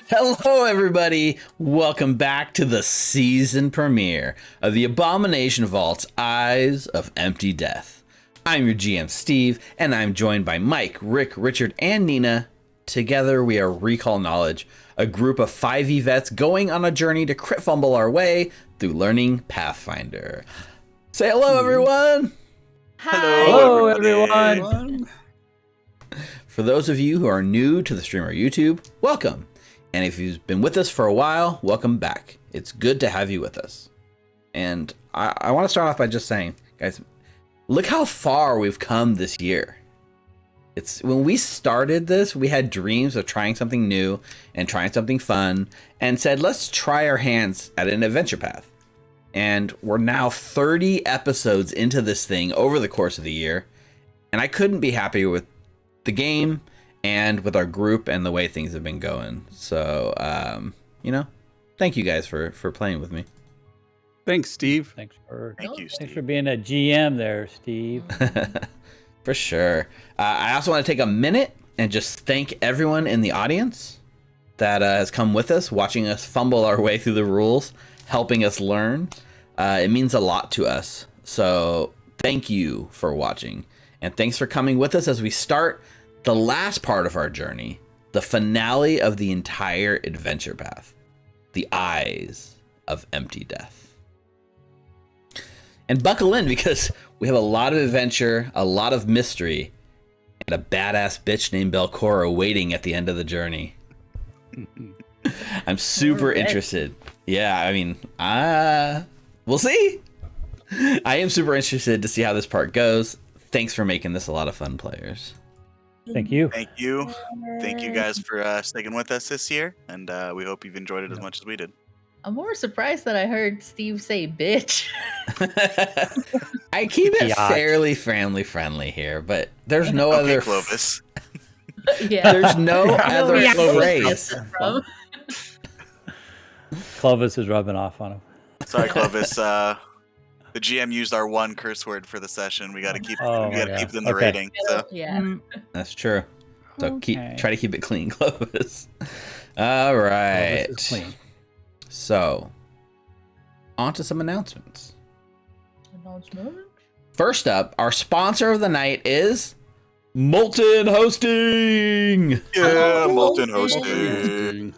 Hello, everybody. Welcome back to the season premiere of the Abomination Vaults Eyes of Empty Death. I'm your GM, Steve, and I'm joined by Mike, Rick, Richard, and Ninna. Together, we are Recall Knowledge, a group of 5e vets going on a journey to crit fumble our way through learning Pathfinder. Say hello, everyone. Hello, everyone. For those of you who are new to the stream or YouTube, welcome. And if you've been with us for a while, welcome back. It's good to have you with us. And I want to start off by just saying, guys, look how far we've come this year. When we started this, we had dreams of trying something new and trying something fun and said, let's try our hands at an adventure path. And we're now 30 episodes into this thing over the course of the year. And I couldn't be happier with the game and with our group and the way things have been going. So, thank you guys for playing with me. Thanks, Steve. Thanks for Steve. being a GM there, Steve. For sure. I also want to take a minute and just thank everyone in the audience that has come with us, watching us fumble our way through the rules, helping us learn. It means a lot to us. So thank you for watching. And thanks for coming with us as we start the last part of our journey, the finale of the entire adventure path, the Eyes of Empty Death. And buckle in, because we have a lot of adventure, a lot of mystery, and a badass bitch named Belcora waiting at the end of the journey. I'm super interested. Yeah, I mean, we'll see. I am super interested to see how this part goes. Thanks for making this a lot of fun, players. Thank you. Thank you. Thank you guys for sticking with us this year, and we hope you've enjoyed it as much as we did. I'm more surprised that I heard Steve say bitch. I keep it fairly family friendly here, but there's no other Clovis. Yeah. There's no other phrase. Clovis is rubbing off on him. Sorry, Clovis. The GM used our one curse word for the session. We got to keep keep it in the rating. So Yeah. That's true. So Okay. try to keep it clean, Clovis. All right. Clovis is clean. So, on to some announcements. First up, our sponsor of the night is Molten Hosting. yeah, Molten Hosting.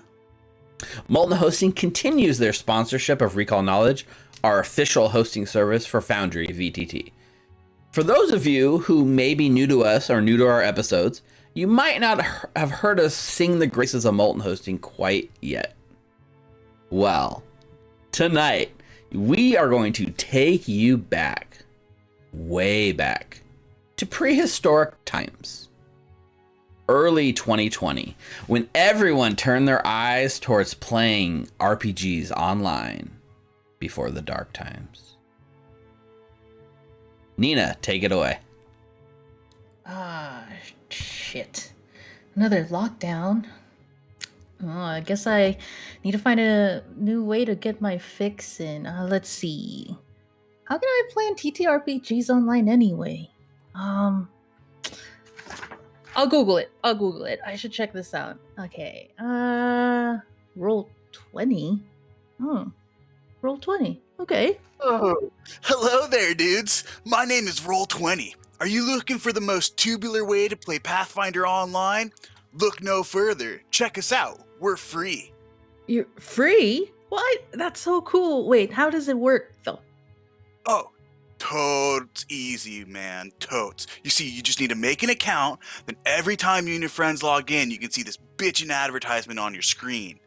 Molten Hosting continues their sponsorship of Recall Knowledge, our official hosting service for Foundry VTT. For those of you who may be new to us or new to our episodes, you might not have heard us sing the graces of Molten Hosting quite yet. Well, tonight, we are going to take you back, way back, to prehistoric times. Early 2020, when everyone turned their eyes towards playing RPGs online before the dark times. Ninna, take it away. Shit. Another lockdown. Oh, I guess I need to find a new way to get my fix in. Let's see. How can I play in TTRPGs online anyway? I'll Google it. I should check this out. Okay. Roll 20. Roll 20. Okay. Oh, hello there, dudes. My name is Roll20. Are you looking for the most tubular way to play Pathfinder online? Look no further. Check us out. We're free. You're free? What? That's so cool. Wait, how does it work though? Oh, totes easy, man. Totes. You see, you just need to make an account, then every time you and your friends log in, you can see this bitchin' advertisement on your screen.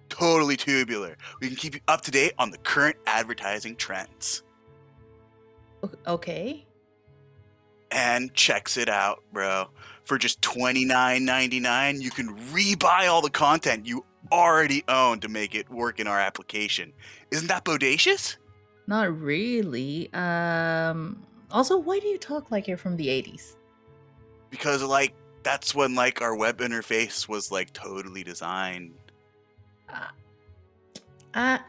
Totally tubular. We can keep you up to date on the current advertising trends. Okay. And checks it out, bro. For just $29.99, you can rebuy all the content you already own to make it work in our application. Isn't that bodacious? Not really. Also, why do you talk like you're from the 80s? Because, that's when, our web interface was, totally designed.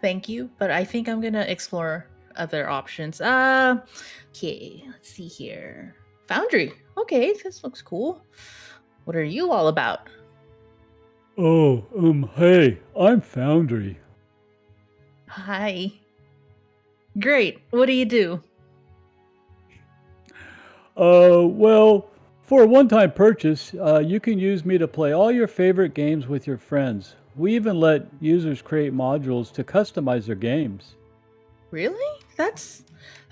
Thank you, but I think I'm gonna explore other options. Okay, let's see here. Foundry. Okay, this looks cool. What are you all about? Oh, hey, I'm Foundry. Hi. Great. What do you do? Well, for a one-time purchase, you can use me to play all your favorite games with your friends. We even let users create modules to customize their games. Really? That's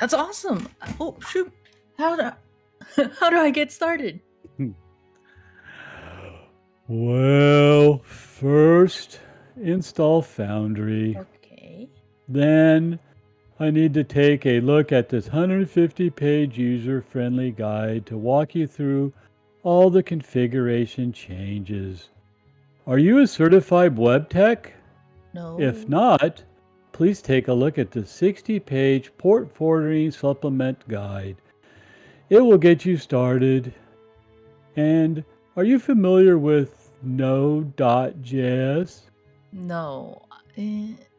awesome. Oh shoot. How do how do I get started? Well, first, install Foundry. Okay. Then, I need to take a look at this 150-page user-friendly guide to walk you through all the configuration changes. Are you a certified web tech? No. If not, please take a look at the 60-page port forwarding supplement guide. It will get you started. And are you familiar with Node.js? No.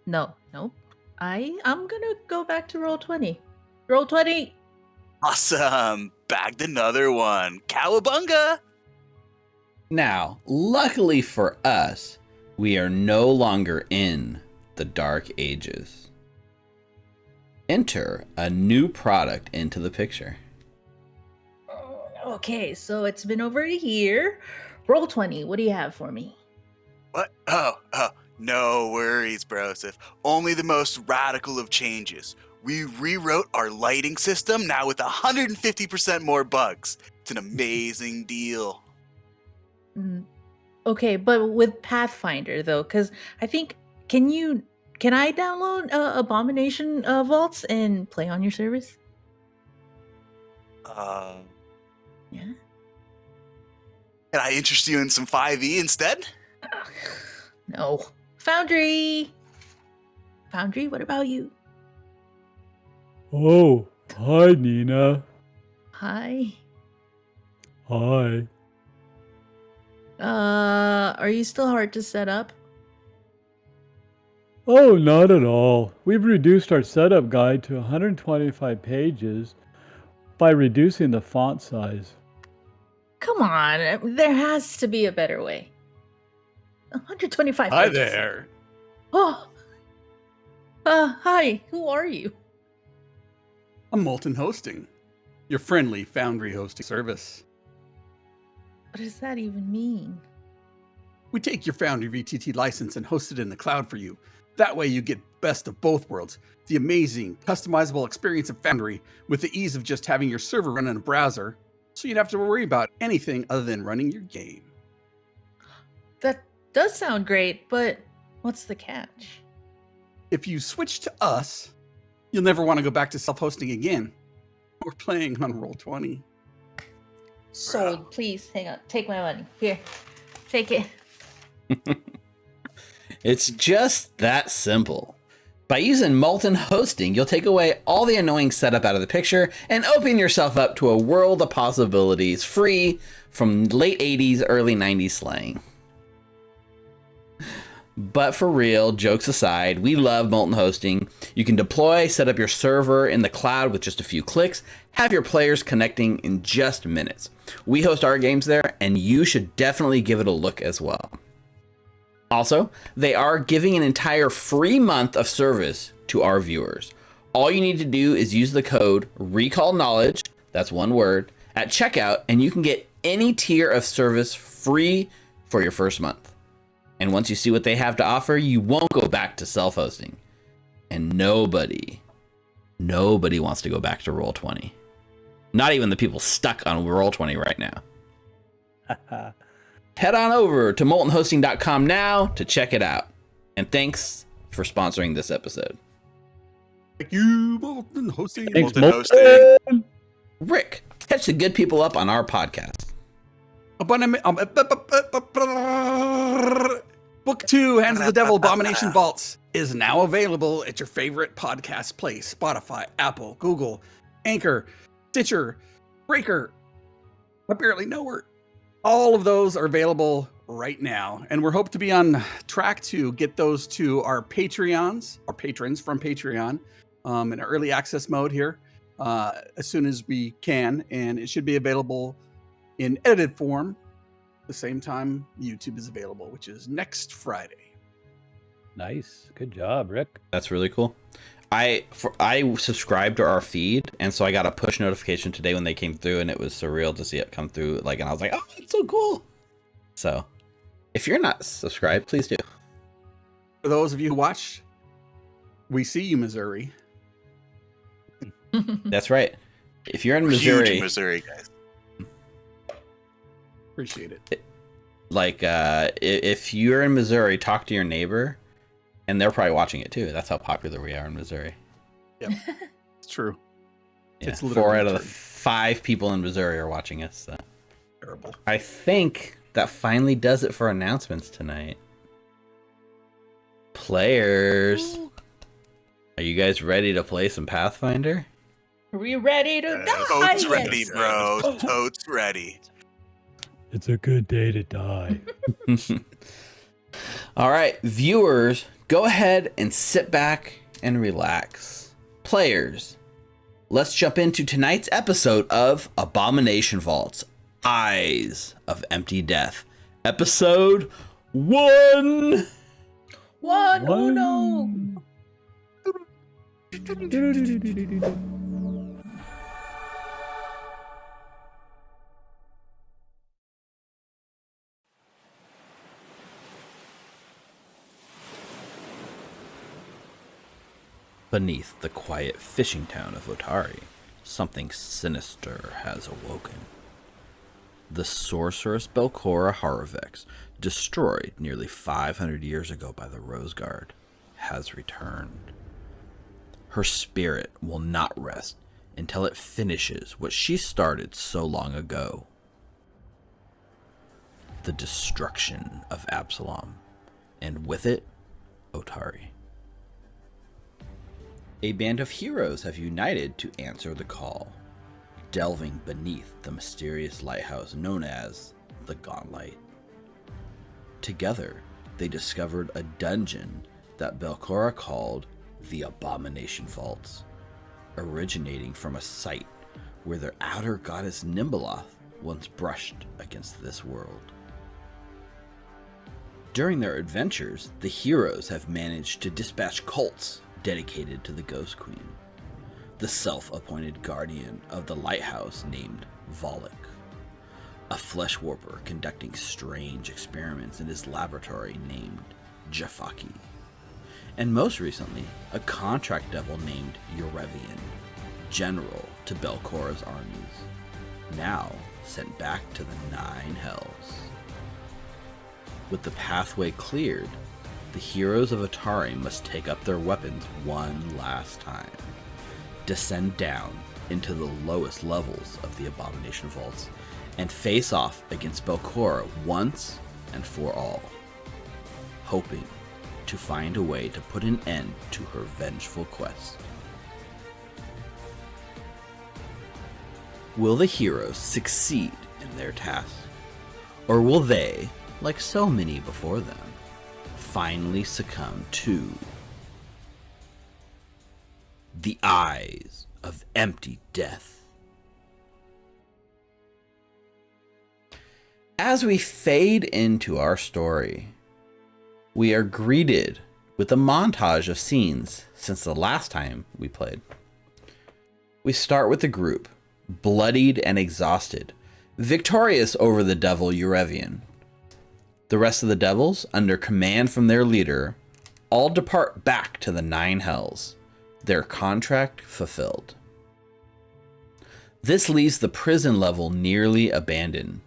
No. Nope. I'm gonna go back to roll 20. Roll 20. Awesome. Bagged another one. Cowabunga. Now, luckily for us, we are no longer in the Dark Ages. Enter a new product into the picture. Okay, so it's been over a year. Roll 20. What do you have for me? What? Oh, no worries, Broseph. Only the most radical of changes. We rewrote our lighting system now with 150% more bugs. It's an amazing deal. Okay, but with Pathfinder though, because I think can I download Abomination Vaults and play on your service? Yeah. Can I interest you in some 5e instead? No. Foundry. Foundry, what about you? Oh, hi, Ninna. Hi. Hi. Are you still hard to set up? Oh, not at all. We've reduced our setup guide to 125 pages by reducing the font size. Come on, there has to be a better way. 125 Hi pages. there. Oh. Hi. Who are you? I'm Molten Hosting, your friendly Foundry hosting service. What does that even mean? We take your Foundry VTT license and host it in the cloud for you. That way you get best of both worlds, the amazing, customizable experience of Foundry with the ease of just having your server run in a browser, so you don't have to worry about anything other than running your game. That does sound great, but what's the catch? If you switch to us, you'll never want to go back to self-hosting again. We're playing on Roll20. Sold. Please, hang on. Take my money. Here. Take it. It's just that simple. By using Molten Hosting, you'll take away all the annoying setup out of the picture and open yourself up to a world of possibilities free from late 80s, early 90s slang. But for real, jokes aside, we love Molten Hosting. You can deploy, set up your server in the cloud with just a few clicks, have your players connecting in just minutes. We host our games there, and you should definitely give it a look as well. Also, they are giving an entire free month of service to our viewers. All you need to do is use the code RECALLKNOWLEDGE, that's one word, at checkout, and you can get any tier of service free for your first month. And once you see what they have to offer, you won't go back to self-hosting. And nobody wants to go back to Roll20. Not even the people stuck on Roll20 right now. Head on over to moltenhosting.com now to check it out. And thanks for sponsoring this episode. Thank you, Molten Hosting. Thanks, Molten Molten. Hosting. Rick, catch the good people up on our podcast. Book 2, Hands of the Devil, Abomination Vaults, is now available at your favorite podcast place. Spotify, Apple, Google, Anchor, Stitcher, Breaker, apparently nowhere. All of those are available right now. And we're hoping to be on track to get those to our patrons from Patreon in early access mode here as soon as we can. And it should be available in edited form the same time YouTube is available, which is next Friday. Nice. Good job, Rick. That's really cool. I subscribed to our feed, and so I got a push notification today when they came through, and it was surreal to see it come through. Like, and I was like, "Oh, it's so cool!" So, if you're not subscribed, please do. For those of you who watched, we see you, Missouri. That's right. If you're in We're Missouri, huge in Missouri, guys. Appreciate it. like, if you're in Missouri, talk to your neighbor, and they're probably watching it too. That's how popular we are in Missouri. Yep, it's true. Yeah, It's 4 literally out of the true. 5 people in Missouri are watching us. So. Terrible. I think that finally does it for announcements tonight. Players, are you guys ready to play some Pathfinder? Are we ready to die? Totes ready, bro. Totes ready. It's a good day to die. All right, viewers, go ahead and sit back and relax. Players, let's jump into tonight's episode of Abomination Vaults, Eyes of Empty Death. Episode 1! One, oh no! Beneath the quiet fishing town of Otari, something sinister has awoken. The sorceress Belcorra Haravex, destroyed nearly 500 years ago by the Rose Guard, has returned. Her spirit will not rest until it finishes what she started so long ago. The destruction of Absalom, and with it, Otari. A band of heroes have united to answer the call, delving beneath the mysterious lighthouse known as the Gauntlet. Together, they discovered a dungeon that Belcorra called the Abomination Vaults, originating from a site where their outer goddess Nimbaloth once brushed against this world. During their adventures, the heroes have managed to dispatch cults dedicated to the Ghost Queen, the self-appointed guardian of the lighthouse named Volek, a flesh warper conducting strange experiments in his laboratory named Jafaki, and most recently, a contract devil named Urevian, general to Belcorra's armies, now sent back to the Nine Hells. With the pathway cleared, the heroes of Otari must take up their weapons one last time, descend down into the lowest levels of the Abomination Vaults, and face off against Belcorra once and for all, hoping to find a way to put an end to her vengeful quest. Will the heroes succeed in their task? Or will they, like so many before them, finally succumb to the eyes of empty death? As we fade into our story, we are greeted with a montage of scenes since the last time we played. We start with the group, bloodied and exhausted, victorious over the devil Urevian. The rest of the devils, under command from their leader, all depart back to the Nine Hells, their contract fulfilled. This leaves the prison level nearly abandoned,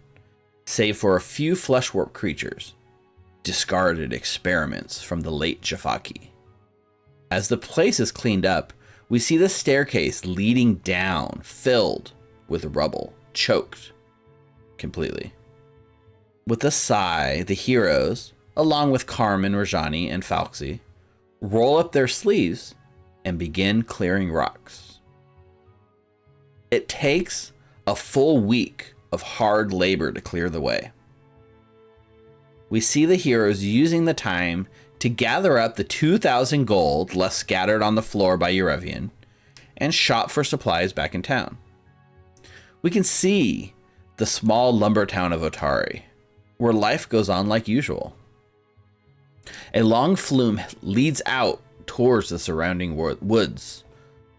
save for a few fleshwarp creatures, discarded experiments from the late Jafaki. As the place is cleaned up, we see the staircase leading down filled with rubble, choked completely. With a sigh, the heroes, along with Carmen, Rajani, and Falxie, roll up their sleeves and begin clearing rocks. It takes a full week of hard labor to clear the way. We see the heroes using the time to gather up the 2,000 gold left scattered on the floor by Urevian and shop for supplies back in town. We can see the small lumber town of Otari, where life goes on like usual. A long flume leads out towards the surrounding woods,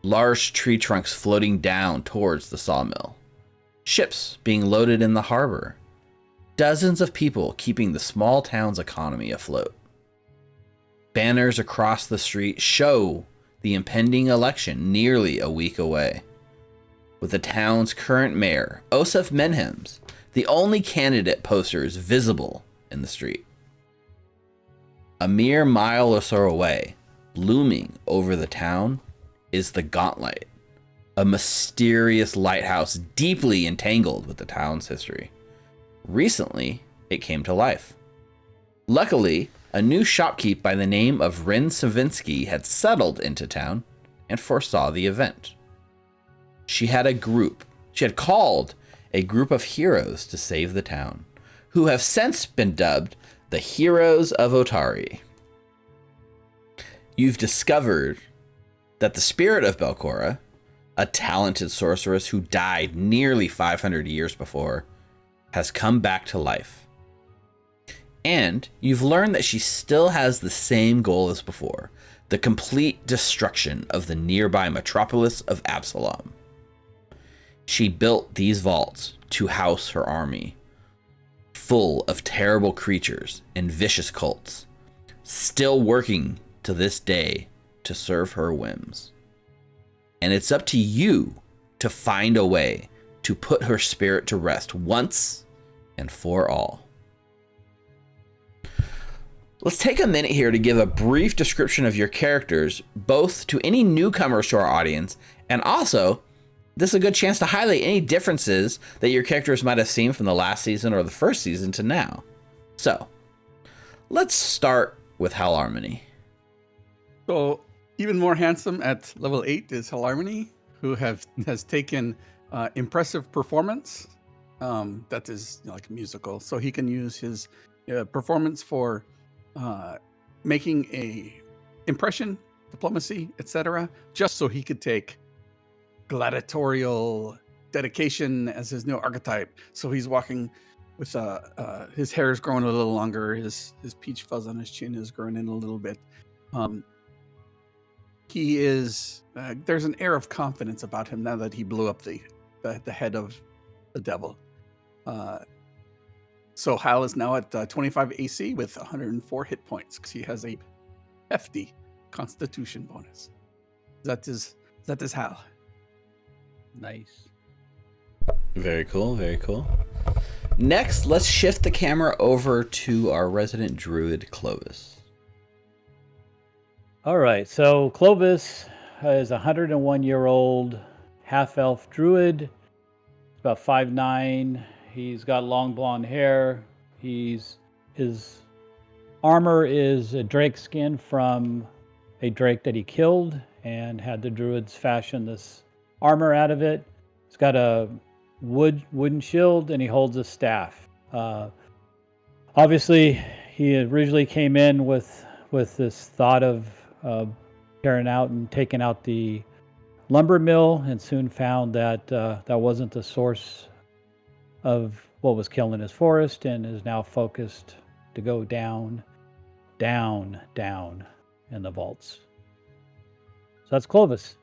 large tree trunks floating down towards the sawmill, ships being loaded in the harbor, dozens of people keeping the small town's economy afloat. Banners across the street show the impending election nearly a week away, with the town's current mayor, Osef Menhems, the only candidate posters visible in the street. A mere mile or so away, looming over the town, is the Gauntlet, a mysterious lighthouse deeply entangled with the town's history. Recently, it came to life. Luckily, a new shopkeep by the name of Rin Savinsky had settled into town and foresaw the event. She had called a group of heroes to save the town, who have since been dubbed the Heroes of Otari. You've discovered that the spirit of Belcora, a talented sorceress who died nearly 500 years before, has come back to life. And you've learned that she still has the same goal as before, the complete destruction of the nearby metropolis of Absalom. She built these vaults to house her army, full of terrible creatures and vicious cults, still working to this day to serve her whims. And it's up to you to find a way to put her spirit to rest once and for all. Let's take a minute here to give a brief description of your characters, both to any newcomers to our audience, and also, this is a good chance to highlight any differences that your characters might have seen from the last season or the first season to now. So, let's start with Halharmony. So, even more handsome at level 8 is Halharmony, who has taken impressive performance. That is like musical. So he can use his performance for making a impression, diplomacy, etc., just so he could take gladiatorial dedication as his new archetype. So he's walking with his hair is growing a little longer, his peach fuzz on his chin is growing in a little bit. He is there's an air of confidence about him now that he blew up the head of the devil. So Hal is now at 25 AC with 104 hit points because he has a hefty Constitution bonus. That is Hal. Nice. Very cool, very cool. Next, let's shift the camera over to our resident druid, Clovis. All right, so Clovis is a 101-year-old half-elf druid. About 5'9". He's got long blonde hair. His armor is a drake skin from a drake that he killed and had the druids fashion this armor out of it. He's got a wooden shield and he holds a staff. Obviously, he originally came in with this thought of tearing out and taking out the lumber mill, and soon found that that wasn't the source of what was killing his forest, and is now focused to go down in the vaults. So that's Clovis.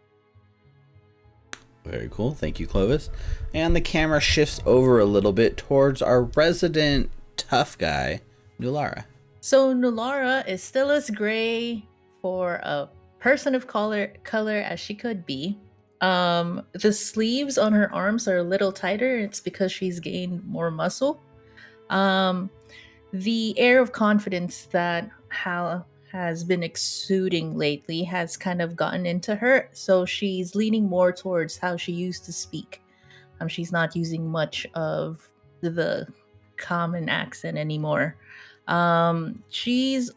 Very cool. Thank you, Clovis. And the camera shifts over a little bit towards our resident tough guy, Nulara. So Nulara is still as gray for a person of color as she could be. The sleeves on her arms are a little tighter. It's because she's gained more muscle. The air of confidence that Hal has been exuding lately has kind of gotten into her. So she's leaning more towards how she used to speak. She's not using much of the common accent anymore. She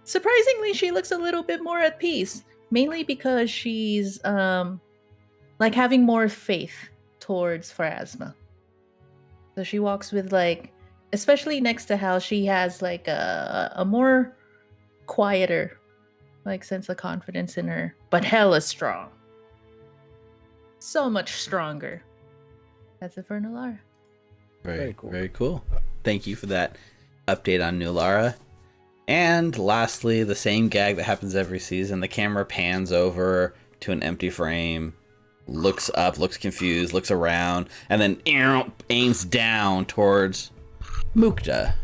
looks a little bit more at peace, mainly because she's like having more faith towards Pharasma. So she walks with especially next to Hal, she has a more quieter sense of confidence in her, but hella strong. So much stronger. That's it for Nulara. Very cool. Very cool. Thank you for that update on New Lara. And lastly, the same gag that happens every season. The camera pans over to an empty frame, looks up, looks confused, looks around, and then aims down towards Mukta.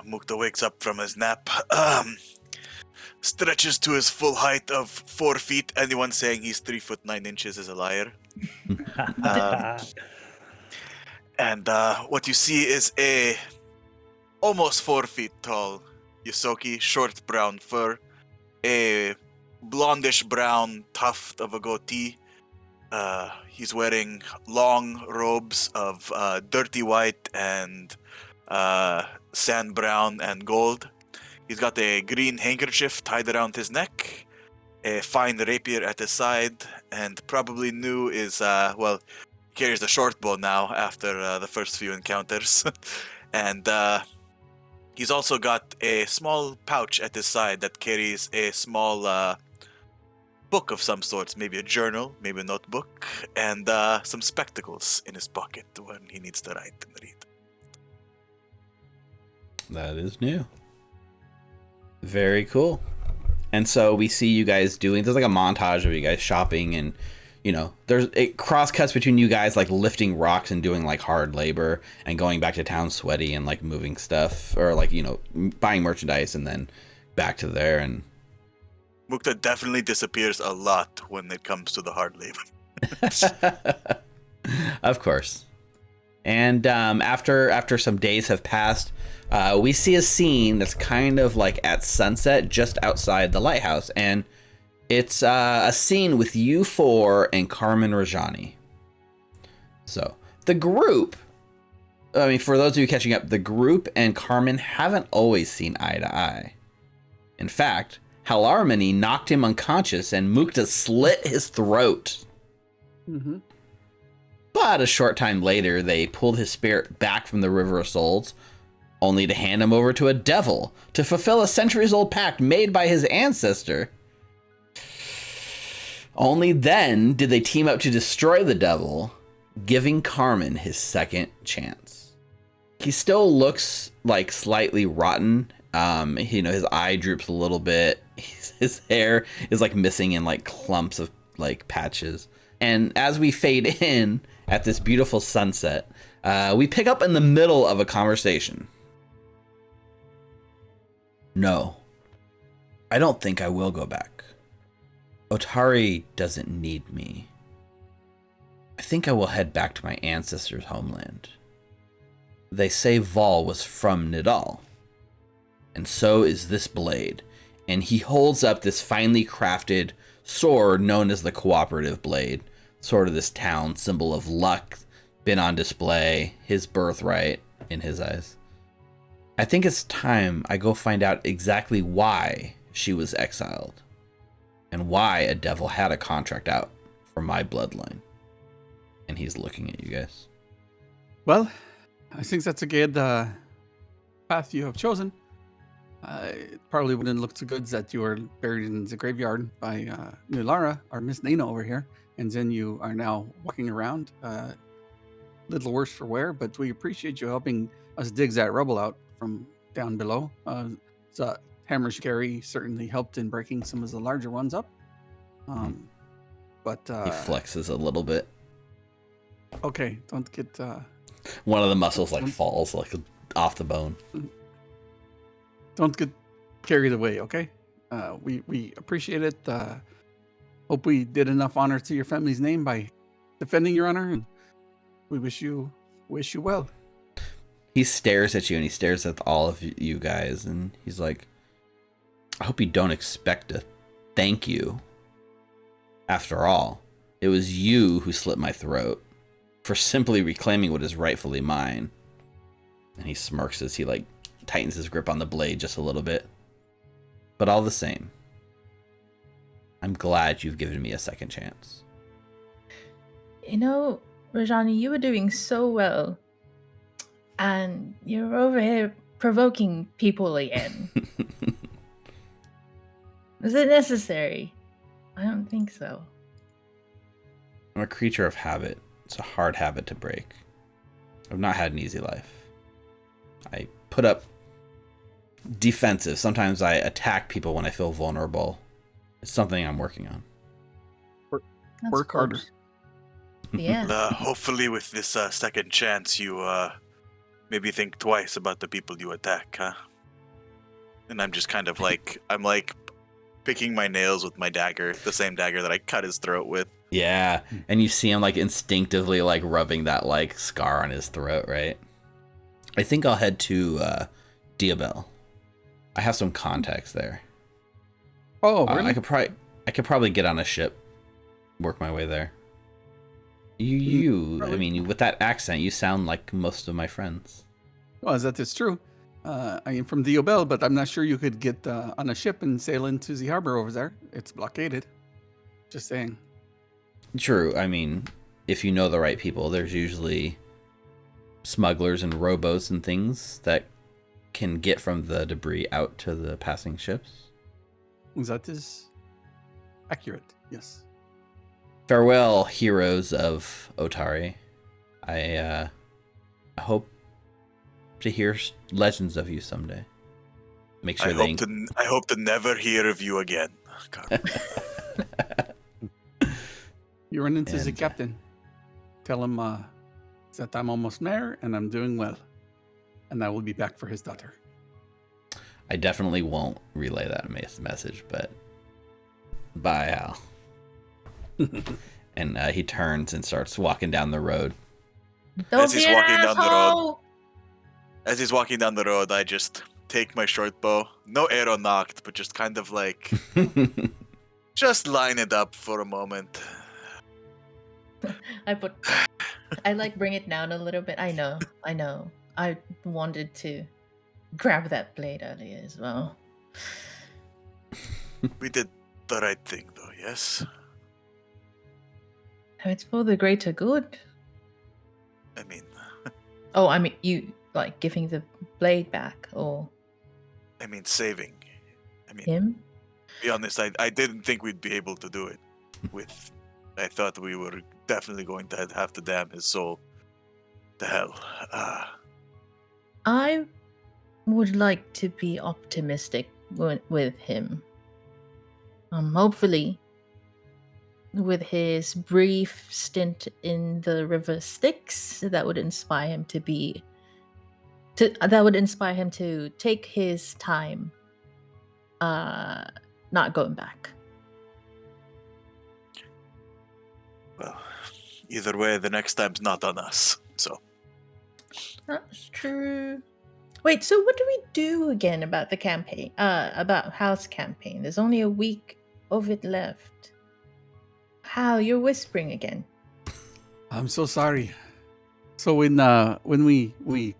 Mukta wakes up from his nap, stretches to his full height of 4 feet. Anyone saying he's 3 foot 9 inches is a liar. And what you see is a almost 4 feet tall Yosoki, short brown fur, a blondish brown tuft of a goatee. He's wearing long robes of dirty white and sand brown and gold. He's got a green handkerchief tied around his neck, a fine rapier at his side, and probably new is, he carries a short bow now after the first few encounters. And he's also got a small pouch at his side that carries a small book of some sorts, maybe a journal, maybe a notebook, and some spectacles in his pocket when he needs to write and read. That is new. Very cool. And so we see you guys there's like a montage of you guys shopping, and it cross cuts between you guys like lifting rocks and doing like hard labor and going back to town sweaty and like moving stuff or like, buying merchandise and then back to there. And Mukta definitely disappears a lot when it comes to the hard labor. Of course. And after some days have passed, we see a scene that's kind of like at sunset just outside the lighthouse. And it's a scene with you four and Carmen Rajani. So the group, for those of you catching up, the group and Carmen haven't always seen eye to eye. In fact, Halarmony knocked him unconscious and Mukta slit his throat. Mm-hmm. But a short time later, they pulled his spirit back from the River of Souls, only to hand him over to a devil to fulfill a centuries-old pact made by his ancestor. Only then did they team up to destroy the devil, giving Carmen his second chance. He still looks like slightly rotten. His eye droops a little bit. His hair is like missing in like clumps of like patches. And as we fade in at this beautiful sunset, we pick up in the middle of a conversation. No, I don't think I will go back. Otari doesn't need me. I think I will head back to my ancestors' homeland. They say Vol was from Nidal. And so is this blade. And he holds up this finely crafted sword known as the Cooperative Blade. Sort of this town symbol of luck, been on display, his birthright in his eyes. I think it's time I go find out exactly why she was exiled. And why a devil had a contract out for my bloodline. And he's looking at you guys. Well, I think that's a good path you have chosen. It probably wouldn't look so good that you were buried in the graveyard by New Lara or Miss Ninna over here, and then you are now walking around. Little worse for wear, but we appreciate you helping us dig that rubble out from down below. The hammers you carry certainly helped in breaking some of the larger ones up. But he flexes a little bit. Okay, don't get one of the muscles like falls like off the bone. Don't get carried away, okay? We appreciate it. Hope we did enough honor to your family's name by defending your honor, and we wish you well. He stares at you and he stares at all of you guys, and he's like, I hope you don't expect a thank you. After all, it was you who slit my throat for simply reclaiming what is rightfully mine. And he smirks as he like tightens his grip on the blade just a little bit. But all the same, I'm glad you've given me a second chance. Rajani, you were doing so well. And you're over here provoking people again. Is it necessary? I don't think so. I'm a creature of habit. It's a hard habit to break. I've not had an easy life. I put up defensive. Sometimes I attack people when I feel vulnerable. It's something I'm working on. Work harder. Yeah. Hopefully with this second chance, you maybe think twice about the people you attack, huh? And I'm just kind of like, I'm like picking my nails with my dagger, the same dagger that I cut his throat with. Yeah, and you see him like instinctively like rubbing that like scar on his throat, right? I think I'll head to Diabel. I have some contacts there. Oh, really? I could probably get on a ship, work my way there. I mean, with that accent, you sound like most of my friends. Well, that is true. I am from Diobel, but I'm not sure you could get on a ship and sail into the harbor over there. It's blockaded. Just saying. True. I mean, if you know the right people, there's usually smugglers and rowboats and things that can get from the debris out to the passing ships. That is accurate, yes. Farewell, heroes of Otari. I hope to hear legends of you someday. Make sure I hope to never hear of you again, Carmen. You run into the captain. Tell him that I'm almost there and I'm doing well. And I will be back for his daughter. I definitely won't relay that message, but bye, Al. And he turns and starts walking down the road. Don't be an asshole! As he's walking down the road, I just take my short bow. No arrow knocked, but just kind of like just line it up for a moment. I like bring it down a little bit. I know. I wanted to grab that blade earlier as well. We did the right thing, though, yes? It's for the greater good. I mean... Oh, I mean, you, like, giving the blade back, or... I mean, saving. I mean... Him? To be honest, I didn't think we'd be able to do it. I thought we were definitely going to have to damn his soul to hell. I would like to be optimistic with him. Hopefully, with his brief stint in the River Styx, that would inspire him to take his time, not going back. Well, either way, the next time's not on us, so. That's true. Wait, so what do we do again about the campaign? About House campaign? There's only a week of it left. Hal, you're whispering again. I'm so sorry. So when we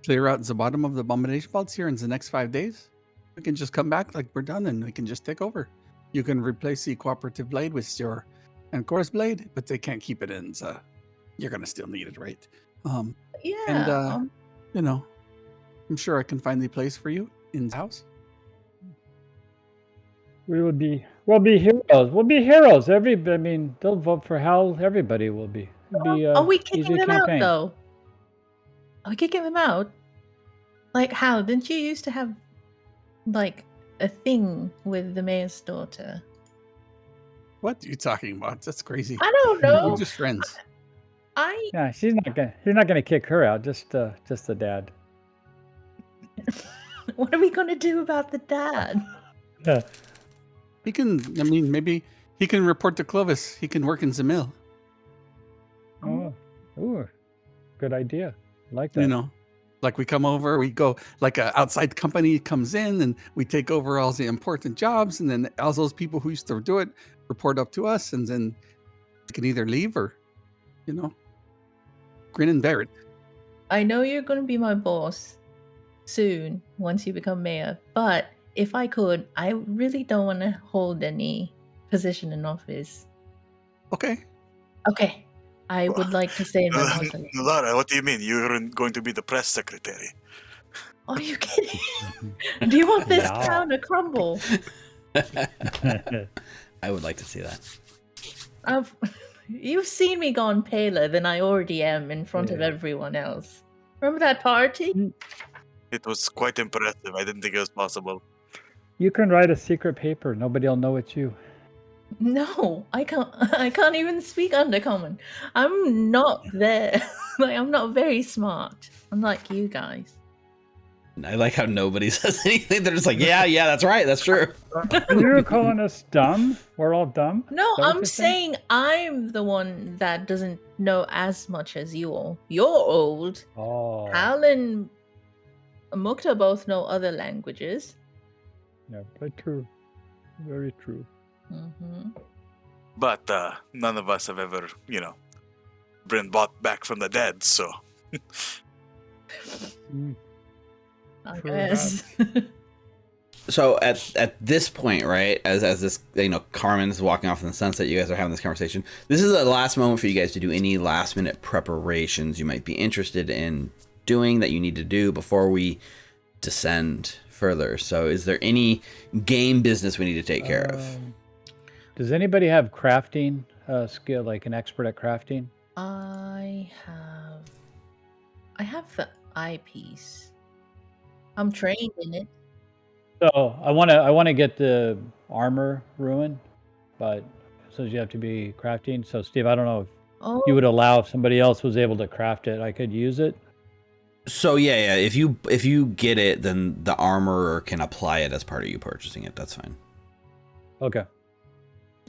clear out the bottom of the Abomination Vaults here in the next 5 days, we can just come back like we're done and we can just take over. You can replace the cooperative blade with your Ancora's blade, but they can't keep it in, so you're gonna still need it, right? Yeah. You know, I'm sure I can find the place for you in the house. We'll be heroes. We'll be heroes. They'll vote for Hal. Everybody will be. Are we kicking them out, though? Are we kicking them out? Like, Hal, didn't you used to have, like, a thing with the mayor's daughter? What are you talking about? That's crazy. I don't know. We're just friends. Yeah, he's not gonna kick her out. Just the dad. What are we gonna do about the dad? Yeah. He can. I mean, maybe he can report to Clovis. He can work in the mill. Oh, ooh, good idea. I like that. You know, like we come over, we go like an outside company comes in, and we take over all the important jobs, and then all those people who used to do it report up to us, and then we can either leave or, you know, grin and bear it. I know you're gonna be my boss soon once you become mayor, but if I could, I really don't want to hold any position in office. Okay. Okay. I would like to say my mausoleum. Lara, what do you mean? You're going to be the press secretary? Are you kidding? Do you want this crown to crumble? I would like to see that. You've seen me gone paler than I already am in front of Yeah. everyone else. Remember that party? It was quite impressive. I didn't think it was possible. You can write a secret paper. Nobody'll know it's you. No, I can't. I can't even speak Undercommon. I'm not there. Like, I'm not very smart, unlike you guys. I like how nobody says anything. They're just like, yeah, that's right. That's true. You're calling us dumb? We're all dumb? No, Is that what I'm you're saying I'm the one that doesn't know as much as you all. You're old. Oh. Hal and Mukta both know other languages. Yeah, quite true. Very true. Mm-hmm. But none of us have ever, been brought back from the dead, so. I True guess. So at this point, right, as this, Carmen's walking off in the sunset, you guys are having this conversation. This is the last moment for you guys to do any last minute preparations you might be interested in doing that you need to do before we descend further. So is there any game business we need to take care of? Does anybody have crafting skill, like an expert at crafting? I have the eyepiece. I'm trained in it. So I want to get the armor ruined, but so you have to be crafting. So Steve, I don't know if you would allow if somebody else was able to craft it, I could use it. So yeah. If you get it, then the armorer can apply it as part of you purchasing it. That's fine. Okay.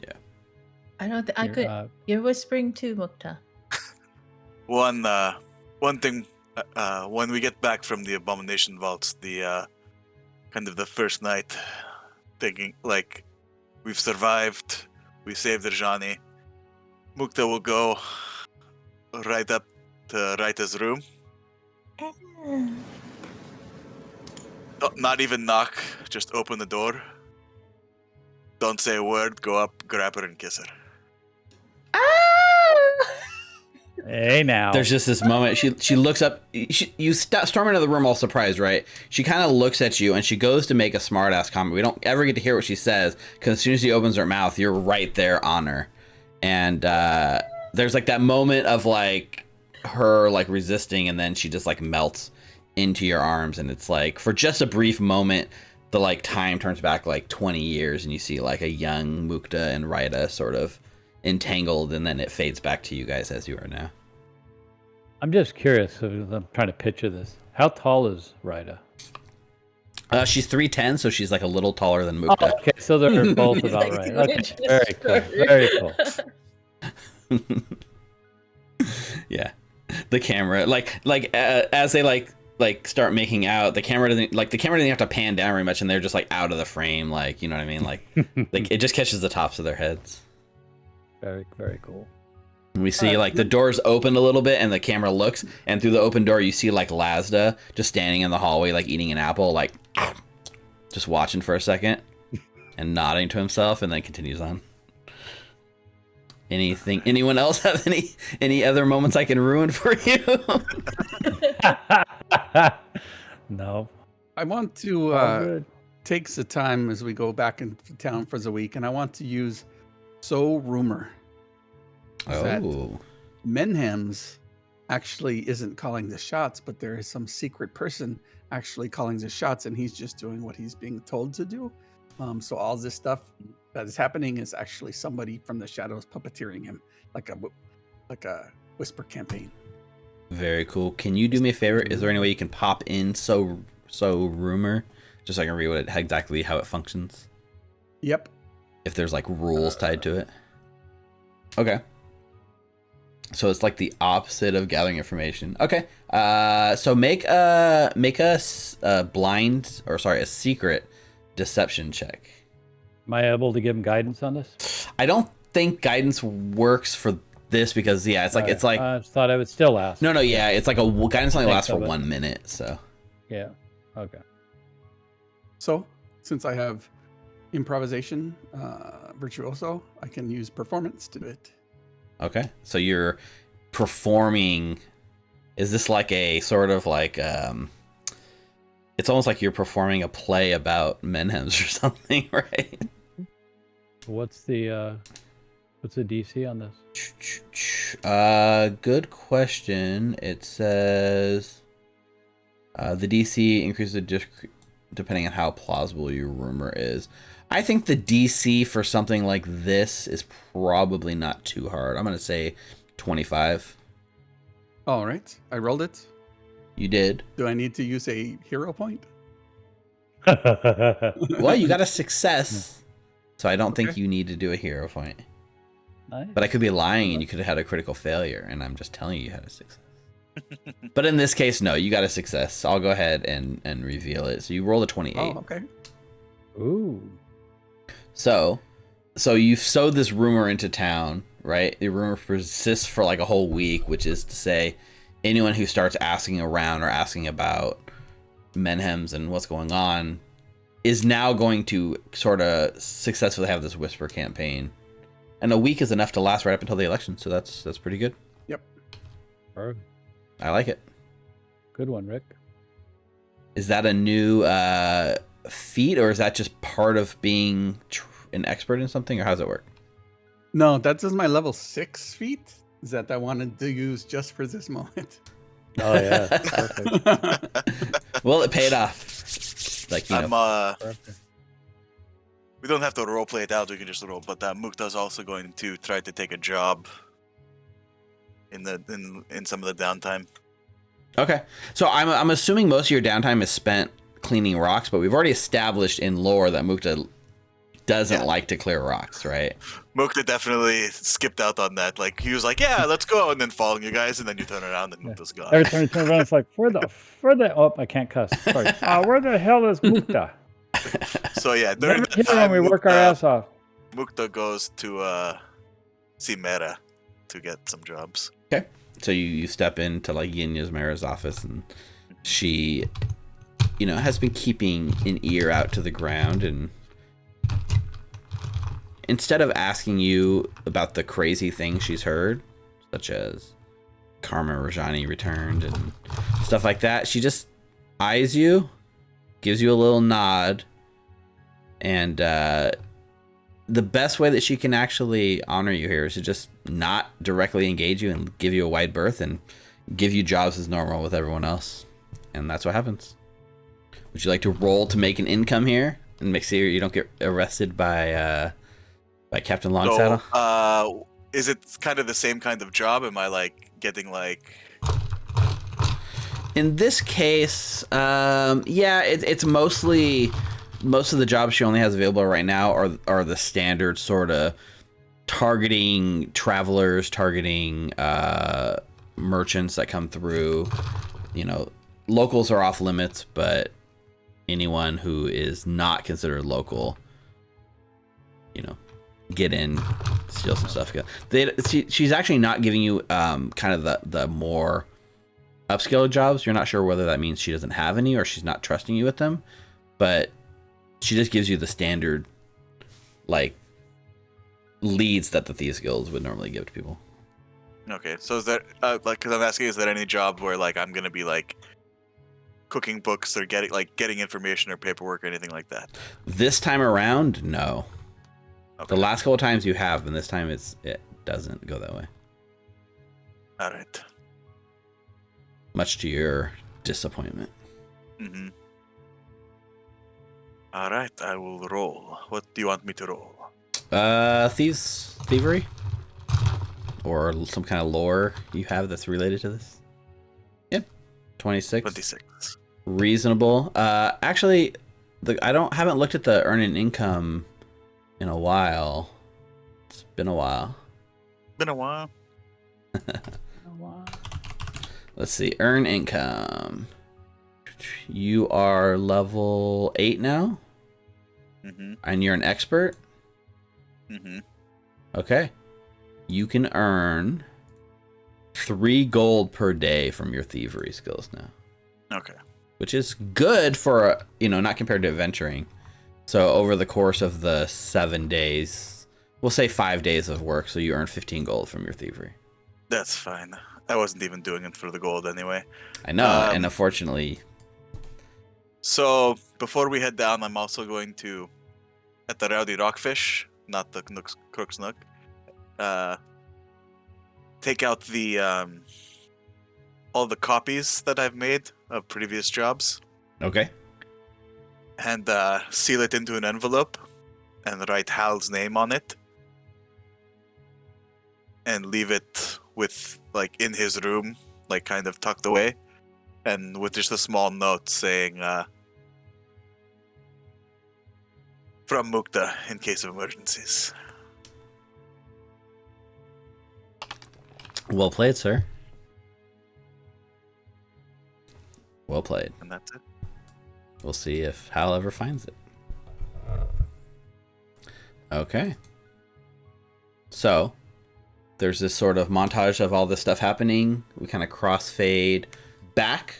Yeah. I don't think I could. You're whispering too, Mukta. One thing, when we get back from the Abomination Vaults, the kind of the first night, thinking like we've survived, we saved Rajani. Mukta will go right up to Raita's room. Not even knock, just open the door. Don't say a word, go up, grab her, and kiss her. Hey now. There's just this moment. She looks up. You storm into the room all surprised, right? She kind of looks at you and she goes to make a smart ass comment. We don't ever get to hear what she says because as soon as she opens her mouth, you're right there on her. And there's like that moment of like her like resisting, and then she just like melts into your arms, and it's like for just a brief moment, the like time turns back like 20 years, and you see like a young Mukta and Raita sort of entangled, and then it fades back to you guys as you are now. I'm just curious. So I'm trying to picture this. How tall is Raita? She's 3'10", so she's like a little taller than Mukta. Oh, okay, so they're both about right. Okay, very cool. Very cool. Yeah, the camera, as they like start making out, the camera doesn't have to pan down very much, and they're just like out of the frame, like, you know what I mean, like it just catches the tops of their heads. Very, very cool. And we see like the doors open a little bit, and the camera looks, and through the open door you see like Lazda just standing in the hallway, like eating an apple, like just watching for a second and nodding to himself, and then continues on. Anyone else have any other moments I can ruin for you? No. I want to take the time as we go back into town for the week, and I want to use rumor that Menham's actually isn't calling the shots, but there is some secret person actually calling the shots, and he's just doing what he's being told to do. So all this stuff that is happening is actually somebody from the shadows puppeteering him, like a whisper campaign. Very cool. Can you do me a favor? Is there any way you can pop in so rumor, just so I can read exactly how it functions? Yep. If there's like rules tied to it. Okay. So it's like the opposite of gathering information. Okay. So make a secret deception check. Am I able to give him guidance on this? I don't think guidance works for this because it's like I thought I would still ask. No, yeah, it's like a guidance only lasts for 1 minute, so. Yeah. Okay. So since I have improvisation virtuoso, I can use performance to do it. Okay, so you're performing. Is this like a sort of like it's almost like you're performing a play about Menhems or something, right? What's the What's the DC on this? Good question. It says the DC increases depending on how plausible your rumor is. I think the DC for something like this is probably not too hard. I'm gonna say 25. All right, I rolled it. You did. Do I need to use a hero point? Well, you got a success, so I don't think Okay. you need to do a hero point. Nice. But I could be lying, and you could have had a critical failure, and I'm just telling you had a success. But in this case, no, you got a success. I'll go ahead and reveal it. So you roll a 28. Oh, okay. Ooh. So you've sowed this rumor into town, right? The rumor persists for like a whole week, which is to say anyone who starts asking around or asking about Menhems and what's going on is now going to sort of successfully have this whisper campaign. And a week is enough to last right up until the election, so that's pretty good. Yep. Perfect. I like it. Good one, Rick. Is that a new feat, or is that just part of being an expert in something, or how does it work? No, that's just my level 6 feat that I wanted to use just for this moment. Oh yeah, perfect. Well, it paid off. Like, you know. Perfect. We don't have to roleplay it out. We can just roll. But Mukta's also going to try to take a job in some of the downtime. Okay, so I'm assuming most of your downtime is spent cleaning rocks, but we've already established in lore that Mukta doesn't like to clear rocks, right? Mukta definitely skipped out on that. Like, he was like, "Yeah, let's go," and then following you guys, and then you turn around and Mukta's gone. Every time you turn around, it's like, where the oh, I can't cuss. Sorry. Where the hell is Mukta? So yeah, Never during that here time, when we work our ass off. Mukta goes to see Mera to get some jobs. Okay, so you step into like Yin Yasmera's office, and she, you know, has been keeping an ear out to the ground, and instead of asking you about the crazy things she's heard, such as Carmen Rajani returned and stuff like that, she just eyes you, gives you a little nod, and the best way that she can actually honor you here is to just not directly engage you and give you a wide berth and give you jobs as normal with everyone else. And that's what happens. Would you like to roll to make an income here and make sure you don't get arrested by Captain Longsaddle? So, is it kind of the same kind of job? Am I like getting like? In this case, yeah, it's mostly most of the jobs she only has available right now are the standard sort of targeting travelers, targeting merchants that come through. You know, locals are off limits, but anyone who is not considered local, you know, get in, steal some stuff. She's actually not giving you kind of the more upscale jobs. You're not sure whether that means she doesn't have any or she's not trusting you with them, but she just gives you the standard like leads that the Thieves Guilds would normally give to people. Okay, so is there like, because I'm asking, is there any job where like I'm gonna be like cooking books or getting information or paperwork or anything like that? This time around, no. Okay. The last couple of times you have, and this time it doesn't go that way. All right. Much to your disappointment. Mm-hmm. All right, I will roll. What do you want me to roll? Thievery, or some kind of lore you have that's related to this. Yep, 26. 26. Reasonable. Actually, I haven't looked at the earn an income in a while. It's been a while. Been a while. Let's see. Earn income. You are level 8 now. Mm-hmm. And you're an expert. Mm-hmm. Okay. You can earn 3 gold per day from your thievery skills now. Okay. Which is good for, not compared to adventuring. So over the course of the 7 days, we'll say 5 days of work, so you earn 15 gold from your thievery. That's fine. I wasn't even doing it for the gold anyway. I know, and unfortunately... So, before we head down, I'm also going to, at the Rowdy Rockfish, not the Crook's Nook, take out the all the copies that I've made of previous jobs Okay. and seal it into an envelope and write Hal's name on it and leave it with like in his room, like kind of tucked away, and with just a small note saying from Mukta in case of emergencies. Well played, sir. Well played. And that's it. We'll see if Hal ever finds it. Okay. So, there's this sort of montage of all this stuff happening. We kind of crossfade back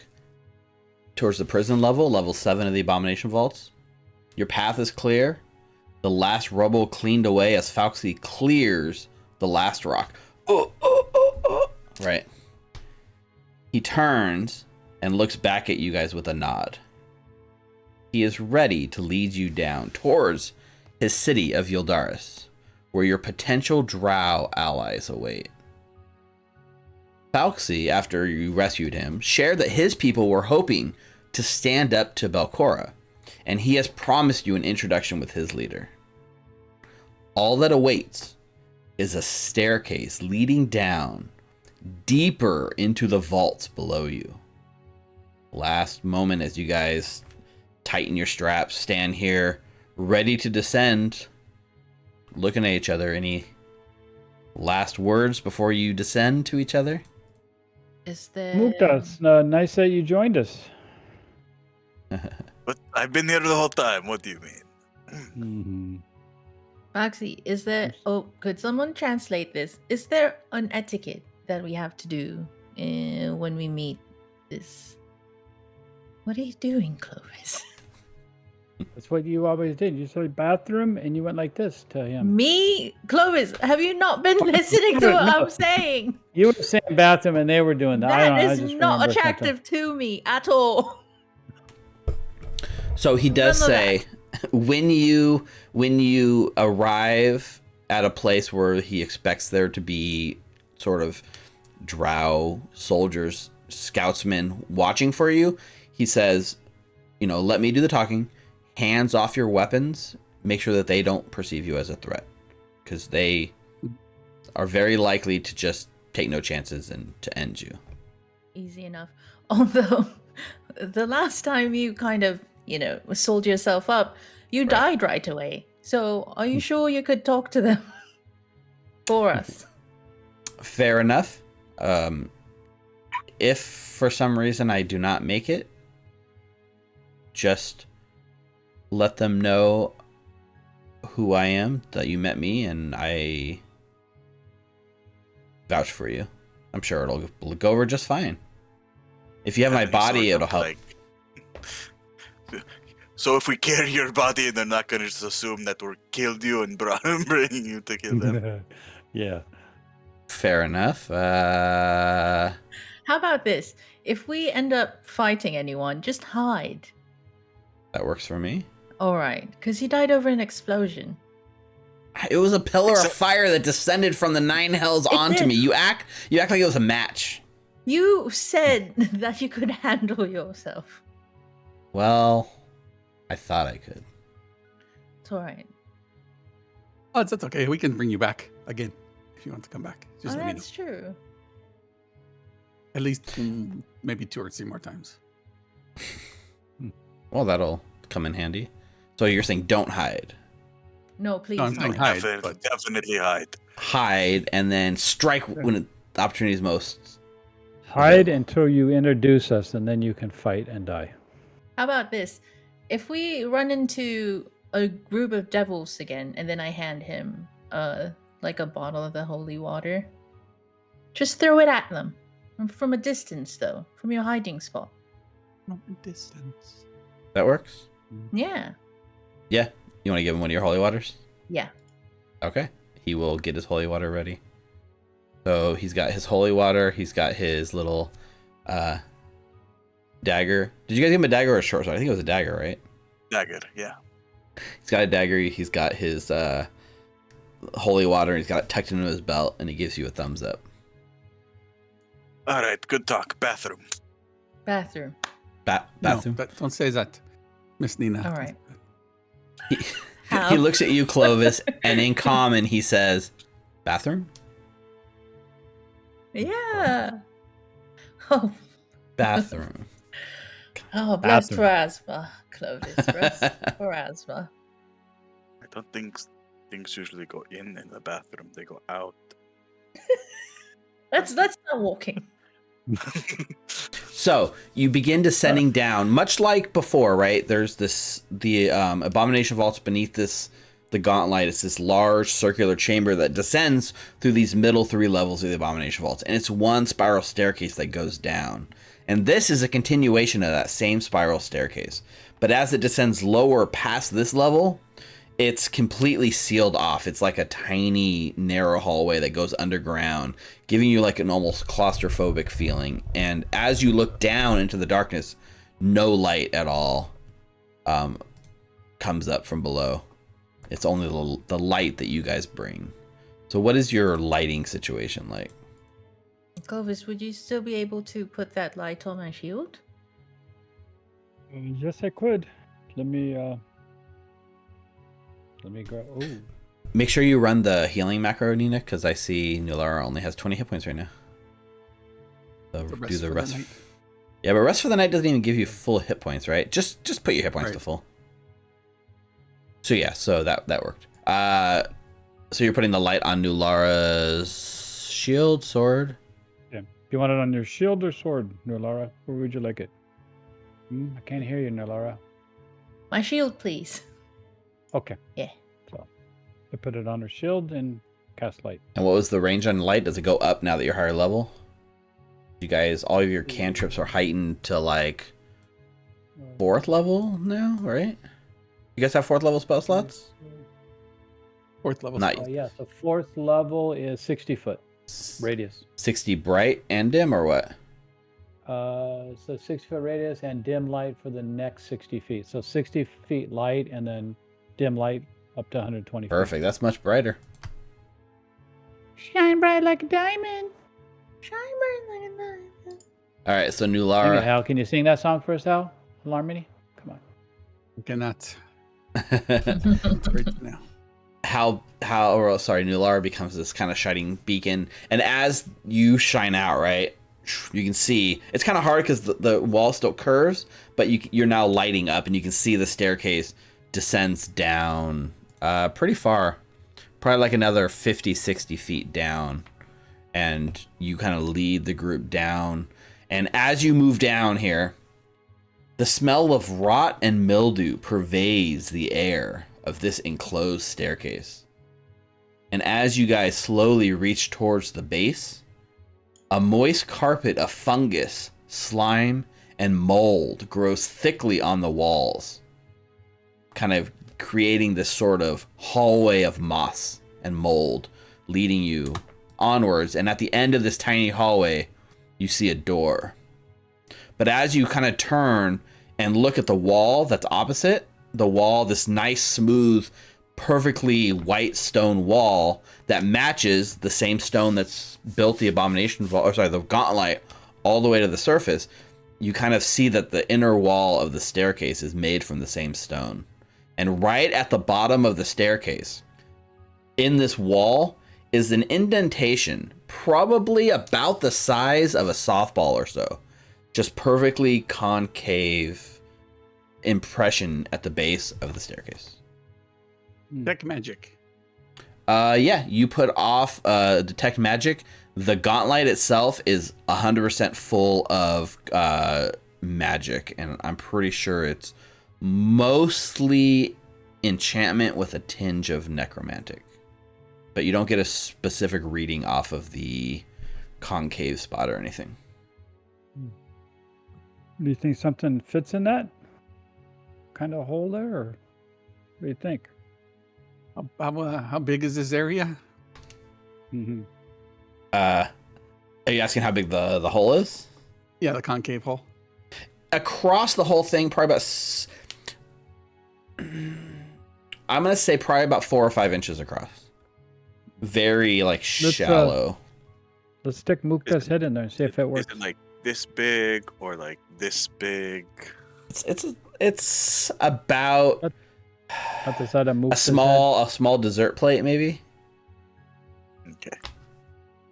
towards the prison level 7 of the Abomination Vaults. Your path is clear. The last rubble cleaned away as Fauxy clears the last rock. Right. He turns and looks back at you guys with a nod. He is ready to lead you down towards his city of Yildaris, where your potential drow allies await. Fauxy, after you rescued him, shared that his people were hoping to stand up to Belcorra, and he has promised you an introduction with his leader. All that awaits is a staircase leading down deeper into the vaults below you. Last moment as you guys tighten your straps, stand here, ready to descend, looking at each other. Any last words before you descend to each other? Is there... Mukta, it's nice that you joined us. But I've been here the whole time. What do you mean? Mm-hmm. Maxie, is there... Oh, could someone translate this? Is there an etiquette that we have to do when we meet this? What are you doing, Clovis? That's what you always did. You said bathroom and you went like this to him. Me? Clovis, have you not been listening to what I'm saying? You were saying bathroom and they were doing that. That I is just not remember attractive to me at all. So he does None of say, when you arrive at a place where he expects there to be sort of drow soldiers, scoutsmen watching for you, he says, let me do the talking. Hands off your weapons. Make sure that they don't perceive you as a threat, because they are very likely to just take no chances and to end you. Easy enough. Although, the last time you kind of, sold yourself up, you died right away. So, are you sure you could talk to them for us? Fair enough. If for some reason I do not make it, just let them know who I am, that you met me, and I vouch for you. I'm sure it'll go over just fine. If you have my body, it'll help. So if we carry your body, they're not going to just assume that we killed you and bringing you to kill them. Yeah. Fair enough. How about this? If we end up fighting anyone, just hide. That works for me. All right, because he died over an explosion. It was a pillar of fire that descended from the 9 hells onto me. You act like it was a match. You said that you could handle yourself. Well, I thought I could. It's all right. Oh, that's okay. We can bring you back again if you want to come back. Just let me know. That's true. At least maybe 2 or 3 more times. Well, that'll come in handy. So you're saying don't hide. No, please. No, I'm saying hide, but Definitely hide. Hide and then strike when the opportunity is most. Hide until you introduce us, and then you can fight and die. How about this? If we run into a group of devils again, and then I hand him like a bottle of the holy water, just throw it at them. From a distance, though. From your hiding spot. From a distance. That works? Yeah. Yeah. You want to give him one of your holy waters? Yeah. Okay. He will get his holy water ready. So he's got his holy water. He's got his little dagger. Did you guys give him a dagger or a short sword? I think it was a dagger, right? Dagger, yeah. He's got a dagger. He's got his holy water, and he's got it tucked into his belt, and he gives you a thumbs up. All right, good talk. Bathroom. Bathroom. Bathroom. No, don't say that, Miss Ninna. All right. He looks at you, Clovis, and in common he says, "Bathroom." Yeah. Oh. Bathroom. Oh, blessed Bathroom. Pharasma, Clovis. Pharasma. I don't think things usually go in the bathroom. They go out. Let's start walking. So you begin descending down, much like before, right? There's the Abomination Vaults beneath the Gauntlet. It's this large circular chamber that descends through these middle 3 levels of the Abomination Vaults, and it's one spiral staircase that goes down. And this is a continuation of that same spiral staircase. But as it descends lower past this level, it's completely sealed off. It's like a tiny, narrow hallway that goes underground, giving you like an almost claustrophobic feeling. And as you look down into the darkness, no light at all comes up from below. It's only the light that you guys bring. So what is your lighting situation like? Clovis, would you still be able to put that light on my shield? Yes, I could. Let me grab. Oh, Make sure you run the healing macro, Ninna, because I see Nulara only has 20 hit points right now. So do the rest. Yeah, but rest for the night doesn't even give you full hit points, right? Just put your hit points to full. So yeah, so that worked. So you're putting the light on Nulara's shield, sword. yeah. Do you want it on your shield or sword, Nulara? Where would you like it? I can't hear you, Nulara. My shield, please. Okay. Yeah. So I put it on her shield and cast light. And what was the range on light? Does it go up now that you're higher level? You guys, all of your cantrips are heightened to like 4th level now, right? You guys have 4th level spell slots? 4th level. Not- spell. Yeah, so 4th level is 60 foot radius. 60 bright and dim, or what? So 60 foot radius and dim light for the next 60 feet. So 60 feet light and then dim light up to 120 feet. Perfect. That's much brighter. Shine bright like a diamond. Shine bright like a diamond. All right, so Sing it, Nulara. Hal. Can you sing that song for us, Hal? Alarmity? Come on. I cannot. It's great now. Nulara becomes this kind of shining beacon, and as you shine out, right, you can see it's kind of hard because the wall still curves, but you're now lighting up, and you can see the staircase descends down pretty far, probably like another 50-60 feet down, and you kind of lead the group down. And as you move down here, the smell of rot and mildew pervades the air of this enclosed staircase. And as you guys slowly reach towards the base, a moist carpet of fungus, slime, and mold grows thickly on the walls, kind of creating this sort of hallway of moss and mold leading you onwards. And at the end of this tiny hallway, you see a door. But as you kind of turn and look at the wall that's opposite, the wall, this nice, smooth, perfectly white stone wall that matches the same stone that's built the Abomination Vault, or sorry, the Gauntlet all the way to the surface, you kind of see that the inner wall of the staircase is made from the same stone. And right at the bottom of the staircase, in this wall, is an indentation, probably about the size of a softball or so. Just perfectly concave impression at the base of the staircase. Deck magic. Yeah, you put off detect magic. The Gauntlet itself is 100% full of magic, and I'm pretty sure it's mostly enchantment with a tinge of necromantic. But you don't get a specific reading off of the concave spot or anything. Do you think something fits in that kind of hole there, or what do you think? How big is this area? Mm-hmm. Are you asking how big the hole is? Yeah, the concave hole. Across the whole thing, probably about... I'm going to say probably about 4 or 5 inches across. very like Let's, shallow. Let's stick Mukta's head in there and see if it Is works. it like this big or like this big? It's about At the side of a Mukta's small dessert plate, maybe. Okay.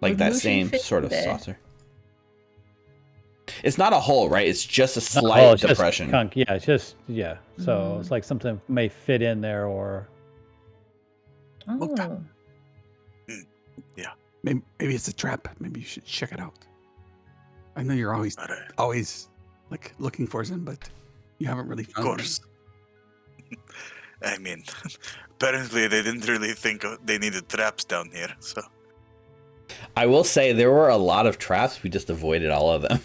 Like Would that Mushi same fit sort of there? saucer. It's not a hole, right? It's just a head. slight Oh, it's just depression. Chunk. Yeah, it's just So it's Mm. like something may fit in there, or Oh. Maybe it's a trap. Maybe you should check it out. I know you're always Alright. like looking for some, but you haven't really Of found one. course. I mean, apparently they didn't really think they needed traps down here. So I will say there were a lot of traps. We just avoided all of them.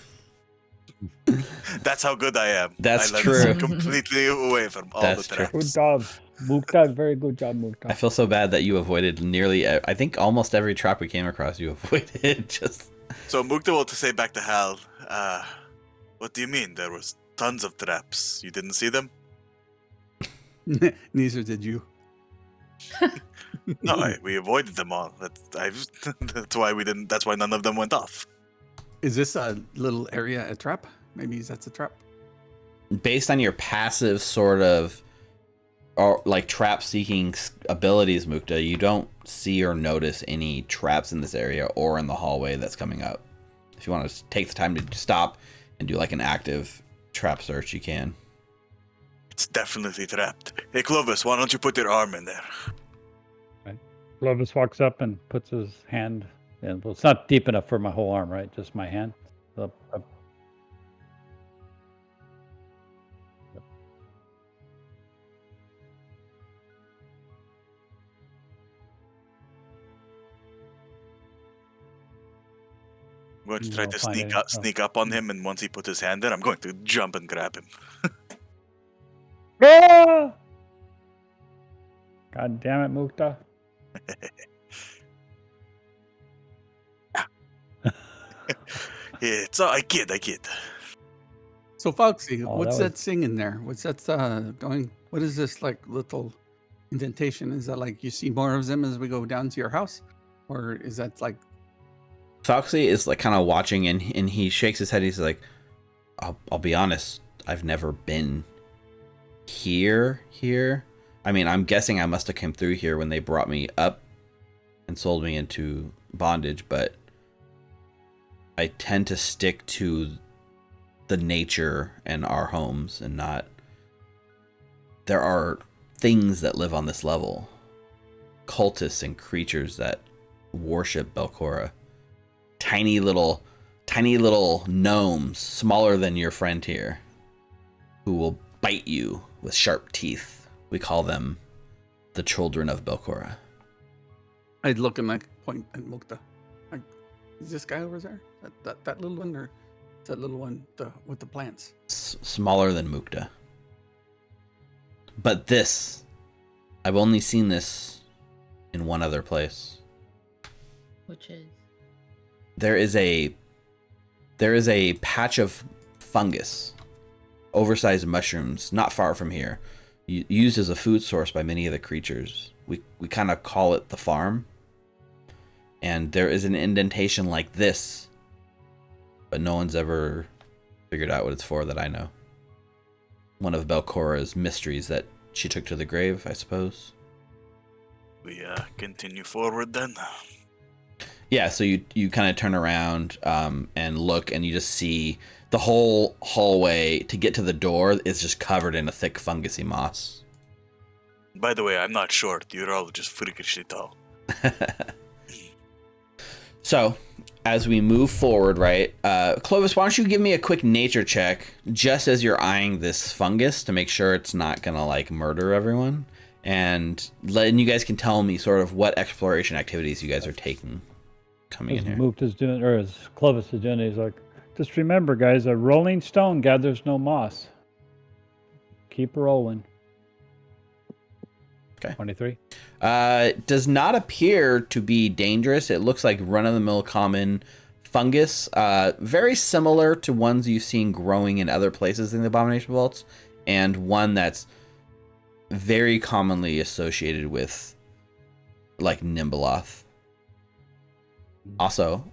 that's how good I am. That's I let true. us completely away from all That's the true. traps. job, Mukta. Very good job, Mukta. I feel so bad that you avoided nearly. I think almost every trap we came across, you avoided. Just So Mukta will to say back to Hal, what do you mean? There was tons of traps. You didn't see them? Neither did you. No, we avoided them all. That's why we didn't. That's why none of them went off. Is this a little area a trap? Maybe that's a trap. based on your passive sort of, or like trap seeking abilities, Mukta, you don't see or notice any traps in this area or in the hallway that's coming up. If you want to take the time to stop and do like an active trap search, you can. It's definitely trapped. Hey, Clovis, why don't you put your arm in there? Clovis walks up and puts his hand in. Well, it's not deep enough for my whole arm, right? Just my hand. Up. I'm going to You try won't to find any. sneak up on him, and once he puts his hand in, I'm going to jump and grab him. Ah! God damn it, Mukta. Yeah, so I kid. So Foxy, Oh, what's that that singing there? What's that going? What is this like little indentation? Is that like you see more of them as we go down to your house, or is that like? Foxy is like kind of watching, and he shakes his head. He's like, I'll be honest, I've never been here. I mean, I'm guessing I must have come through here when they brought me up and sold me into bondage, but I tend to stick to the nature and our homes and not. There are things that live on this level, cultists and creatures that worship Belcora. Tiny little gnomes, smaller than your friend here, who will bite you with sharp teeth. We call them the children of Belcora. I'd look and like point at Mukta. Like, is this guy over there? That little one, or is that little one with the plants? Smaller than Mukta. But this, I've only seen this in one other place. Which is? There is a patch of fungus, oversized mushrooms, not far from here, used as a food source by many of the creatures. We kind of call it the farm. And there is an indentation like this, but no one's ever figured out what it's for that I know. One of Belcora's mysteries that she took to the grave, I suppose. We continue forward then. Yeah, so you kind of turn around and look, and you just see the whole hallway to get to the door is just covered in a thick fungusy moss. By the way, I'm not short. You're all just freakishly tall. So, as we move forward, right, Clovis, why don't you give me a quick nature check just as you're eyeing this fungus to make sure it's not gonna like murder everyone, and then you guys can tell me sort of what exploration activities you guys are taking coming in As here. Mukta's doing, or as Clovis is doing, he's like, just remember, guys, a rolling stone gathers no moss. Keep rolling. Okay. 23. Does not appear to be dangerous. It looks like run-of-the-mill common fungus, very similar to ones you've seen growing in other places in the Abomination Vaults, and one that's very commonly associated with like Nimbaloth Also,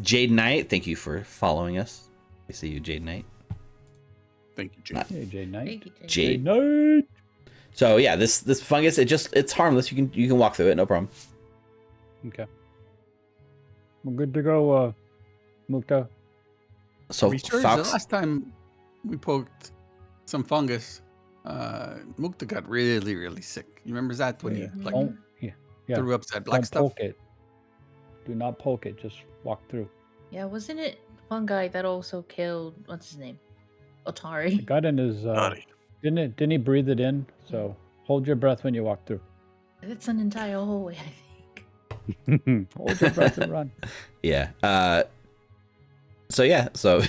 Jade Knight, thank you for following us. I see you, Jade Knight. Thank you, Jake. Hey, Jade Knight. Thank you, Jake. Jade. Knight. So yeah, this fungus, it's harmless. You can walk through it, no problem. Okay. We're good to go, Mukta. So Be sure the Fox, last time we poked some fungus, Mukta got really, really sick. You remember that when Yeah. he like Don't, yeah. threw up that black Don't stuff? poke it. Do not poke it. Just walk through. Yeah, wasn't it fungi that also killed what's his name? It Otari. got in his. Naughty. Didn't he breathe it in? So hold your breath when you walk through. It's an entire hallway, I think. Hold your breath and run. yeah. So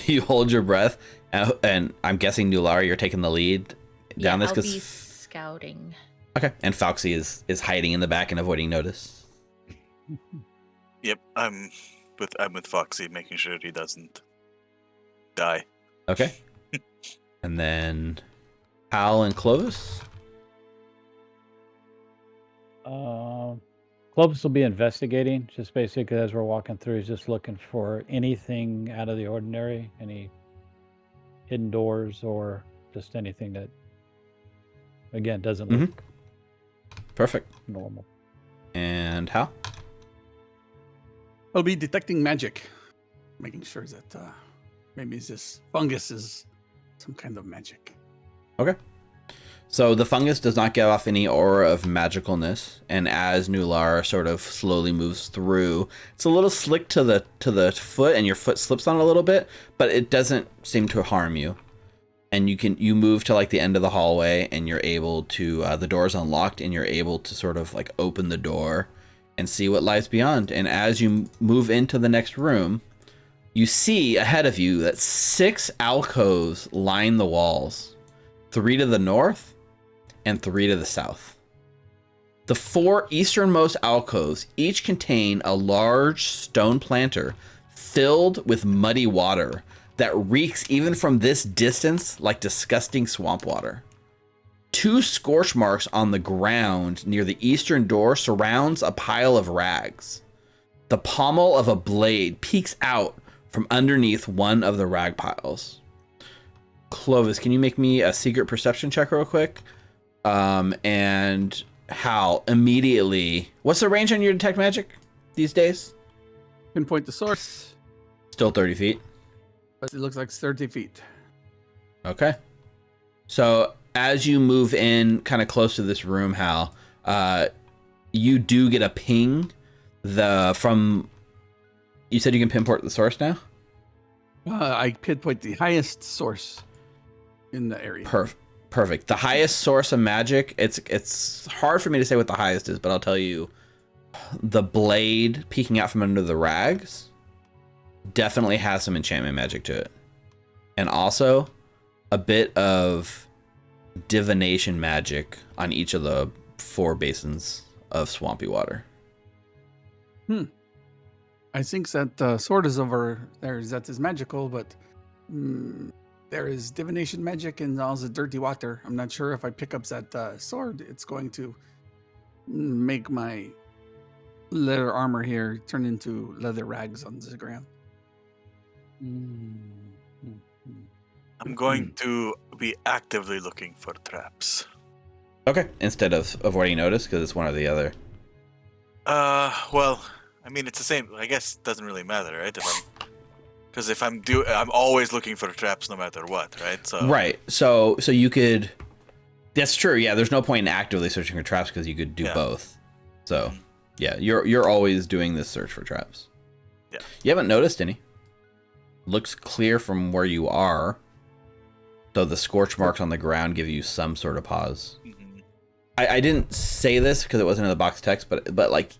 you hold your breath, and I'm guessing Nulara, you're taking the lead down this I'll be because scouting. okay, and Foxy is hiding in the back and avoiding notice. Yep, I'm with Foxy, making sure he doesn't die. Okay, and then Hal and Clovis. Clovis will be investigating, just basically as we're walking through. He's just looking for anything out of the ordinary, any hidden doors, or just anything that, again, doesn't look Perfect. normal. And Hal. I'll be detecting magic, making sure that maybe this fungus is some kind of magic. Okay. So the fungus does not give off any aura of magicalness, and as Nular sort of slowly moves through, it's a little slick to the foot, and your foot slips on it a little bit, but it doesn't seem to harm you. And you move to like the end of the hallway, and you're able to the door's unlocked, and you're able to sort of like open the door and see what lies beyond. And as you move into the next room, you see ahead of you that 6 alcoves line the walls, 3 to the north and 3 to the south. The 4 easternmost alcoves each contain a large stone planter filled with muddy water that reeks even from this distance like disgusting swamp water. 2 scorch marks on the ground near the eastern door surrounds a pile of rags. The pommel of a blade peeks out from underneath one of the rag piles. Clovis, can you make me a secret perception check real quick? And Hal, immediately, what's the range on your detect magic these days? Pinpoint the source, Still 30 feet. but it looks like it's 30 feet. Okay. So as you move in kind of close to this room, Hal, you do get a ping from, you said you can pinpoint the source now? I pinpoint the highest source in the area. Perfect. The highest source of magic, it's hard for me to say what the highest is, but I'll tell you, the blade peeking out from under the rags definitely has some enchantment magic to it. And also a bit of divination magic on each of the 4 basins of swampy water. I think that sword is over there. That is magical, but there is divination magic in all the dirty water. I'm not sure if I pick up that sword, it's going to make my leather armor here turn into leather rags on the ground. I'm going to be actively looking for traps. Okay. Instead of avoiding notice, because it's one or the other. Well, I mean, it's the same. I guess it doesn't really matter, right? Because if I'm always looking for traps no matter what, right? So Right. So you could. That's true. Yeah. There's no point in actively searching for traps because you could do both. So yeah, you're always doing this search for traps. Yeah. You haven't noticed any. Looks clear from where you are. Though the scorch marks on the ground give you some sort of pause. Mhm. I didn't say this because it wasn't in the box text, but like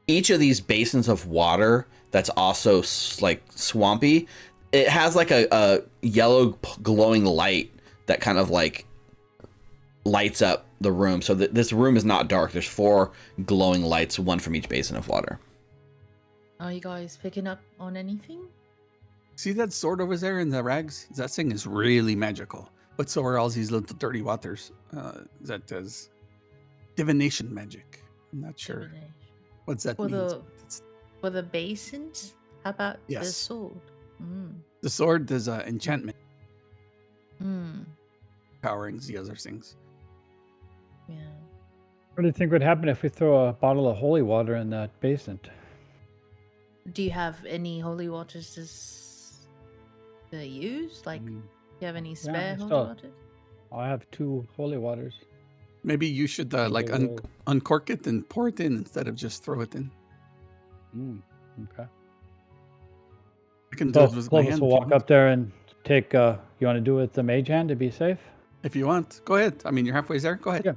each of these basins of water that's also like swampy, it has like a yellow glowing light that kind of like lights up the room. So that this room is not dark. There's 4 glowing lights, one from each basin of water. Are you guys picking up on anything? See that sword over there in the rags? That thing is really magical. But so are all these little dirty waters. That does divination magic. I'm not sure Divination. what's that For means. the- It's For the basins? How about the Yes. sword? The sword is enchantment, Hmm. powering the other things. Yeah. What do you think would happen if we throw a bottle of holy water in that basin? Do you have any holy waters to use? Like, do you have any spare holy still- waters? I have 2 holy waters. Maybe you should like uncork it and pour it in instead of just throw it in. Okay. I can do So it with my Clovis hand will if you walk want. up there and take. You want to do it with the mage hand to be safe? If you want, go ahead. I mean, you're halfway there. Go ahead. Yeah.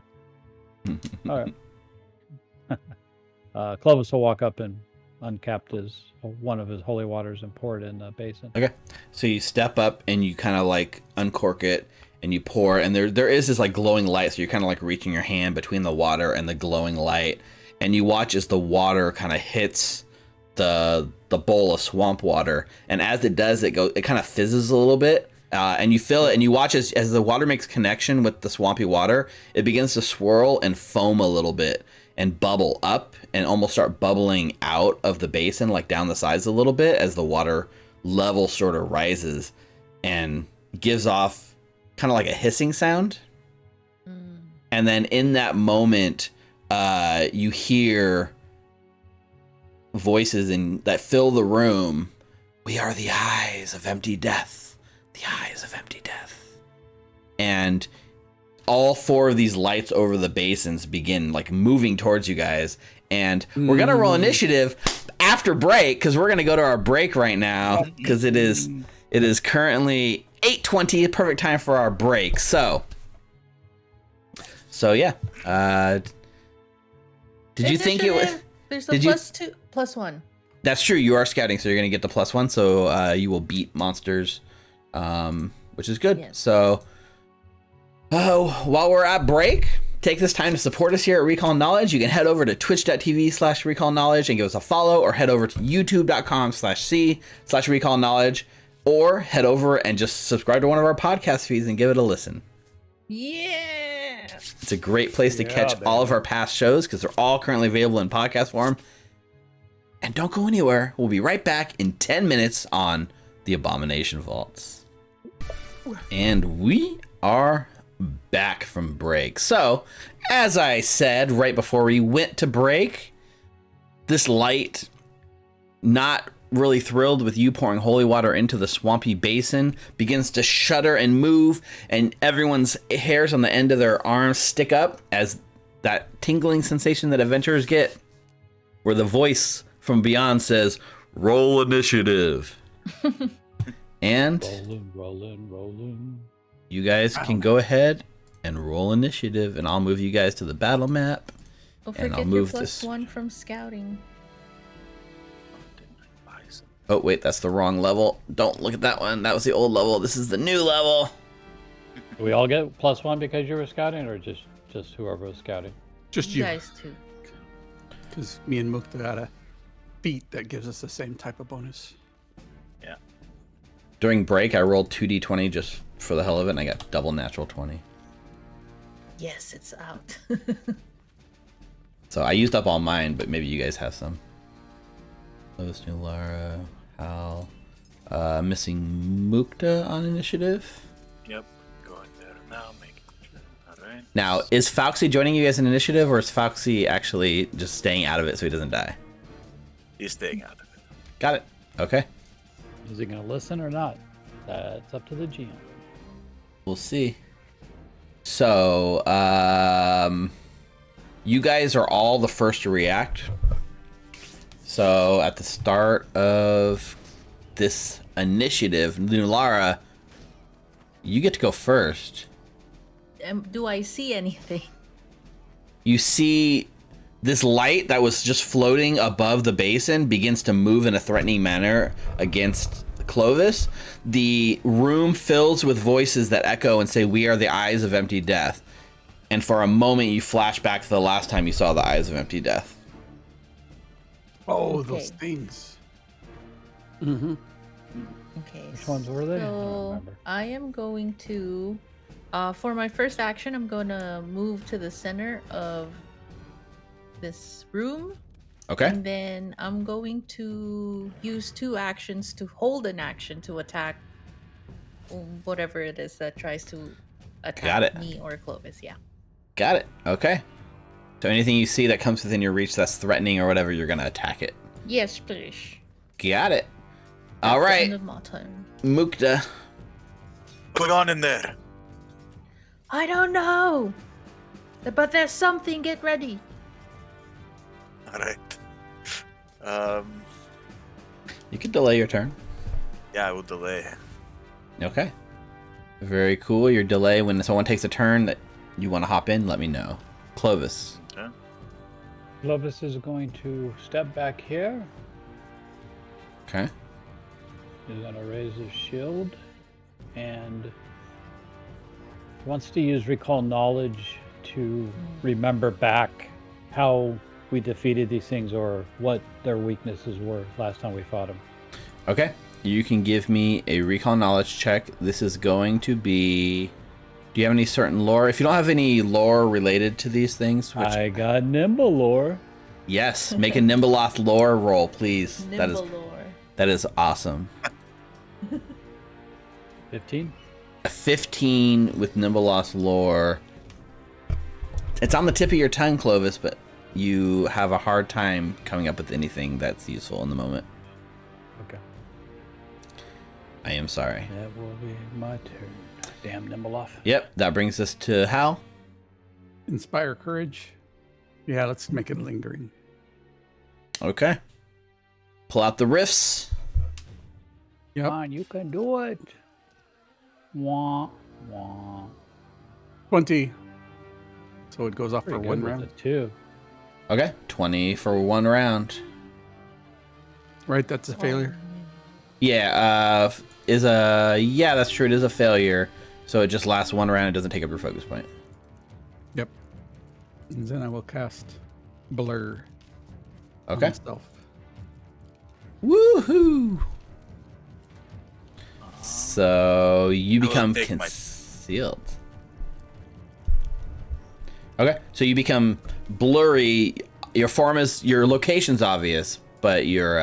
All right. Clovis will walk up and uncap one of his holy waters and pour it in the basin. Okay. So you step up and you kind of like uncork it and you pour, and there is this like glowing light. So you're kind of like reaching your hand between the water and the glowing light, and you watch as the water kind of hits the bowl of swamp water, and as it does, it kind of fizzes a little bit, and you feel it, and you watch as the water makes connection with the swampy water, it begins to swirl and foam a little bit and bubble up and almost start bubbling out of the basin, like down the sides a little bit as the water level sort of rises and gives off kind of like a hissing sound. And then in that moment, you hear voices that fill the room. We are the eyes of empty death. The eyes of empty death. And all 4 of these lights over the basins begin like moving towards you guys. And we're going to roll initiative after break, because we're going to go to our break right now, because it is currently 8:20, perfect time for our break. So yeah. Did you think it was... There's a +1. That's true. You are scouting, so you're going to get the +1. So you will beat monsters, which is good. Yes. So while we're at break, take this time to support us here at Recall Knowledge. You can head over to twitch.tv/Recall Knowledge and give us a follow, or head over to youtube.com/c/Recall Knowledge, or head over and just subscribe to one of our podcast feeds and give it a listen. Yeah. It's a great place to catch all of our past shows, because they're all currently available in podcast form. And don't go anywhere. We'll be right back in 10 minutes on the Abomination Vaults. And we are back from break. So, as I said right before we went to break, this light, not really thrilled with you pouring holy water into the swampy basin, begins to shudder and move, and everyone's hairs on the end of their arms stick up as that tingling sensation that adventurers get, where the voice from beyond says, "Roll initiative." And rolling. you guys can go ahead and roll initiative, and I'll move you guys to the battle map. Don't And I'll forget your move this. +1 from scouting. Oh, wait, that's the wrong level. Don't look at that one. That was the old level. This is the new level. Do we all get +1 because you were scouting, or just whoever was scouting? Just You you. guys too. Because me and Mukta got a feat that gives us the same type of bonus. During break, I rolled 2d20 just for the hell of it, and I got double natural 20. Yes, it's out. So I used up all mine, but maybe you guys have some. Lois, New Lara, Hal. Missing Mukta on initiative. Yep, going there now, making sure. Alright. Now, is Foxy joining you guys in initiative, or is Foxy actually just staying out of it so he doesn't die? He's staying out of it. Got it. Okay. Is he going to listen or not? That's up to the GM. We'll see. So, you guys are all the first to react. So, at the start of this initiative, Nulara, you get to go first. Do I see anything? You see this light that was just floating above the basin begins to move in a threatening manner against Clovis. The room fills with voices that echo and say, "We are the eyes of empty death." And for a moment, you flash back to the last time you saw the eyes of empty death. Oh, Okay. those things. Mm-hmm. Okay. Which ones were they? I don't So remember. I am going to, for my first action, I'm going to move to the center of this room Okay. And then I'm going to use 2 actions to hold an action to attack whatever it is that tries to Got attack it. me or Clovis. Yeah. Got it. Okay. So anything you see that comes within your reach that's threatening or whatever, you're gonna attack it. Yes, please. Got it. That's All the right, end of my turn. Mukta. Put on in there. I don't know. But there's something. Get ready. All right. You can delay your turn. Yeah, I will delay. Okay. Very cool. Your delay when someone takes a turn that you want to hop in, let me know. Clovis. Okay. Clovis is going to step back here. Okay. He's going to raise his shield and wants to use recall knowledge to remember back how we defeated these things or what their weaknesses were last time we fought them. Okay. You can give me a recall knowledge check. This is going to be... Do you have any certain lore? If you don't have any lore related to these things, which... I got nimble lore. Yes, make a Nimbleoth lore roll, please. Nimble lore. That is awesome. 15. A 15 with Nimbleoth lore. It's on the tip of your tongue, Clovis, but you have a hard time coming up with anything that's useful in the moment. Okay. I am sorry. That will be my turn. Damn Nimbleoff. Yep, that brings us to Hal. Inspire courage. Yeah, let's make it lingering. Okay. Pull out the riffs. Yep. Come on, you can do it. Wah, wah. 20. So it goes off Pretty for good one with round. the 2. Okay, 20 for one round. Right, that's a failure. Yeah, yeah, that's true. It is a failure. So it just lasts one round. It doesn't take up your focus point. Yep. And then I will cast Blur on Okay. myself. Woohoo! So you I will become take my- concealed. Okay, so you become blurry. Your location's obvious, but you're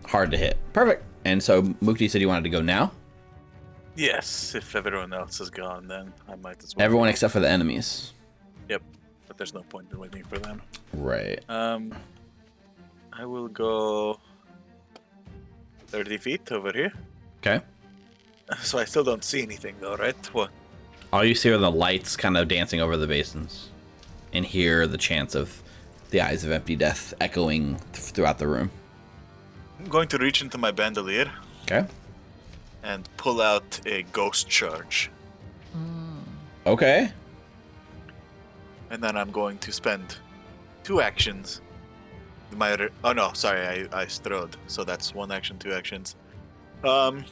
hard to hit. Perfect. And so Mukti said you wanted to go now. Yes, if everyone else is gone, then I might as well. Everyone except for the enemies. Yep, but there's no point in waiting for them. Right. I will go 30 feet over here. Okay. So I still don't see anything though, right? What? All you see are the lights kind of dancing over the basins, and hear the chants of the Eyes of Empty Death echoing throughout the room. I'm going to reach into my bandolier Okay. and pull out a ghost charge. Okay. And then I'm going to spend 2 actions. Oh no, sorry, I strode. So that's 1 action, 2 actions. And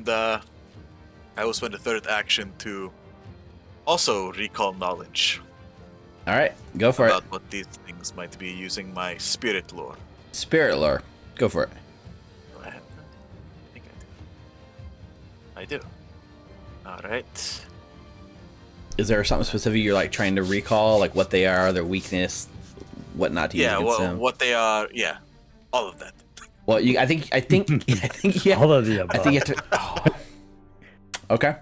I will spend a 3rd action to also recall knowledge All right. Go for about it. what these things might be using my spirit lore. Spirit lore. Go for it. Do I have that? I think I do. Alright. Is there something specific you're like trying to recall, like what they are, their weakness, what not to use Yeah, against well, them? what they are, yeah. All of that. Well, I think, yeah. All of the above. I think you have to. Oh. Okay.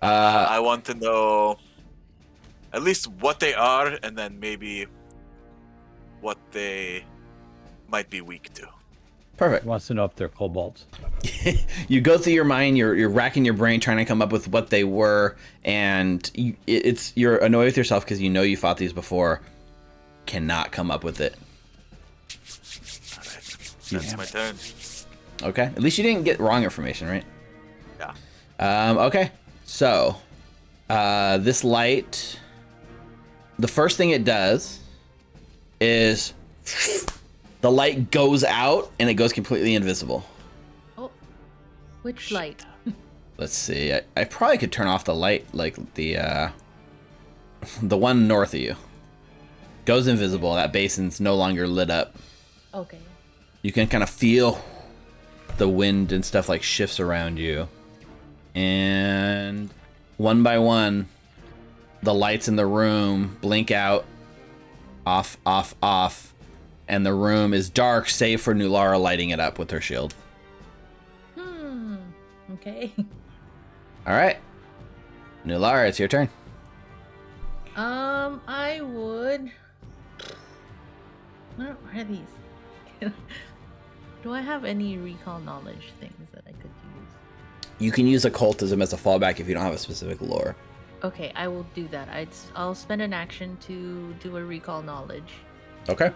I want to know at least what they are, and then maybe what they might be weak to. Perfect. Wants to know if they're kobolds. You go through your mind. You're racking your brain trying to come up with what they were, and you're annoyed with yourself because you know you fought these before. Cannot come up with it. Alright. That's my turn. Okay. At least you didn't get wrong information, right? Yeah. Okay. So, this light, the first thing it does is the light goes out and it goes completely invisible. Oh, which light? Let's see. I probably could turn off the light, like the one north of you. Goes invisible. That basin's no longer lit up. Okay. You can kind of feel the wind and stuff like shifts around you. And one by one, the lights in the room blink out, off, off, off, and the room is dark, save for Nulara lighting it up with her shield. Okay. All right, Nulara, it's your turn. I would. Where are these? Do I have any recall knowledge things that I could use? You can use occultism as a fallback if you don't have a specific lore. Okay, I will do that. I'll spend an action to do a recall knowledge. Okay.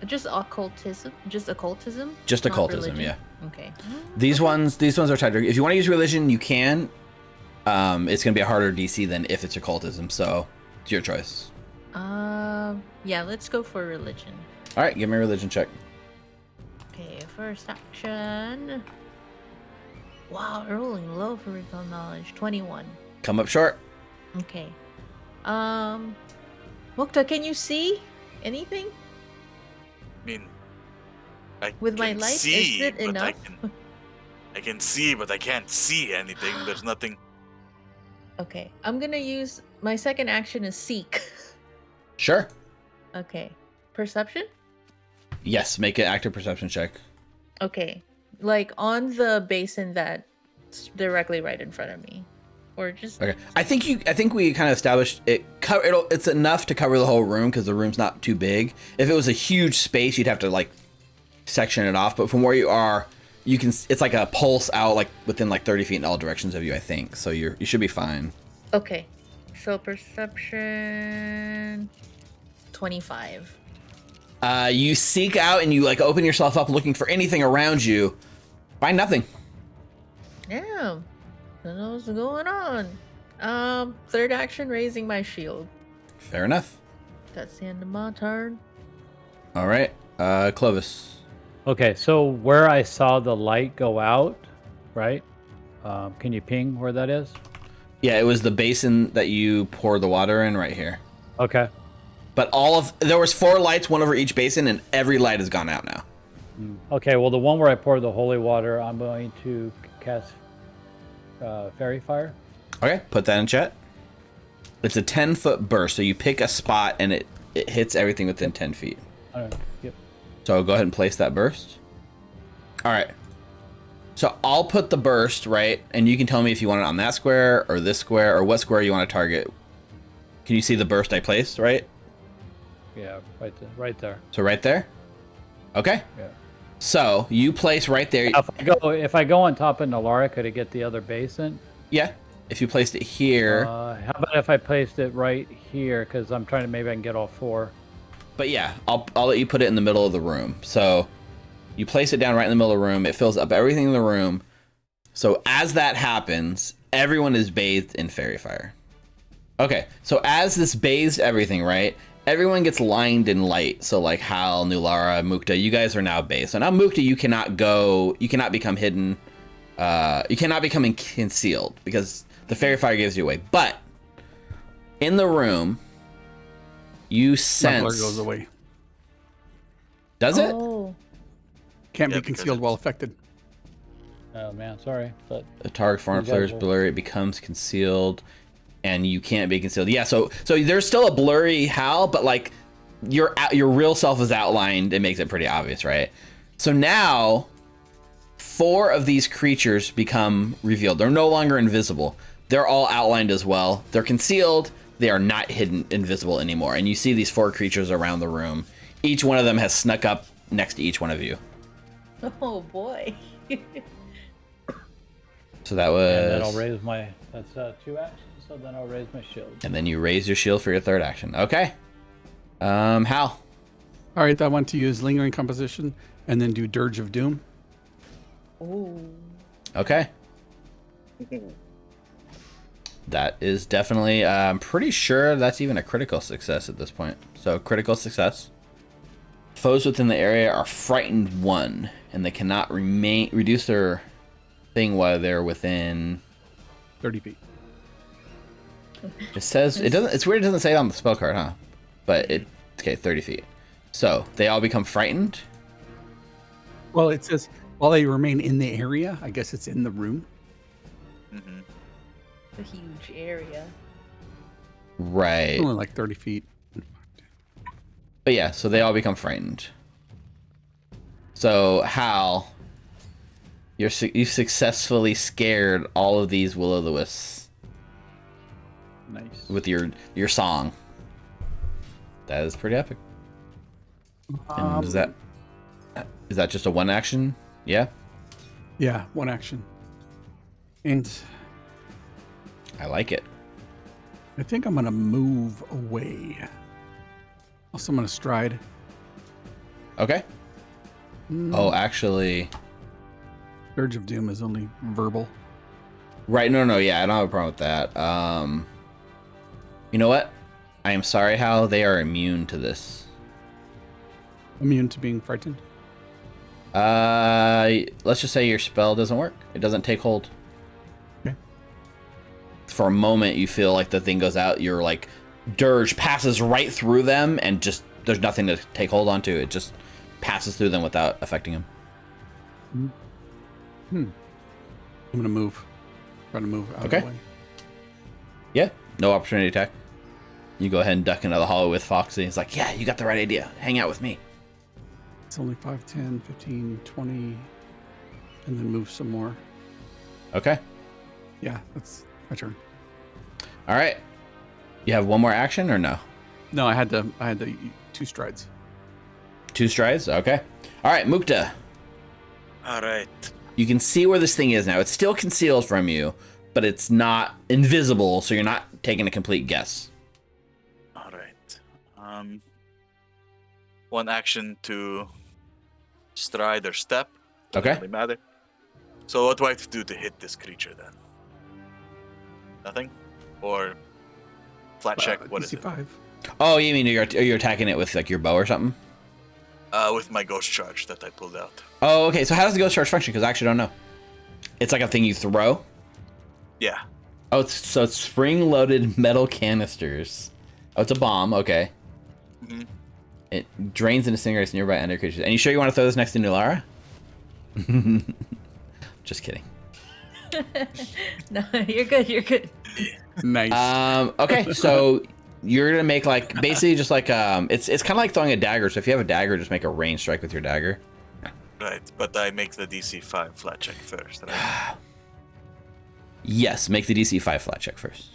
Just occultism? Just occultism? Just Not occultism, religion? yeah. Okay. These ones are tighter. If you want to use religion, you can. It's gonna be a harder DC than if it's occultism, so it's your choice. Yeah, let's go for religion. All right, give me a religion check. Okay, first action. Wow, rolling low for recall knowledge. 21. Come up short. Okay. Mukta, can you see anything I mean, I with my can light? see, Is it but enough? I can see, but I can't see anything. There's nothing. Okay, I'm gonna use my second action is seek. Sure. Okay, perception. Yes, make an active perception check. Okay, like on the basin that's directly right in front of me, or just Okay. I think we kind of established it. It's enough to cover the whole room because the room's not too big. If it was a huge space, you'd have to like section it off. But from where you are, you can. It's like a pulse out, like within like 30 feet in all directions of you. I think so. You should be fine. Okay, so perception 25. You seek out and you like open yourself up looking for anything around you. Find nothing. Damn, don't know what's going on. Third action, raising my shield. Fair enough. That's the end of my turn. All right, Clovis. Okay, so where I saw the light go out, right? Can you ping where that is? Yeah, it was the basin that you pour the water in right here. Okay. But there was 4 lights, one over each basin, and every light has gone out now. Okay, well, the one where I poured the holy water, I'm going to cast Fairy Fire. Okay, put that in chat. It's a 10-foot burst, so you pick a spot and it hits everything within 10 feet. All right, yep. So go ahead and place that burst. All right. So I'll put the burst, right? And you can tell me if you want it on that square or this square or what square you want to target. Can you see the burst I placed, right? Yeah, right there. So right there? Okay. Yeah. So you place right there. If I go on top of Nulara, could it get the other basin? Yeah. If you placed it here. How about if I placed it right here? Because I'm trying to, maybe I can get all 4. But yeah, I'll let you put it in the middle of the room. So you place it down right in the middle of the room. It fills up everything in the room. So as that happens, everyone is bathed in fairy fire. Okay, so as this bathes everything, right? Everyone gets lined in light. So like Hal, Nulara, Mukta, you guys are now bathed. So now Mukta, you cannot become hidden. You cannot become concealed because the fairy fire gives you away. But in the room, you sense. My blur goes away. Does it? Oh. Can't Yeah, be because concealed while affected. Oh man, sorry. But The target form blurs blurry, it becomes concealed, and you can't be concealed. Yeah, so there's still a blurry Hal, but like your real self is outlined. It makes it pretty obvious, right? So now 4 of these creatures become revealed. They're no longer invisible. They're all outlined as well. They're concealed. They are not hidden, invisible anymore. And you see these 4 creatures around the room. Each one of them has snuck up next to each one of you. Oh boy. So that was. and then I'll raise my. That's 2 actions. So then I'll raise my shield. And then you raise your shield for your third action. Okay. Hal. All right, I want to use Lingering Composition and then do Dirge of Doom. Oh. Okay. That is definitely. I'm pretty sure that's even a critical success at this point. So critical success. Foes within the area are frightened 1, and they cannot reduce their thing while they're within 30 feet. It says it doesn't. It's weird. It doesn't say it on the spell card, huh? But okay, 30 feet. So they all become frightened. Well, it says while they remain in the area. I guess it's in the room. Mm-hmm. A huge area. Right. Only like 30 feet. But yeah, so they all become frightened. So Hal, you've successfully scared all of these will-o'-the-wisps. Nice. With your song. That is pretty epic. And is that just a one action? Yeah. Yeah, one action. And I like it. I think I'm gonna move away. Also, I'm gonna stride. Okay. Oh, actually. Urge of Doom is only verbal. Right. No. Yeah, I don't have a problem with that. You know what? I am sorry, Hal. They are immune to this. Immune to being frightened. Let's just say your spell doesn't work. It doesn't take hold. Okay. For a moment, you feel like the thing goes out. Your like dirge passes right through them, and just there's nothing to take hold onto. It just passes through them without affecting them. I'm gonna move. Try to move out of Okay. the way. Yeah. No opportunity attack. You go ahead and duck into the hollow with Foxy. It's like, yeah, you got the right idea. Hang out with me. It's only 5, 10, 15, 20, and then move some more. Okay. Yeah, that's my turn. All right. You have one more action or no? No, I had the 2 strides. 2 strides? Okay. All right, Mukta. All right. You can see where this thing is now. It's still concealed from you, but it's not invisible, so you're not taking a complete guess. All right. One action to stride or step. Doesn't Okay. really matter. So what do I have to do to hit this creature then? Nothing? Or flat check? What is DC it? 5. Oh, you mean you're attacking it with like your bow or something? With my ghost charge that I pulled out. Oh, okay. So how does the ghost charge function? Because I actually don't know. It's like a thing you throw. Yeah. Oh, it's spring-loaded metal canisters. Oh, it's a bomb. Okay. Mhm. It drains and disintegrates nearby ender creatures. And you sure you want to throw this next to Nulara? Just kidding. No, you're good. You're good. Nice. Okay, so you're gonna make like basically just like it's kind of like throwing a dagger. So if you have a dagger, just make a range strike with your dagger. Right. But I make the DC 5 flat check first, right? Yes, make the DC 5 flat check first.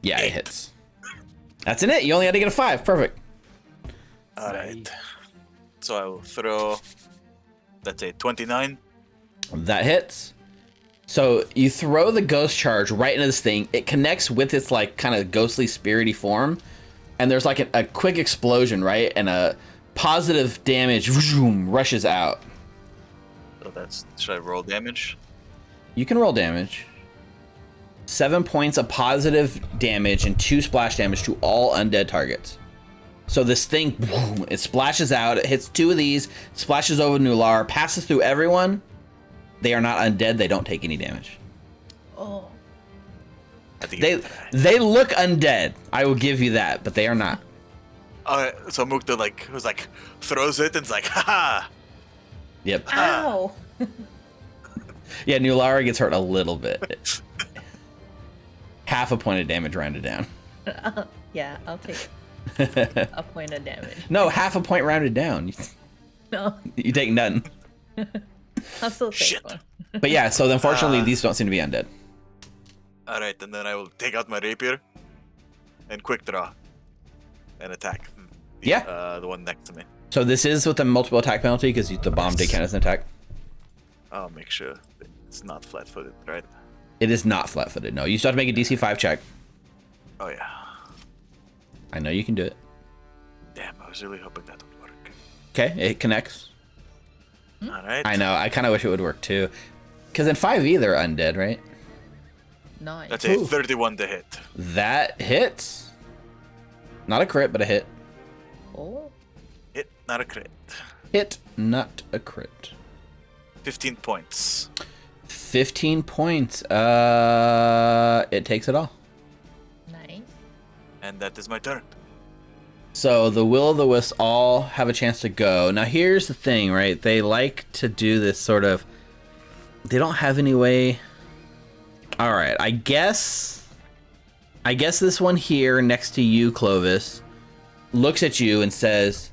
Yeah, it hits. That's in it. You only had to get a 5. Perfect. All right. So I will throw. That's a 29. That hits. So you throw the ghost charge right into this thing. It connects with its like kind of ghostly spirity form, and there's like a quick explosion, right? And a positive damage rushes out. So should I roll damage? You can roll damage. 7 points of positive damage and 2 splash damage to all undead targets. So this thing, boom, it splashes out. It hits 2 of these, splashes over Nular, passes through everyone. They are not undead. They don't take any damage. Oh. I think They look undead. I will give you that, but they are not. So Mukta was like throws it and it's like, haha. Yep. Ow. Yeah, Nulara gets hurt a little bit. Half a point of damage rounded down. Yeah, I'll take a point of damage. No, half a point rounded down. No, You take none. I'll still take Shit. one. But yeah, so unfortunately, these don't seem to be undead. All right, and then I will take out my rapier and quick draw and attack. Yeah. The one next to me. So this is with a multiple attack penalty because the bomb did count as an attack. I'll make sure it's not flat-footed, right? It is not flat-footed. No, you still have to make a DC 5 check. Oh yeah. I know you can do it. Damn, I was really hoping that would work. Okay, it connects. All right. I know. I kind of wish it would work too. Because in 5e, they're undead, right? Nice. That's a 31 to hit. That hits. Not a crit, but a hit. Oh. Hit, not a crit. Hit, not a crit. 15 points. 15 points. It takes it all. Nice. And that is my turn. So the will-o'-the-wisps all have a chance to go. Now here's the thing, right? They like to do this sort of... They don't have any way... Alright, I guess... I guess this one here next to you, Clovis, looks at you and says,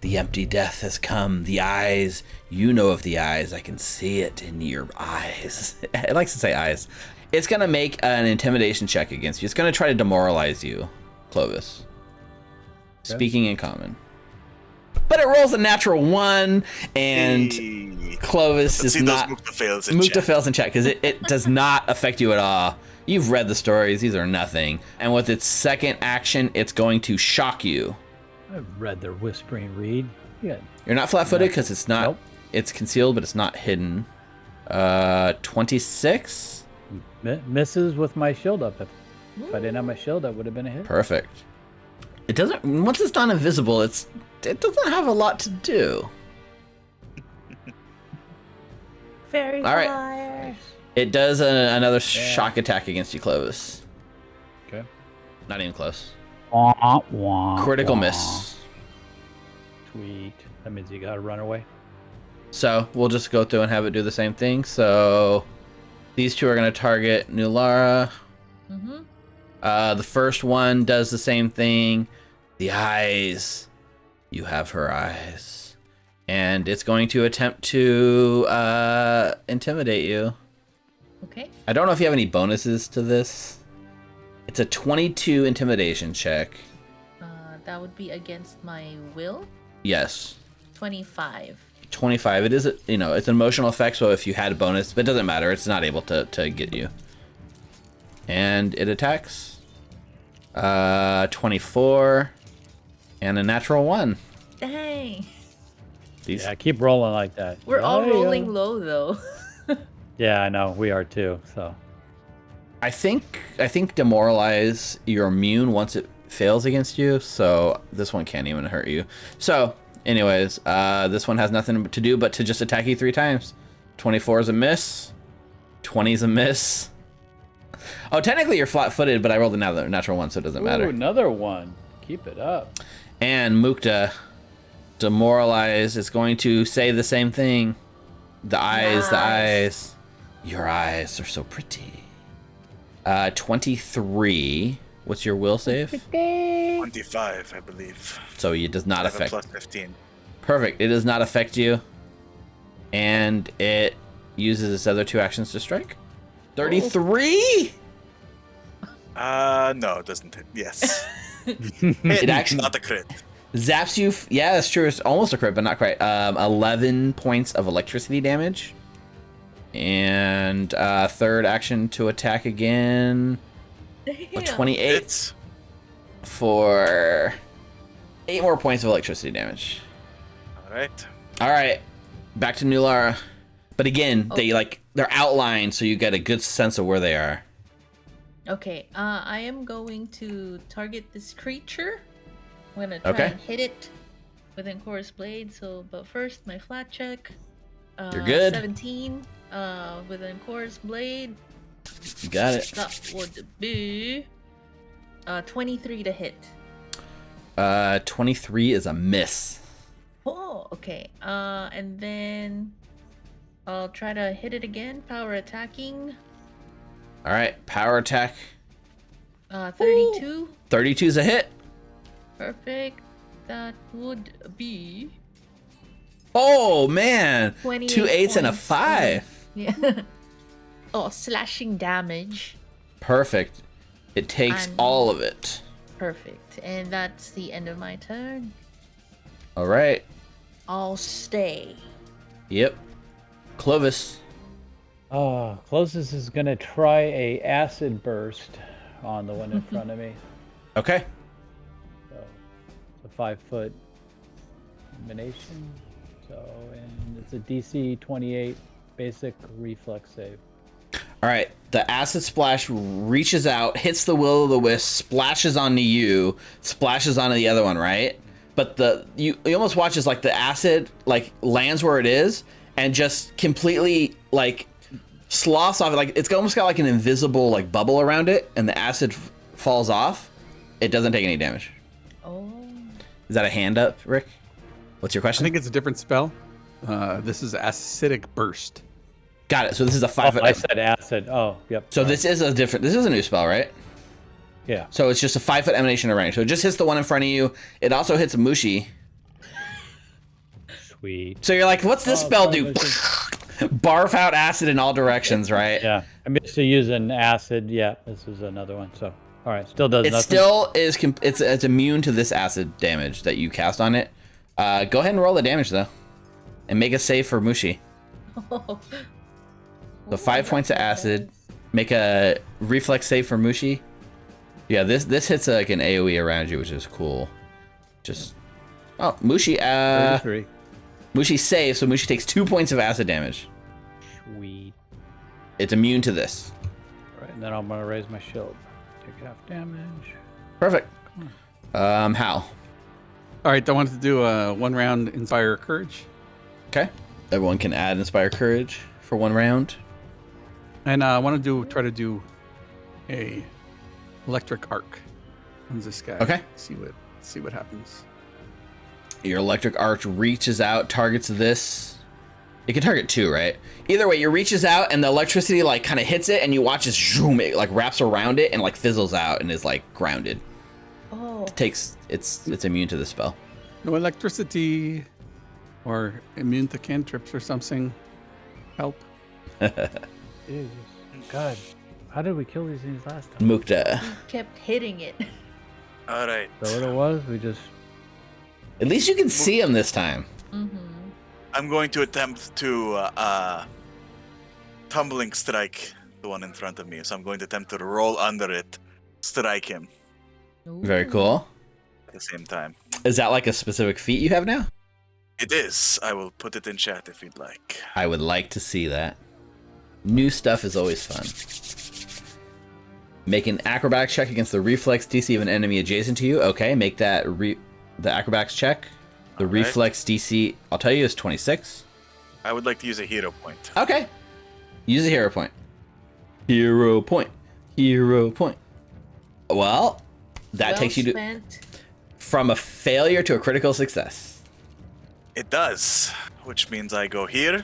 "The empty death has come. The eyes, you know of the eyes. I can see it in your eyes." It likes to say eyes. It's going to make an intimidation check against you. It's going to try to demoralize you, Clovis. Okay. Speaking in common. But it rolls a natural 1, and Clovis is not... Mukta fails in check, because it does not affect you at all. You've read the stories. These are nothing. And with its second action, it's going to shock you. I've read their whispering read. Yeah. You're not flat-footed because it's not... Nope. It's concealed, but it's not hidden. 26? Misses with my shield up. If I didn't have my shield, that would have been a hit. Perfect. It doesn't... Once it's not invisible, it doesn't have a lot to do. Fairy All right. fire. It does another shock attack against you, Clovis. Okay. Not even close. Wah, wah, Critical wah. miss. Sweet. That means you gotta run away. So we'll just go through and have it do the same thing. So these two are going to target Nulara. Mm-hmm. The first one does the same thing. The eyes. You have her eyes. And it's going to attempt to intimidate you. Okay. I don't know if you have any bonuses to this. It's a 22 intimidation check. That would be against my will. Yes. 25. 25. It is, it's an emotional effect, so if you had a bonus, but it doesn't matter. It's not able to get you. And it attacks. 24. And a natural 1. Dang. Yeah, keep rolling like that. We're all Yeah. rolling low, though. Yeah, I know. We are too, so. I think demoralize, you're immune once it fails against you, so this one can't even hurt you. So, anyways, this one has nothing to do but to just attack you 3 times. 24 is a miss. 20 is a miss. Oh, technically you're flat-footed, but I rolled another natural 1, so it doesn't matter. Ooh, another one. Keep it up. And Mukta, demoralize, is going to say the same thing. The eyes, the eyes. Your eyes are so pretty. 23. What's your will save? 25, I believe. So it does not affect. Plus 15. Perfect. It does not affect you. And it uses its other 2 actions to strike. 33? No, it doesn't. Yes. It actually Not a crit. zaps you. Yeah, that's true. It's almost a crit, but not quite. 11 points of electricity damage. And third action to attack again. Damn. 28 It's for 8 more points of electricity damage. alright. All right, back to Nulara. But again, they're outlined, so you get a good sense of where they are. Okay, I am going to target this creature. I'm gonna try and hit it with Encora's blade. But first, my flat check. You're good. 17 with Encora's blade. You got it. That would be 23 to hit. 23 is a miss. Oh, okay. And then I'll try to hit it again. Power attacking. All right, power attack. 32. 32 is a hit. Perfect. That would be Oh man, 28 2 8s and a points. 5. Yeah. Oh, slashing damage. Perfect. It takes And- all of it. Perfect. And that's the end of my turn. All right. I'll stay. Yep. Clovis. Closest is gonna try a acid burst on the one in front of me. Okay. So it's a 5-foot emanation. So and it's a DC 28 basic reflex save. All right. The acid splash reaches out, hits the will-o'-the-wisp, splashes onto you, splashes onto the other one, right? But you almost watch as like the acid like lands where it is and just completely like sloughs off. Like it's almost got like an invisible like bubble around it, and the acid falls off. It doesn't take any damage. Oh. Is that a hand up, Rick? What's your I question? think it's a different spell. This is acidic burst. Got it. So this is a 5 foot. I said acid. Oh, yep. So this is a new spell, right? Yeah. So it's just a 5-foot emanation of range. So it just hits the one in front of you. It also hits Mushi. Sweet. So you're like, what's this spell do? Barf out acid in all directions, right? Yeah. I'm used to using acid. Yeah, this is another one. So, all right, still does It nothing. still is. It's immune to this acid damage that you cast on it. Go ahead and roll the damage though, and make a save for Mushi. So 5 points of acid. Make a reflex save for Mushi. Yeah, this hits like an AOE around you, which is cool. Just Mushi. 33. Mushi saves, so Mushi takes 2 points of acid damage. Sweet. It's immune to this. All right, and then I'm gonna raise my shield. Take half damage. Perfect. Hal. All right, I wanted to do a 1 round Inspire Courage. Okay. Everyone can add Inspire Courage for 1 round. And I want to try to do a electric arc on this guy. Okay. See what happens. Your electric arch reaches out, targets this. It can target 2, right? Either way, it reaches out and the electricity like kind of hits it, and you watch it zoom, it like wraps around it and like fizzles out and is like grounded. Oh. It's immune to the spell. No electricity or immune to cantrips or something. Help. Jesus. God. How did we kill these things last time? Mukta. You kept hitting it. All right. So what it was? We just. At least you can see him this time. Mm-hmm. I'm going to attempt to tumbling strike the one in front of me. So I'm going to attempt to roll under it, strike him Very cool. at the same time. Is that like a specific feat you have now? It is. I will put it in chat if you'd like. I would like to see that. New stuff is always fun. Make an acrobatics check against the reflex DC of an enemy adjacent to you. Okay, make that the acrobatics check. The All right. reflex DC, I'll tell you, is 26. I would like to use a hero point. Okay. Use a hero point. Hero point. Hero point. Well, that takes you to spent. from a failure to a critical success. It does, which means I go here,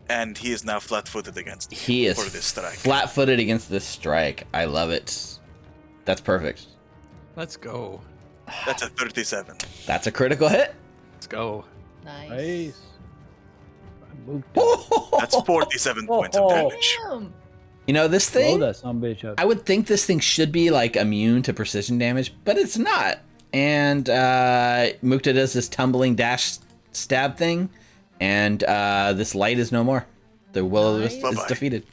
and he is now flat-footed against me He is for this strike. flat-footed against this strike. I love it. That's perfect. Let's go. That's a 37. That's a critical hit. Let's go. Nice. Nice. I moved up. That's 47 points of damage. Damn. You know, this Blow thing, that sumbitch up. I would think this thing should be like immune to precision damage, but it's not. And Mukta does this tumbling dash stab thing, and this light is no more. The will-o-wisp Nice. is Bye-bye. defeated.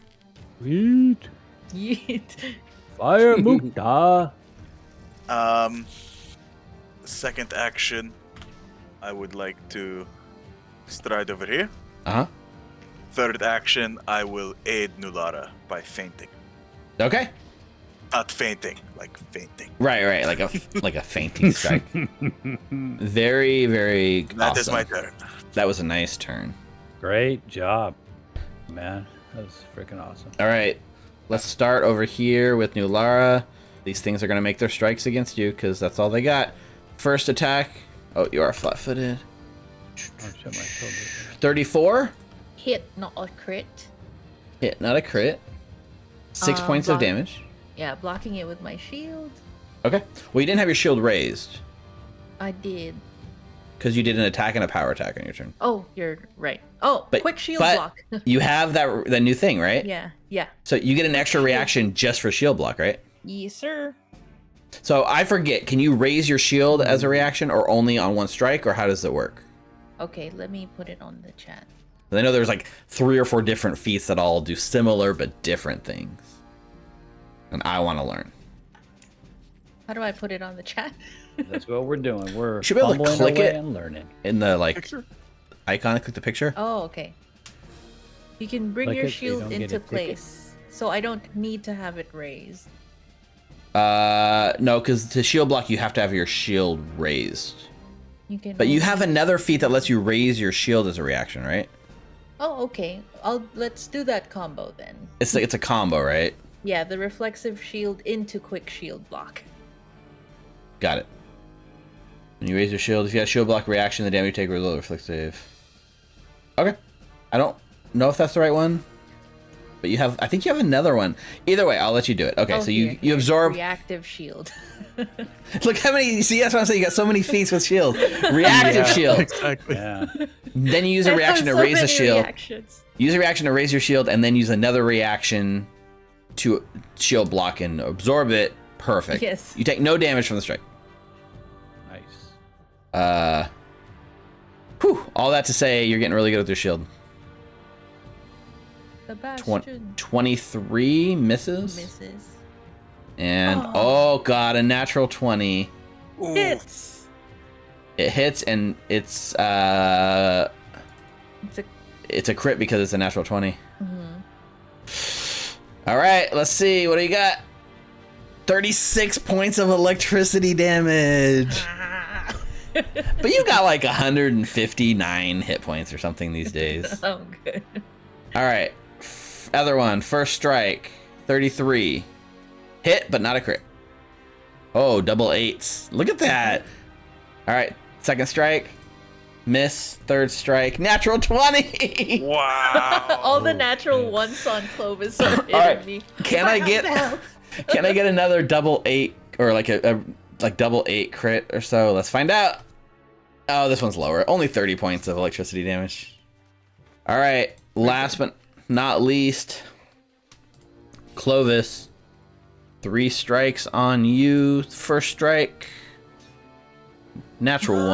Sweet. Yeet. Fire Mukta. Second action, I would like to stride over here. Uh-huh. Third action, I will aid Nulara by fainting. Okay. Not fainting, like fainting. Right, like a fainting strike. Very, very That is awesome. my turn. That was a nice turn. Great job, man. That was freaking awesome. All right, let's start over here with Nulara. These things are going to make their strikes against you because that's all they got. First attack. Oh, you are flat-footed. Oh, shit, my shoulder. 34. Hit, not a crit. Hit, not a crit. 6 points of block- damage. Yeah, blocking it with my shield. Okay. Well, you didn't have your shield raised I did. because you did an attack and a power attack on your turn. Oh, you're right. Oh, But- quick shield but- block. You have that new thing, right? Yeah. So you get an extra reaction just for shield block, right? Yes, sir. So I forget. Can you raise your shield as a reaction, or only on one strike, or how does it work? Okay, let me put it on the chat. I know there's like 3 or 4 different feats that all do similar but different things, and I want to learn. How do I put it on the chat? That's what we're doing. We're Should be able to fumbling click away it. and learning. In the like Picture? icon, click the picture. Oh, okay. You can bring Click your it so you shield don't get into a ticket. place, so I don't need to have it raised. No, because to shield block you have to have your shield raised. You can. But you only- have another feat that lets you raise your shield as a reaction, right? Oh, okay. Let's do that combo then. It's a combo, right? Yeah, the reflexive shield into quick shield block. Got it. When you raise your shield, if you have shield block reaction, the damage you take will reflect save. Okay. I don't know if that's the right one. But you have, I think you have another one. Either way, I'll let you do it. Okay, so you absorb. Reactive shield. Look how many, you see, that's what I'm saying. You got so many feats with shield. Reactive shield. Exactly. Yeah. Then you use a reaction to So raise the many shield. reactions. Use a reaction to raise your shield, and then use another reaction to shield block and absorb it. Perfect. Yes. You take no damage from the strike. Nice. All that to say, you're getting really good with your shield. The bastion 23 misses. misses. And oh god, a natural 20. Ooh. Hits. It hits, and it's It's a crit because it's a natural 20. mhm. All right, let's see. What do you got? 36 points of electricity damage. But you got like 159 hit points or something these days. Oh, good. All right. Other one. First strike. 33. Hit, but not a crit. Oh, double eights. Look at that. All right. Second strike. Miss. Third strike. Natural 20. Wow. All the natural ones on Clovis are hitting right. me. Can I get another double 8 or like a double 8 crit or so? Let's find out. Oh, this one's lower. Only 30 points of electricity damage. All right. Last but not least, Clovis. 3 strikes on you. First strike. Natural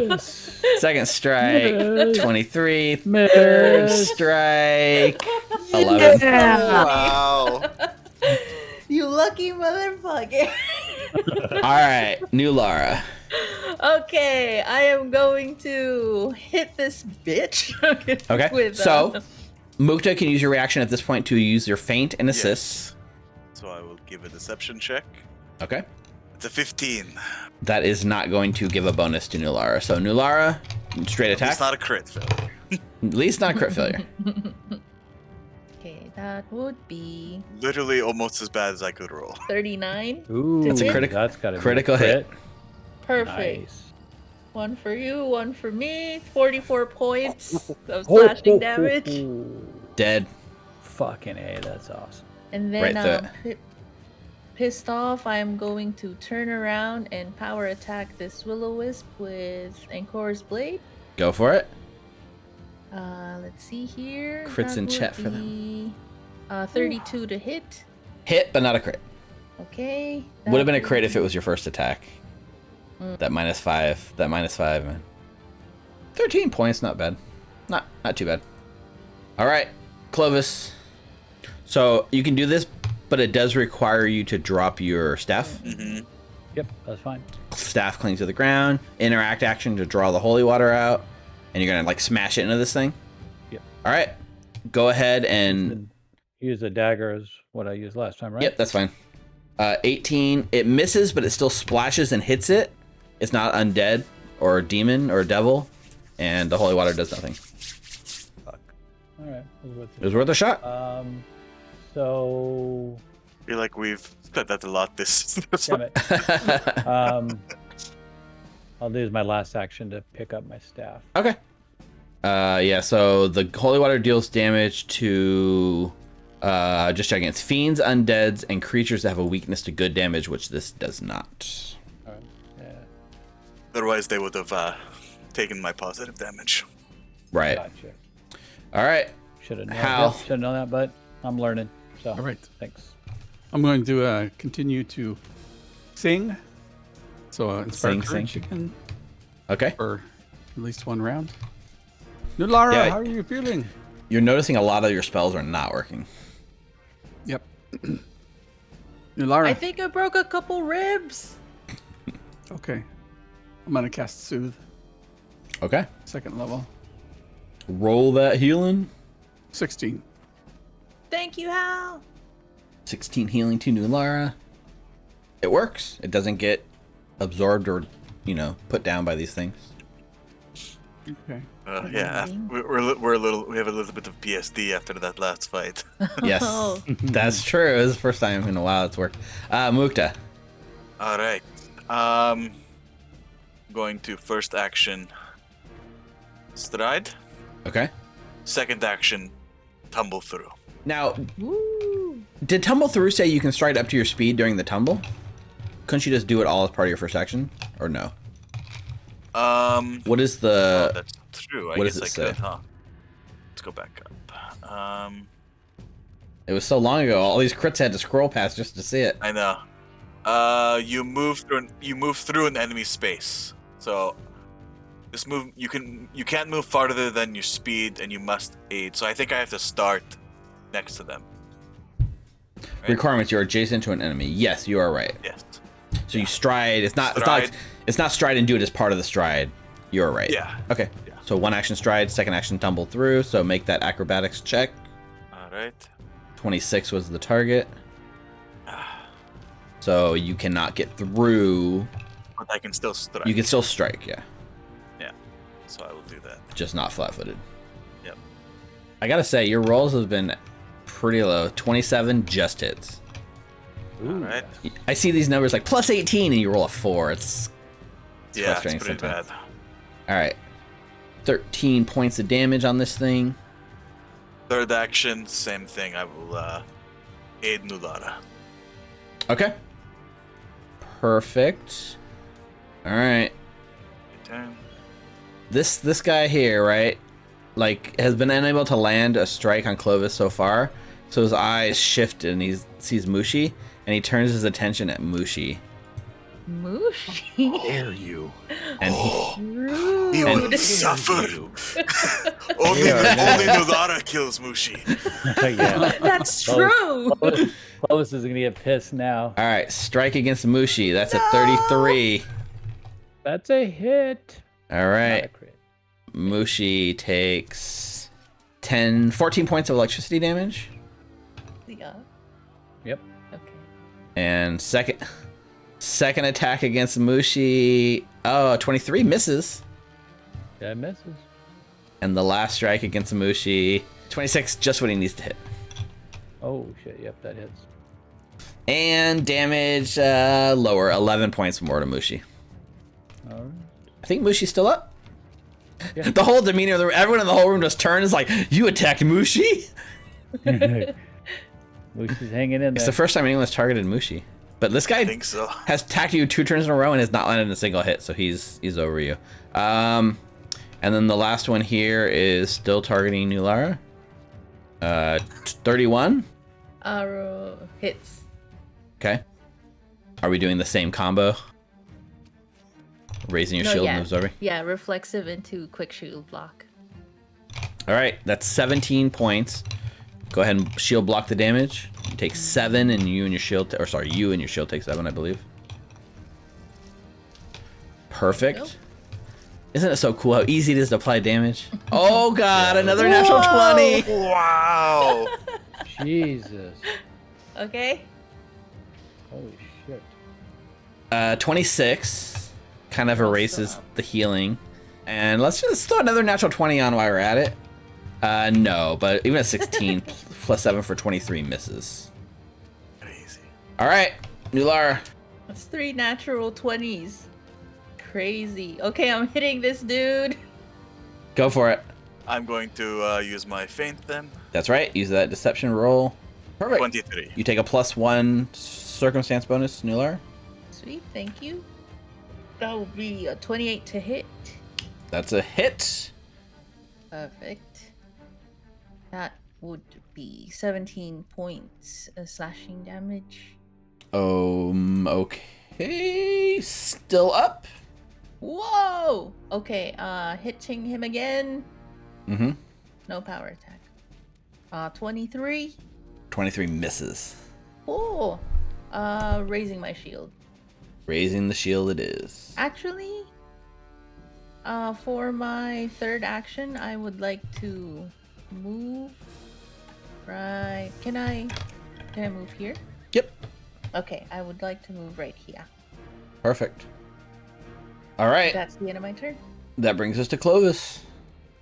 1. Second strike. 23. Third strike. 11. Wow. You lucky motherfucker. All right. New Lara. Okay, I am going to hit this bitch. Okay. With, So, Mukta can use your reaction at this point to use your feint and assist. Yes. So I will give a deception check. Okay. It's a 15. That is not going to give a bonus to Nulara. So Nulara, straight attack. It's not a crit failure. At least not a crit failure. Okay, that would be Literally almost as bad as I could roll. 39. Ooh, That's a that's gotta be critical a crit. Perfect. Nice. One for you, one for me. 44 points of slashing damage. Dead. Fucking A, that's awesome. And Right then through pissed off, I am going to turn around and power attack this Will-O-Wisp with Ankor's Blade. Go for it. Let's see here. Crits That in would chat for be, 32 to hit. Hit, but not a crit. Okay. Would have been a crit if it was your first attack. That -5. That -5, man. 13 points, not bad. Not too bad. All right, Clovis. So you can do this, but it does require you to drop your staff. Mm-hmm. Yep, that's fine. Staff clings to the ground. Interact action to draw the holy water out, and you're gonna like smash it into this thing. Yep. All right. Go ahead and Use a dagger as what I used last time, right? Yep, that's fine. 18. It misses, but it still splashes and hits it. It's not undead or demon or devil, and the holy water does nothing. Fuck. All right, It was worth a shot. So I feel like we've said that a lot this. damn it. I'll use my last action to pick up my staff. Okay. Yeah. So the holy water deals damage to just checking. It's fiends, undeads, and creatures that have a weakness to good damage, which this does not. All right. Yeah. Otherwise, they would have taken my positive damage. Right. Gotcha. All right. Should have known Hal. that. Should have known that, but I'm learning. So All right. thanks. I'm going to continue to sing. So inspire Sing, courage sing. again Okay. for at least one round. Nulara, Yeah. how are you feeling? You're noticing a lot of your spells are not working. Yep. Nulara. I think I broke a couple ribs. Okay. I'm gonna cast Soothe, Okay. 2nd level. Roll that healing. 16. Thank you, Hal. 16 healing to Nulara. It works. It doesn't get absorbed or, put down by these things. Okay. Yeah, we have a little bit of PSD after that last fight. Yes, Oh. that's true. It was the first time in a while it's worked. Mukta. All right. Going to first action, stride. Okay. Second action, tumble through. Now, Woo! did tumble through say you can stride up to your speed during the tumble? Couldn't you just do it all as part of your first action, or no? What is the? Oh, that's true. I what guess does it I say? could, huh? Let's go back up. It was so long ago. All these crits had to scroll past just to see it. I know. You move through an enemy space. So this move you can't move farther than your speed, and you must aid. So I think I have to start next to them. Right? Requirements: you're adjacent to an enemy. Yes, you are right. Yes. So you stride. It's not Stride. it's not stride and do it as part of the stride. You're right. Yeah. Okay. Yeah. So one action stride, second action tumble through. So make that acrobatics check. All right. 26 was the target. So you cannot get through. But I can still strike. You can still strike, yeah. Yeah. So I will do that. Just not flat-footed. Yep. I gotta say, your rolls have been pretty low. 27 just hits. All right. I see these numbers like plus 18 and you roll a 4. It's Yeah, it's frustrating pretty sometimes. bad. All right. 13 points of damage on this thing. Third action, same thing. I will aid Nulara. Okay. Perfect. All right. Turn. This guy here, right? Like has been unable to land a strike on Clovis so far. So his eyes shift and he sees Mushi and he turns his attention at Mushi. Mushi. Dare you? And He Rude. will suffer. only Nulara kills Mushi. Yeah. That's true. Clovis is gonna get pissed now. all right, strike against Mushi. That's a 33. That's a hit. All Not a right. crit. Mushi takes 14 points of electricity damage. Yeah. Yep. Okay. And second attack against Mushi. Oh, 23 misses. That misses. And the last strike against Mushi. 26, just what he needs to hit. Oh shit! Yep, that hits. And damage lower, 11 points more to Mushi. All right. I think Mushi's still up. Yeah. The whole demeanor of everyone in the whole room just turns like, you attacked Mushi? Mushi's hanging in there. It's the first time anyone's targeted Mushi. But this guy I think so. has attacked you 2 turns in a row and has not landed a single hit, so he's over you. And then the last one here is still targeting Nulara. 31. Hits. Okay. Are we doing the same combo? Raising your No, shield yeah. moves over. Yeah, reflexive into quick shield block. All right, that's 17 points. Go ahead and shield block the damage. You take 7, and you and your shield, you and your shield take 7, I believe. Perfect. Nope. Isn't it so cool how easy it is to apply damage? Oh god, another natural Whoa! 20. Wow. Jesus. Okay. Holy shit. 26 kind of erases the healing. And let's just throw another natural 20 on while we're at it. No, but even at 16 plus 7 for 23 misses. Crazy. All right, Nulara. That's 3 natural 20s. Crazy. Okay, I'm hitting this dude. Go for it. I'm going to use my feint then. That's right. Use that deception roll. Perfect. 23. You take a +1 circumstance bonus, Nular. Sweet, thank you. That will be a 28 to hit. That's a hit. Perfect. That would be 17 points slashing damage. Okay. Still up. Whoa! Okay, hitting him again. Mm-hmm. No power attack. 23. 23 misses. Oh! Raising my shield. Raising the shield it is. Actually, for my third action, I would like to move. Right. Can I move here? Yep. Okay, I would like to move right here. Perfect. All right. That's the end of my turn. That brings us to Clovis.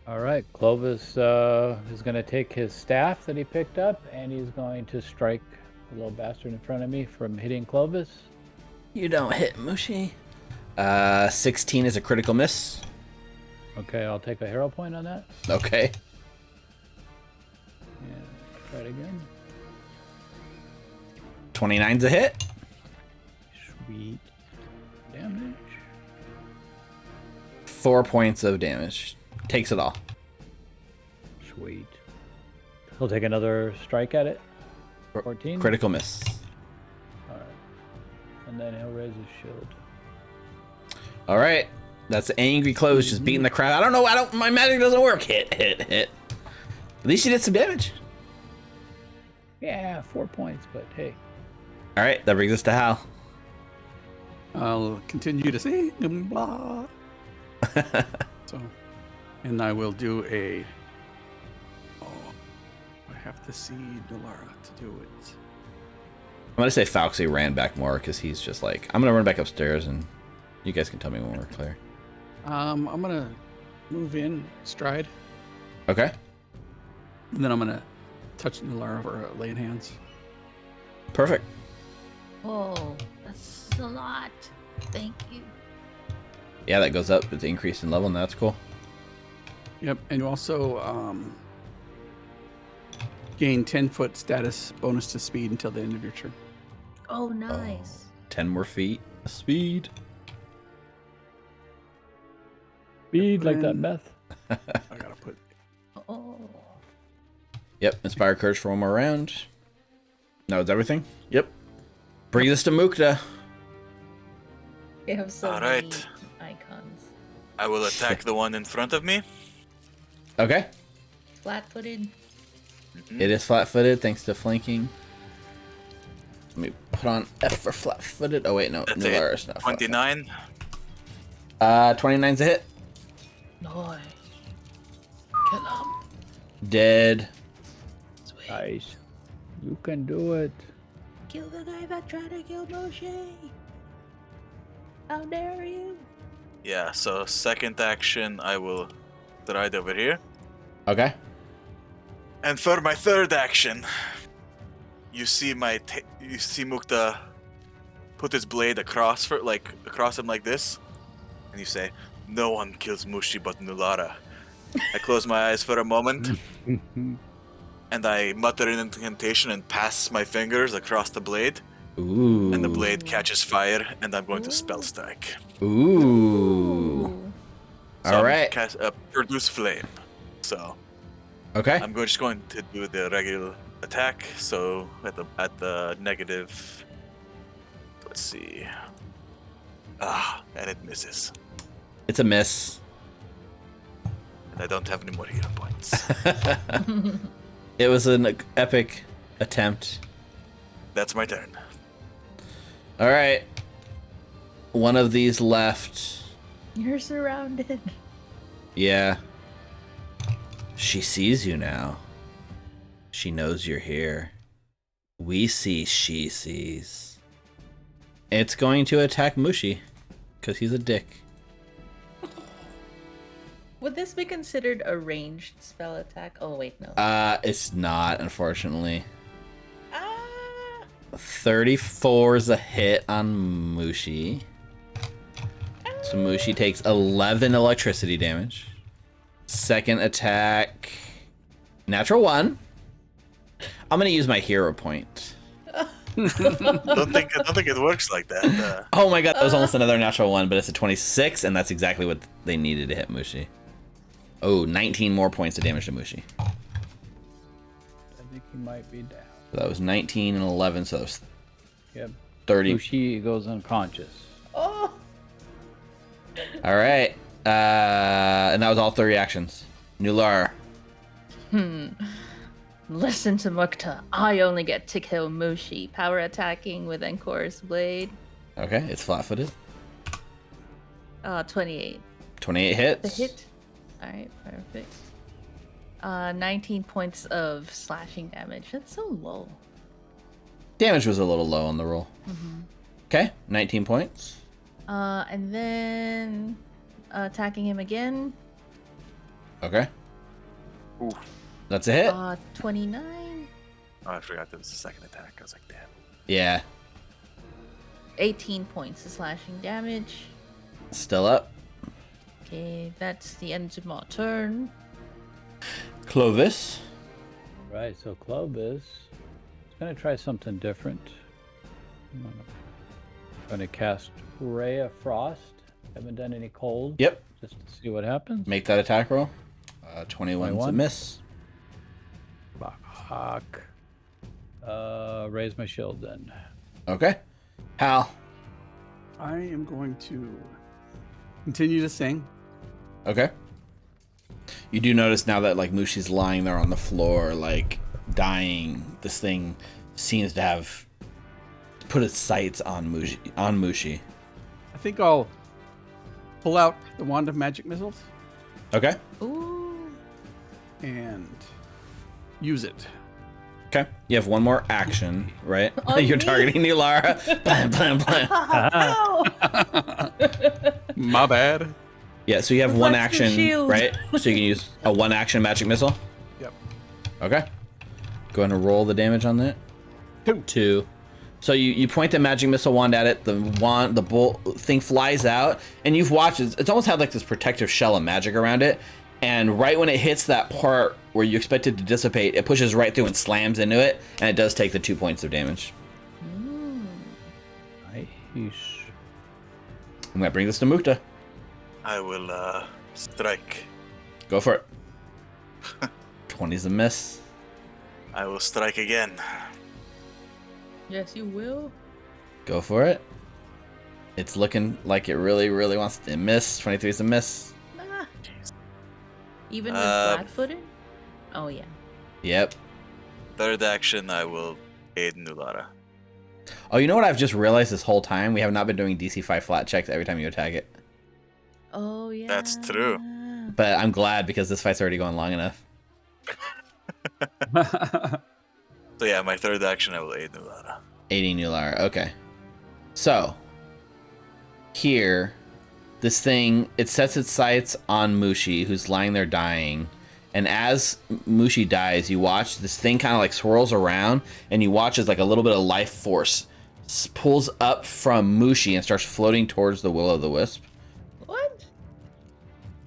All right, Clovis is going to take his staff that he picked up, and he's going to strike the little bastard in front of me from hitting Clovis. You don't hit Mushi. 16 is a critical miss. Okay, I'll take a hero point on that. Okay. Yeah, Try it again. 29's a hit. Sweet. Damage. 4 points of damage. Takes it all. Sweet. He'll take another strike at it. 14. Critical miss. All right. And then he'll raise his shield. All right. That's angry clothes just beating the crap. I don't know. My magic doesn't work. Hit. At least you did some damage. Yeah, 4 points, but hey. All right. That brings us to Hal. I'll continue to sing and blah. So, and I will do a. Oh, I have to see Delara to do it. I'm gonna say Falxy ran back more because he's just like, I'm gonna run back upstairs and you guys can tell me when we're clear. I'm gonna move in stride, Okay. and then I'm gonna touch Delara for laying hands. Perfect. Oh, that's a lot. Thank you. Yeah, that goes up. It's increased in level, and that's cool. Yep, and you also gain 10-foot status bonus to speed until the end of your turn. Oh, nice. 10 more feet. Speed. Speed like that meth. I gotta put. Oh. Yep. Inspire Courage for one more round. No, it's everything? Yep. Bring this to Mukta. You have so All many right. icons. I will attack the one in front of me. Okay. Flat-footed. It is flat-footed thanks to flanking. Let me put on F for flat-footed. Oh, wait, no. That's Nularis, it. no. 29. 29's a hit. Nice. Kill him. Dead. Sweet. Nice. You can do it. Kill the guy that tried to kill Moshe. How dare you? Yeah, so second action, I will ride over here. Okay. And for my third action, you see Mukta put his blade across him like this, and you say, "No one kills Mushi but Nulara." I close my eyes for a moment, and I mutter an incantation and pass my fingers across the blade, Ooh. and the blade catches fire, and I'm going to spell strike. Ooh. So All I'm right. produce flame. So Okay. I'm just going to do the regular attack. So at the negative, let's see. And it misses. It's a miss. And I don't have any more hero points. It was an epic attempt. That's my turn. All right. One of these left. You're surrounded. Yeah. She sees you now. She knows you're here. We see, she sees. It's going to attack Mushi because he's a dick. Would this be considered a ranged spell attack? Oh, wait, no. It's not, unfortunately. Ah! 34 is a hit on Mushi. So Mushi takes 11 electricity damage. Second attack, natural 1. I'm gonna use my hero point. don't think it works like that. Oh my god, that was almost another natural 1, but it's a 26, and that's exactly what they needed to hit Mushi. Oh, 19 more points of damage to Mushi. I think he might be down. So that was 19 and 11, so that was Yep. 30. Sushi goes unconscious. Oh! All right, and that was all 3 actions. Nular. Listen to Mukta. I only get to kill Mushi. Power attacking with Encore's blade. Okay, it's flat-footed. 28. 28 The hits. hit. Alright, perfect. 19 points of slashing damage. That's so low. Damage was a little low on the roll. Mm-hmm. Okay, 19 points. And then attacking him again. Okay. Oof. That's a hit. 29. Oh, I forgot that was the second attack. I was like, damn. Yeah. 18 points of slashing damage. Still up. Okay, that's the end of my turn. Clovis. Right, so Clovis is going to try something different. I'm going to cast Ray of Frost. Haven't done any cold. Yep. Just to see what happens. Make that attack roll. 21's a 21. miss. Fuck. Raise my shield then. Okay. Hal. I am going to continue to sing. Okay. You do notice now that like Mushi's lying there on the floor, like dying. This thing seems to have put its sights on Mushi. I think I'll pull out the Wand of Magic Missiles Okay. Ooh. and use it. Okay. You have one more action, right? On You're me? targeting Nulara. Blam, blam, blam. Ow! My bad. Yeah, so you have one Reflects the action, shield. right? So you can use a one action magic missile. Yep. Okay. Go ahead and roll the damage on that. 2. So you point the magic missile wand at it. The bolt thing flies out, and you've watched it. It's almost had like this protective shell of magic around it. And right when it hits that part where you expect it to dissipate, it pushes right through and slams into it, and it does take the 2 points of damage. Nice. I'm gonna bring this to Mukta. I will strike. Go for it. 20's a miss. I will strike again. Yes, you will. Go for it. It's looking like it really, really wants to miss. 23's a miss. Ah. Even with Um, flat-footed? Oh, yeah. Yep. Third action, I will aid Nulara. Oh, you know what I've just realized this whole time? We have not been doing DC 5 flat checks every time you attack it. Oh, yeah. That's true. But I'm glad because this fight's already going long enough. So yeah, my third action, I will aid Nulara. 80 Nulara. Okay. So, here, this thing, it sets its sights on Mushi, who's lying there dying. And as Mushi dies, you watch this thing kind of like swirls around, and you watch as like a little bit of life force pulls up from Mushi and starts floating towards the Will-o'-the-Wisp. What?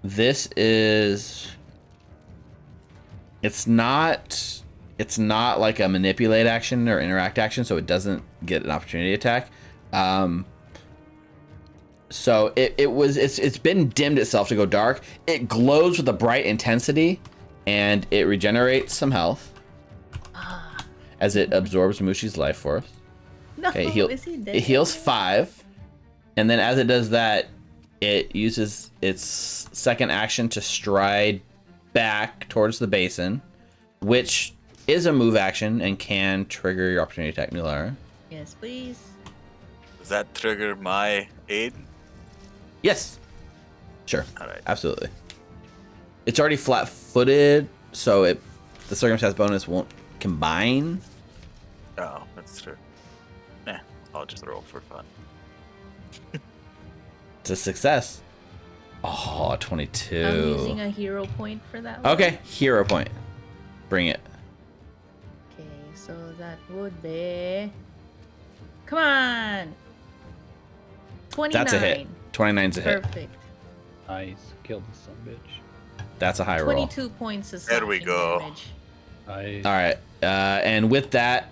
This is... It's not like a manipulate action or interact action, so it doesn't get an opportunity attack. So it's been dimmed itself to go dark. It glows with a bright intensity, and it regenerates some health as it absorbs Mushi's life force. No, Okay, is he dead? it heals 5, and then as it does that, it uses its second action to stride back towards the basin, which is a move action and can trigger your opportunity attack, Nulara. Yes, please. Does that trigger my aid? Yes. Sure. Alright. Absolutely. It's already flat-footed, so the circumstance bonus won't combine. Oh, that's true. I'll just roll for fun. It's a success. Oh, 22. I'm using a hero point for that one. Okay, hero point. Bring it. Okay, so that would be... Come on! 29. That's a hit. 29's a hit. Perfect. Nice. Killed the son of a bitch. That's a high roll. 22 points of There we slashing go. damage. Nice. All right, and with that,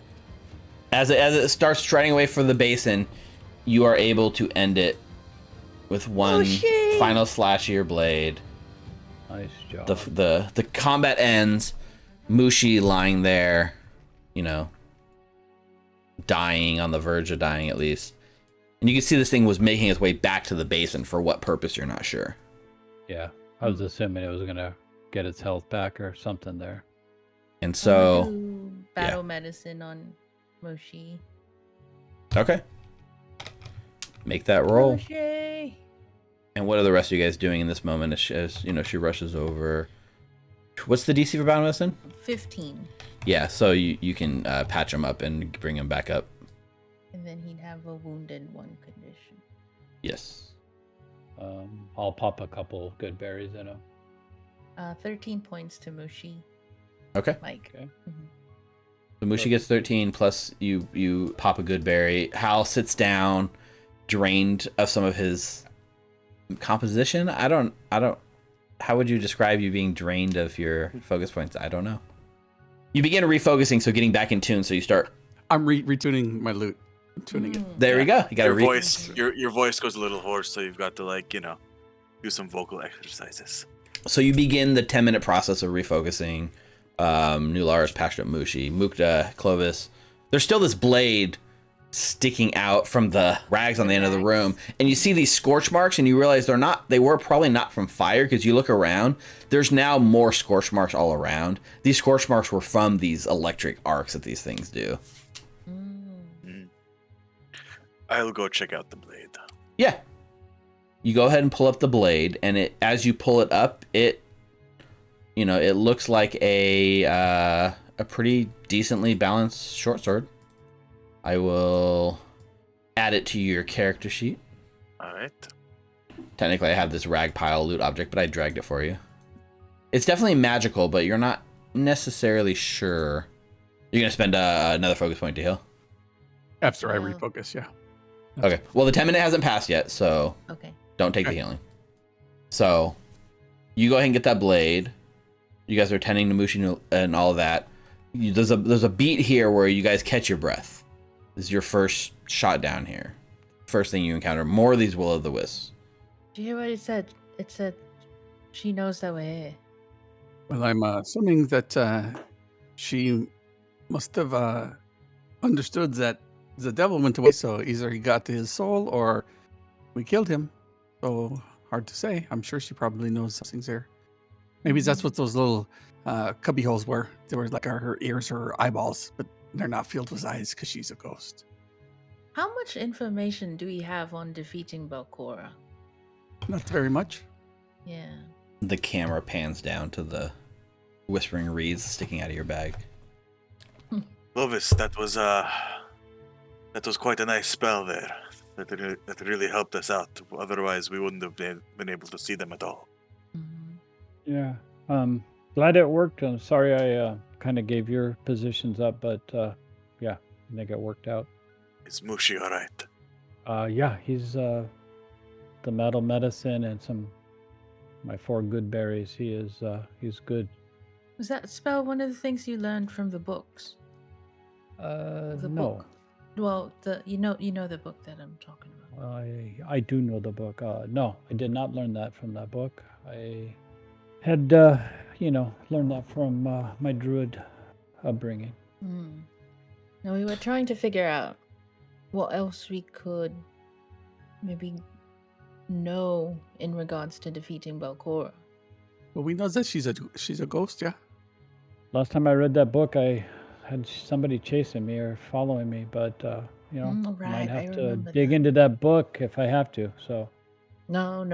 as it starts striding away from the basin, you are able to end it with one shit. final slash of your blade. Nice job. The combat ends. Mushi lying there, dying, on the verge of dying at least. And you can see this thing was making its way back to the basin. For what purpose, you're not sure. Yeah, I was assuming it was gonna get its health back or something there. And I'm so, gonna do battle medicine on Moshi. okay. Make that roll. Moshi! And what are the rest of you guys doing in this moment as she rushes over? What's the DC for battle medicine? 15. Yeah, so you can patch him up and bring him back up. And then he'd have a wounded one condition. Yes. I'll pop a couple good berries in him. 13 points to Mushi. Okay. Mike. Okay. Mhm. So Mushi gets 13 plus you pop a good berry. Hal sits down, drained of some of his composition. I don't. How would you describe you being drained of your focus points? I don't know. You begin refocusing, so getting back in tune. So you start. I'm retuning my loot. Tuning it. There we go. You got Your voice goes a little hoarse, so you've got to like do some vocal exercises. So you begin the 10-minute process of refocusing. Nulara's patched up Mushi, Mukta, Clovis. There's still this blade sticking out from the rags on the end of the room, and you see these scorch marks, and you realize they were probably not from fire, because you look around, there's now more scorch marks all around. These scorch marks were from these electric arcs that these things do. I'll go check out the blade. Yeah. You go ahead and pull up the blade, and as you pull it up, it looks like a pretty decently balanced short sword. I will add it to your character sheet. All right. Technically, I have this rag pile loot object, but I dragged it for you. It's definitely magical, but you're not necessarily sure. You're going to spend another focus point to heal? After I refocus, yeah. Okay. Well, the 10-minute hasn't passed yet, so don't take the healing. So you go ahead and get that blade. You guys are tending to Mushi and all of that. There's a beat here where you guys catch your breath. This is your first shot down here. First thing you encounter. More of these will-o'-the-wisps. Did you hear what it said? It said she knows that we're here. Well, I'm assuming that she must have understood that the devil went away, so either he got his soul or we killed him. So hard to say. I'm sure she probably knows something's there. Maybe that's what those little cubby holes were. They were like her ears or her eyeballs, but they're not filled with eyes because she's a ghost. How much information do we have on defeating Balcora? Not very much. Yeah. The camera pans down to the whispering reeds sticking out of your bag. Clovis, that was quite a nice spell there. That really helped us out. Otherwise, we wouldn't have been able to see them at all. Yeah. Glad it worked. I'm sorry I kind of gave your positions up, but yeah, I think it worked out. Is Mushi all right? Yeah, he's the metal medicine and my 4 good berries. He's good. Was that spell one of the things you learned from the books? The no. book. Well, you know the book that I'm talking about. I do know the book. No, I did not learn that from that book. I had learned that from my druid upbringing. Now we were trying to figure out what else we could maybe know in regards to defeating Balcora. Well, we know that she's a ghost, yeah. Last time I read that book, I had somebody chasing me or following me, but might have to dig into that book if I have to. So No.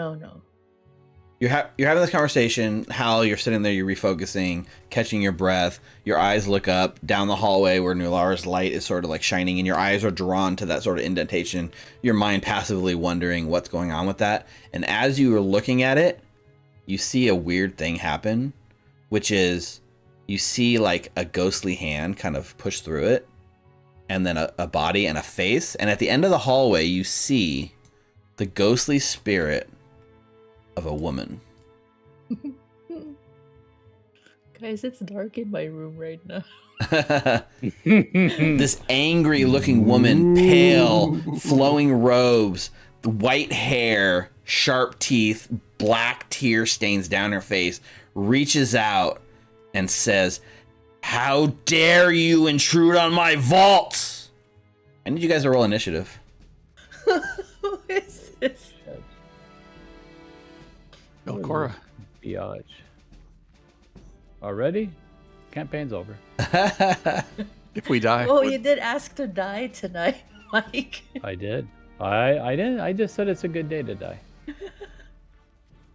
You're having this conversation. Hal, you're sitting there, you're refocusing, catching your breath. Your eyes look up down the hallway where Nulara's light is sort of like shining, and your eyes are drawn to that sort of indentation. Your mind passively wondering what's going on with that. And as you are looking at it, you see a weird thing happen, which is you see like a ghostly hand kind of push through it, and then a body and a face. And at the end of the hallway, you see the ghostly spirit of a woman. Guys, it's dark in my room right now. This angry looking woman, pale, flowing robes, white hair, sharp teeth, black tear stains down her face, reaches out and says, "How dare you intrude on my vaults?" I need you guys to roll initiative. Who is this? Belcorra. Biatch. Already? Campaign's over. If we die. Oh, you did ask to die tonight, Mike. I did. I didn't. I just said it's a good day to die.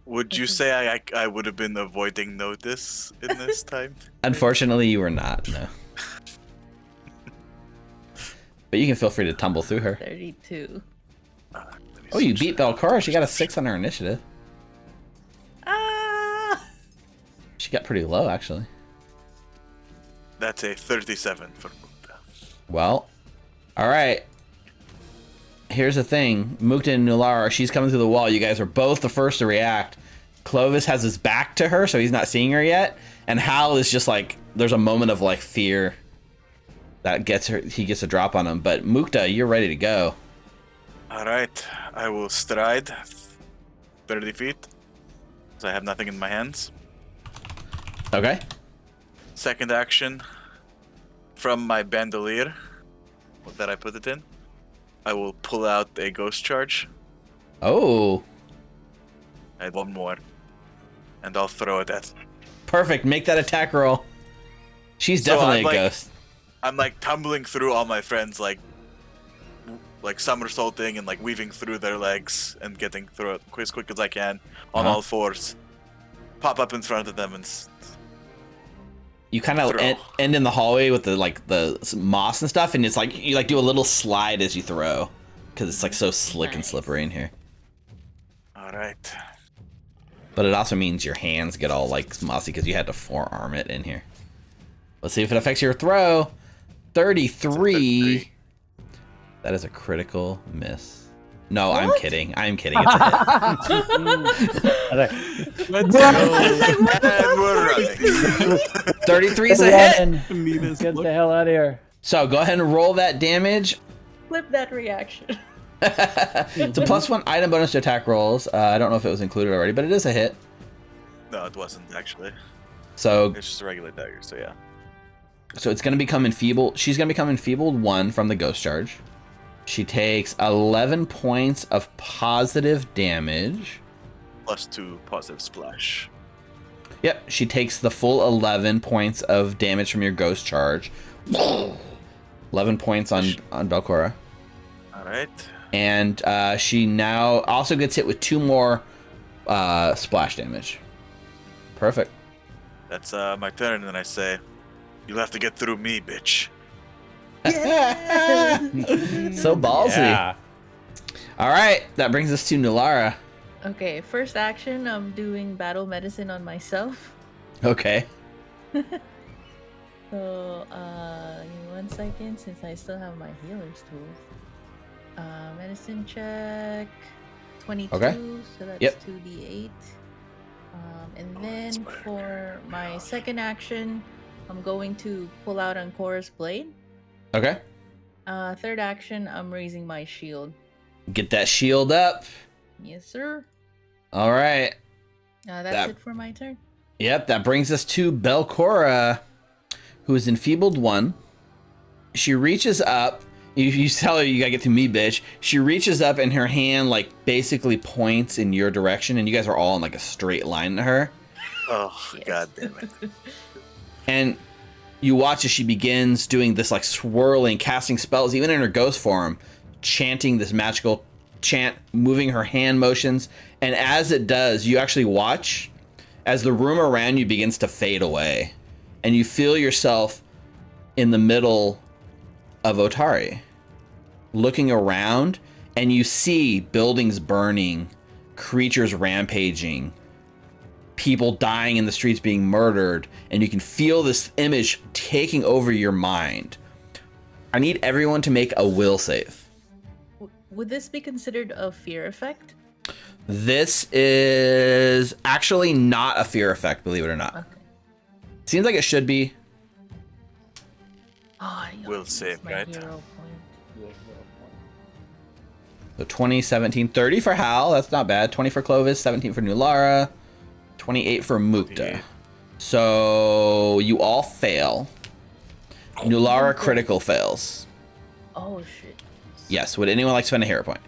Would you say I would have been avoiding notice in this time? Unfortunately, you were not, no. But you can feel free to tumble through her. 32. Oh, you beat Belcora. She got a 6 on her initiative. Ah! She got pretty low, actually. That's a 37 for Mukta. Well, all right. Here's the thing. Mukta and Nulara, she's coming through the wall. You guys are both the first to react. Clovis has his back to her, so he's not seeing her yet. And Hal is just like, there's a moment of like fear that he gets a drop on him. But Mukta, you're ready to go. All right, I will stride 30 feet. So I have nothing in my hands. Okay. Second action, from my bandolier that I put it in, I will pull out a ghost charge. Oh. I had one more, and I'll throw it at. Perfect. Make that attack roll. She's So definitely I'm a like- ghost. I'm like tumbling through all my friends, like somersaulting and like weaving through their legs and getting through it as quick as I can on Uh-huh. all fours. Pop up in front of them and You kind of throw. end in the hallway with the moss and stuff, and it's like you like do a little slide as you throw because it's like so slick and Nice. slippery in here. all right. But it also means your hands get all like mossy because you had to forearm it in here. Let's see if it affects your throw. 33. That is a critical miss. No, I'm What? kidding. I'm kidding. It's a hit. Let's go. And we're running. 33 is a hit. Run. Nina's Get look. the hell out of here. So go ahead and roll that damage. Flip that reaction. It's a +1 item bonus to attack rolls. I don't know if it was included already, but it is a hit. No, it wasn't actually. So It's just a regular dagger. So yeah. it's going to become enfeebled. She's going to become enfeebled 1 from the ghost charge. She takes 11 points of positive damage. +2 positive splash. Yep, she takes the full 11 points of damage from your ghost charge. 11 points on Balcora. All right. And she now also gets hit with 2 more splash damage. Perfect. That's my turn, and then I say, "You'll have to get through me, bitch." So ballsy. Yeah. All right, that brings us to Nulara. Okay, first action, I'm doing battle medicine on myself. Okay. So, give me 1 second since I still have my healer's tools. Medicine check. 22, Okay. so that's Yep. 2d8. And Oh, then that's better. for my second action, I'm going to pull out Ancora's blade. Okay. Third action, I'm raising my shield. Get that shield up. Yes, sir. All right. That's That- it for my turn. Yep, that brings us to Belcora, who is enfeebled 1. She reaches up. You tell her you gotta get to me, bitch. She reaches up and her hand like basically points in your direction, and you guys are all in like a straight line to her. Oh, Yes. god damn it. And you watch as she begins doing this like swirling, casting spells, even in her ghost form, chanting this magical chant, moving her hand motions. And as it does, you actually watch as the room around you begins to fade away. And you feel yourself in the middle of Otari, looking around, and you see buildings burning, creatures rampaging, people dying in the streets being murdered, and you can feel this image taking over your mind. I need everyone to make a will save. Would this be considered a fear effect? This is actually not a fear effect, believe it or not. Okay. Seems like it should be. Oh, Will save, my right? hero point. So 20, 17, 30 for Hal. That's not bad. 20 for Clovis, 17 for Nulara, 28 for Mukta. 28. So you all fail. Nulara critical fails. Oh shit. Yes. Would anyone like to spend a hero point?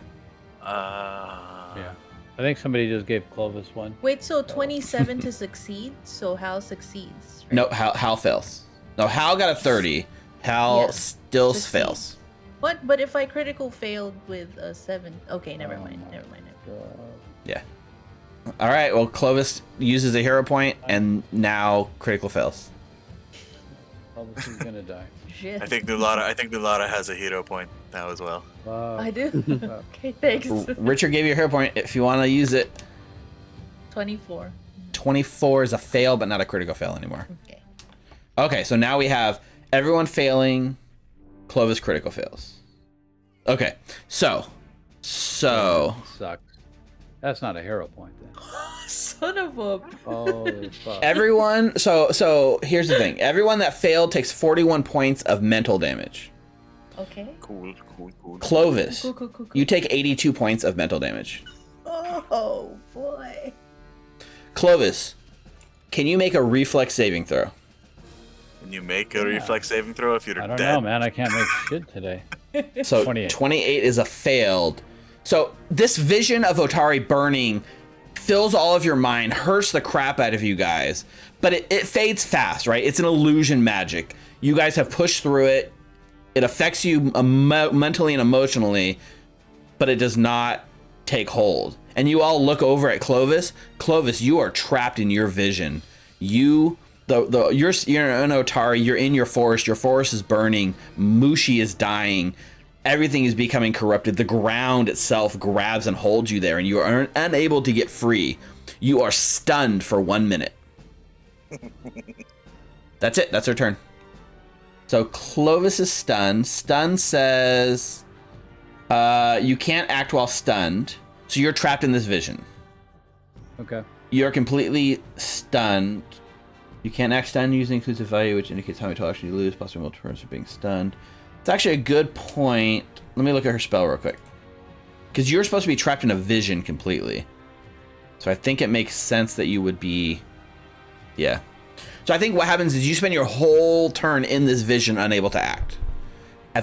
Yeah. I think somebody just gave Clovis one. Wait, so 27 to succeed, so Hal succeeds. Right? No, Hal fails. No, Hal got a 30. Hal Yeah, still succeeds. fails. What? But if I critical failed with a 7, okay, never mind. Yeah. All right. Well, Clovis uses a hero point, and now critical fails. Clovis is gonna die. Shit. I think Nulara has a hero point now as well. Wow. I do. Okay, thanks. Richard gave you a hero point. If you want to use it, 24. 24 is a fail, but not a critical fail anymore. Okay. Okay, so now we have everyone failing, Clovis critical fails. Okay, so Sucks. That's not a hero point then. Son of a. Holy fuck. Everyone, so here's the thing. Everyone that failed takes 41 points of mental damage. Okay. Cool. Clovis, Cool. you take 82 points of mental damage. Oh boy. Clovis, can you make a reflex saving throw? Can you make a reflex saving throw if you're I don't dead? know, man. I can't make shit today. So 28. 28 is a failed. So this vision of Otari burning fills all of your mind, hurts the crap out of you guys, but it fades fast, right? It's an illusion magic. You guys have pushed through it. It affects you mentally and emotionally, but it does not take hold. And you all look over at Clovis. Clovis, you are trapped in your vision. You're in Otari. You're in your forest. Your forest is burning. Mushi is dying. Everything is becoming corrupted. The ground itself grabs and holds you there, and you are unable to get free. You are stunned for 1 minute. That's it. That's her turn. So Clovis is stunned. Stun says you can't act while stunned, so you're trapped in this vision. Okay. You're completely stunned. You can't act stunned using inclusive value, which indicates how many total actions you lose, possibly multiple turns for being stunned. It's actually a good point. Let me look at her spell real quick. Because you're supposed to be trapped in a vision completely. So I think it makes sense that you would be... Yeah. So I think what happens is you spend your whole turn in this vision unable to act.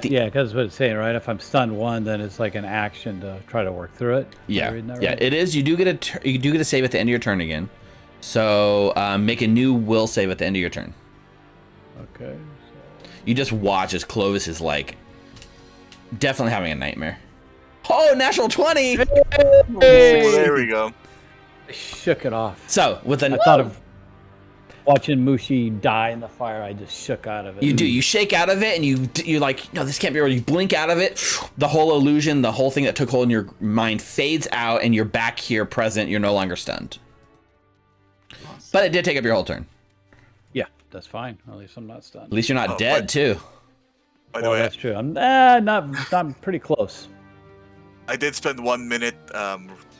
Yeah, because what it's saying, right? If I'm stunned 1, then it's like an action to try to work through it. Yeah, Right? yeah, it is. You do get a save at the end of your turn again. So make a new will save at the end of your turn. Okay. You just watch as Clovis is like definitely having a nightmare. Oh, natural 20! Oh, there we go. I shook it off. So with I an thought of watching Mushi die in the fire. I just shook out of it. you do. You shake out of it, and you're like, no, this can't be real. You blink out of it. The whole illusion, the whole thing that took hold in your mind fades out, and you're back here present. You're no longer stunned. Awesome. But it did take up your whole turn. Yeah, that's fine. At least I'm not stunned. At least you're not dead, too. By the Well, way, that's true. I'm pretty close. I did spend 1 minute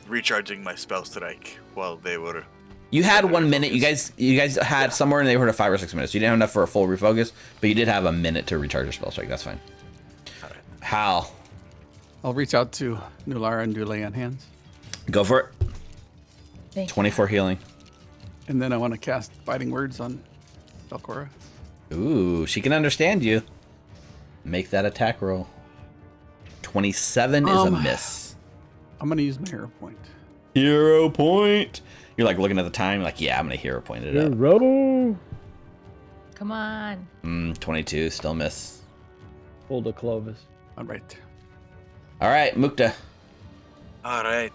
recharging my spell strike while they were. You had 1 minute. You guys had somewhere in the neighborhood of 5 or 6 minutes. You didn't have enough for a full refocus, but you did have a minute to recharge your spell strike. That's fine. All right. Hal, I'll reach out to Nulara and do lay on hands. go for it. Thank you. 24 healing. And then I want to cast Biting Words on Belcora. Ooh, she can understand you. Make that attack roll. 27 is a miss. I'm going to use my hero point. Hero point. You're like looking at the time, like, yeah, I'm gonna hero point it up. Hero. Come on. 22, still miss. Hold a Clovis. All right. All right, Mukta. All right.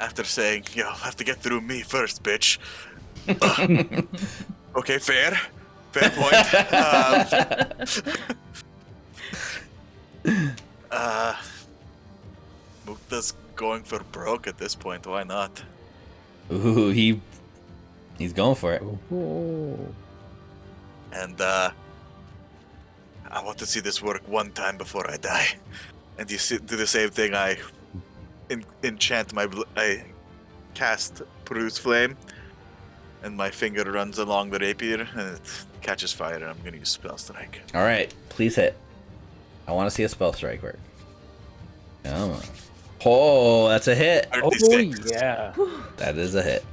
After saying, you'll have to get through me first, bitch. Okay, fair point. Mukta's going for broke at this point. Why not? Ooh, he's going for it. Oh. And I want to see this work one time before I die. And you do the same thing. I enchant I cast Bruise Flame, and my finger runs along the rapier, and it catches fire. And I'm gonna use Spell Strike. All right, please hit. I want to see a spell strike work. Come on. Oh, that's a hit. 36. Yeah. That is a hit.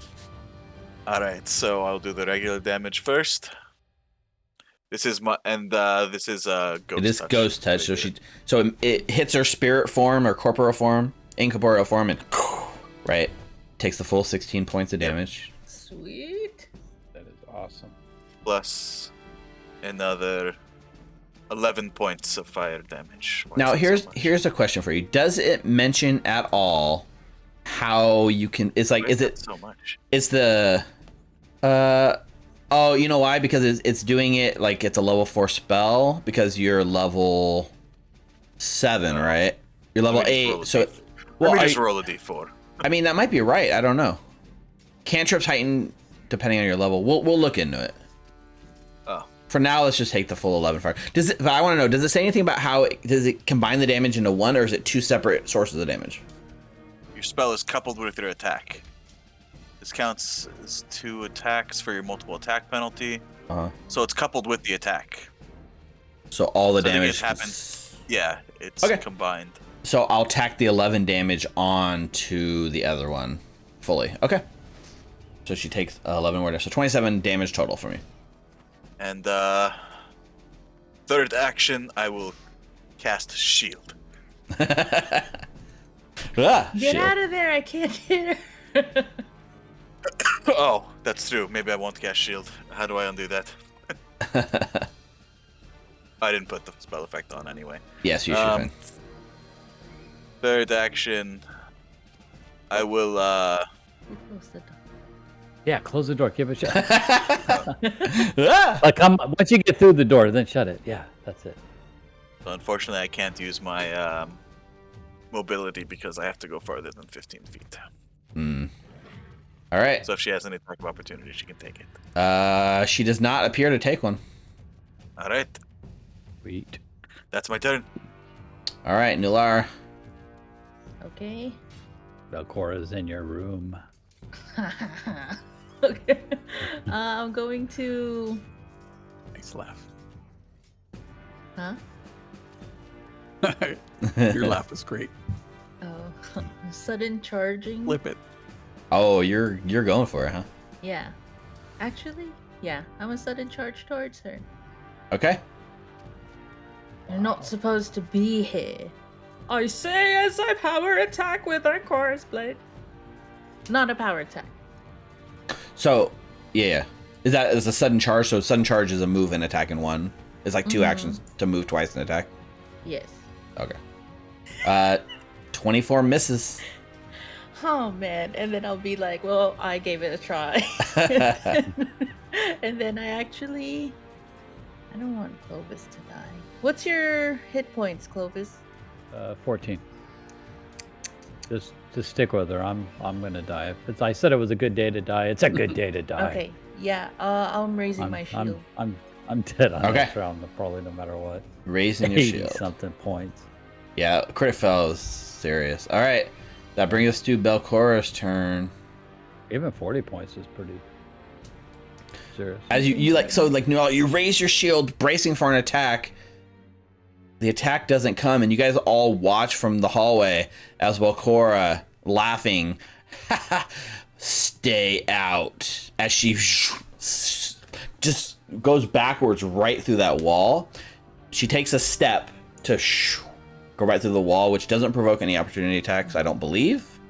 All right, so I'll do the regular damage first. This is ghost. It is touch ghost touch. right So it hits her spirit form or corporeal form, incorporeal form, and right takes the full 16 points of damage. Sweet. That is awesome. plus another 11 points of fire damage. Why Now is it so much? here's a question for you. Does it mention at all how you can? It's like, Why is that it? so much? It's the. Oh, you know why? Because it's doing it like it's a level 4 spell because you're level 7, right? You're level Let me just roll 8. a So, D4. well, Let me are just you- roll a d4. I mean that might be right. I don't know. Cantrips heighten depending on your level. We'll look into it. Oh. For now, let's just take the full 11 fire. But I want to know, does it say anything about how does it combine the damage into one, or is it 2 separate sources of damage? You spell is coupled with your attack. This counts as 2 attacks for your multiple attack penalty. So it's coupled with the attack. So all the So I think damage it happens. Yeah, it's Okay. combined. So I'll tack the 11 damage on to the other one fully. Okay. So she takes 11 more damage. So 27 damage total for me. And third action, I will cast Shield. Ah, Get shield. out of there! I can't hit her. Oh, that's true. Maybe I won't cast Shield. How do I undo that? I didn't put the spell effect on anyway. Yes, you should. Third action, I will Who closed the door? Yeah, close the door. Keep it shut. Ah! Like, once you get through the door, then shut it. Yeah, that's it. So unfortunately, I can't use my mobility because I have to go farther than 15 feet. All right. So if she has any attack of opportunity, she can take it. She does not appear to take one. All right, Sweet. that's my turn. All right, Nular. Okay. Belcora's in your room. Okay. I'm going to. Nice laugh. Huh? Your laugh is great. Oh, sudden charging. Flip it. Oh, you're going for it, huh? Yeah. Actually, yeah. I'm a sudden charge towards her. Okay. You're not supposed to be here. I say as I power attack with our chorus blade. Not a power attack. So, yeah. Is a sudden charge? So sudden charge is a move and attack in one. It's like 2 actions to move twice and attack. Yes. Okay. 24 misses. Oh man, and then I'll be like, well, I gave it a try. And then I don't want Clovis to die. What's your hit points, Clovis? 14. Just stick with her. I'm gonna die. I said it was a good day to die. It's a good day to die. Okay, yeah, I'm raising my shield. I'm dead on Okay. this round, probably no matter what. Raising your 80 shield. something points. Yeah, crit fell is serious. All right. That brings us to Belcora's turn. Even 40 points is pretty serious. As you raise your shield, bracing for an attack. The attack doesn't come, and you guys all watch from the hallway as Balcora, laughing, stay out, as she just goes backwards right through that wall. She takes a step to go right through the wall, which doesn't provoke any opportunity attacks, I don't believe.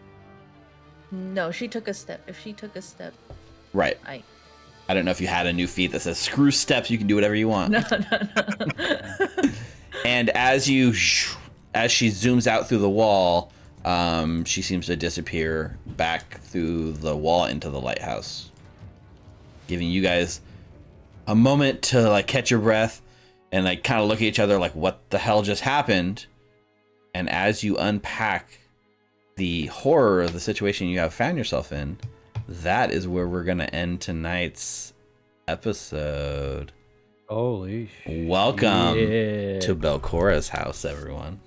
No, she took a step. If she took a step, Right. I don't know if you had a new feat that says screw steps, you can do whatever you want. No. And as she zooms out through the wall, she seems to disappear back through the wall into the lighthouse, giving you guys a moment to like catch your breath and like kind of look at each other like, what the hell just happened? And as you unpack the horror of the situation you have found yourself in, that is where we're going to end tonight's episode. Holy shit. Welcome to Belcora's house, everyone.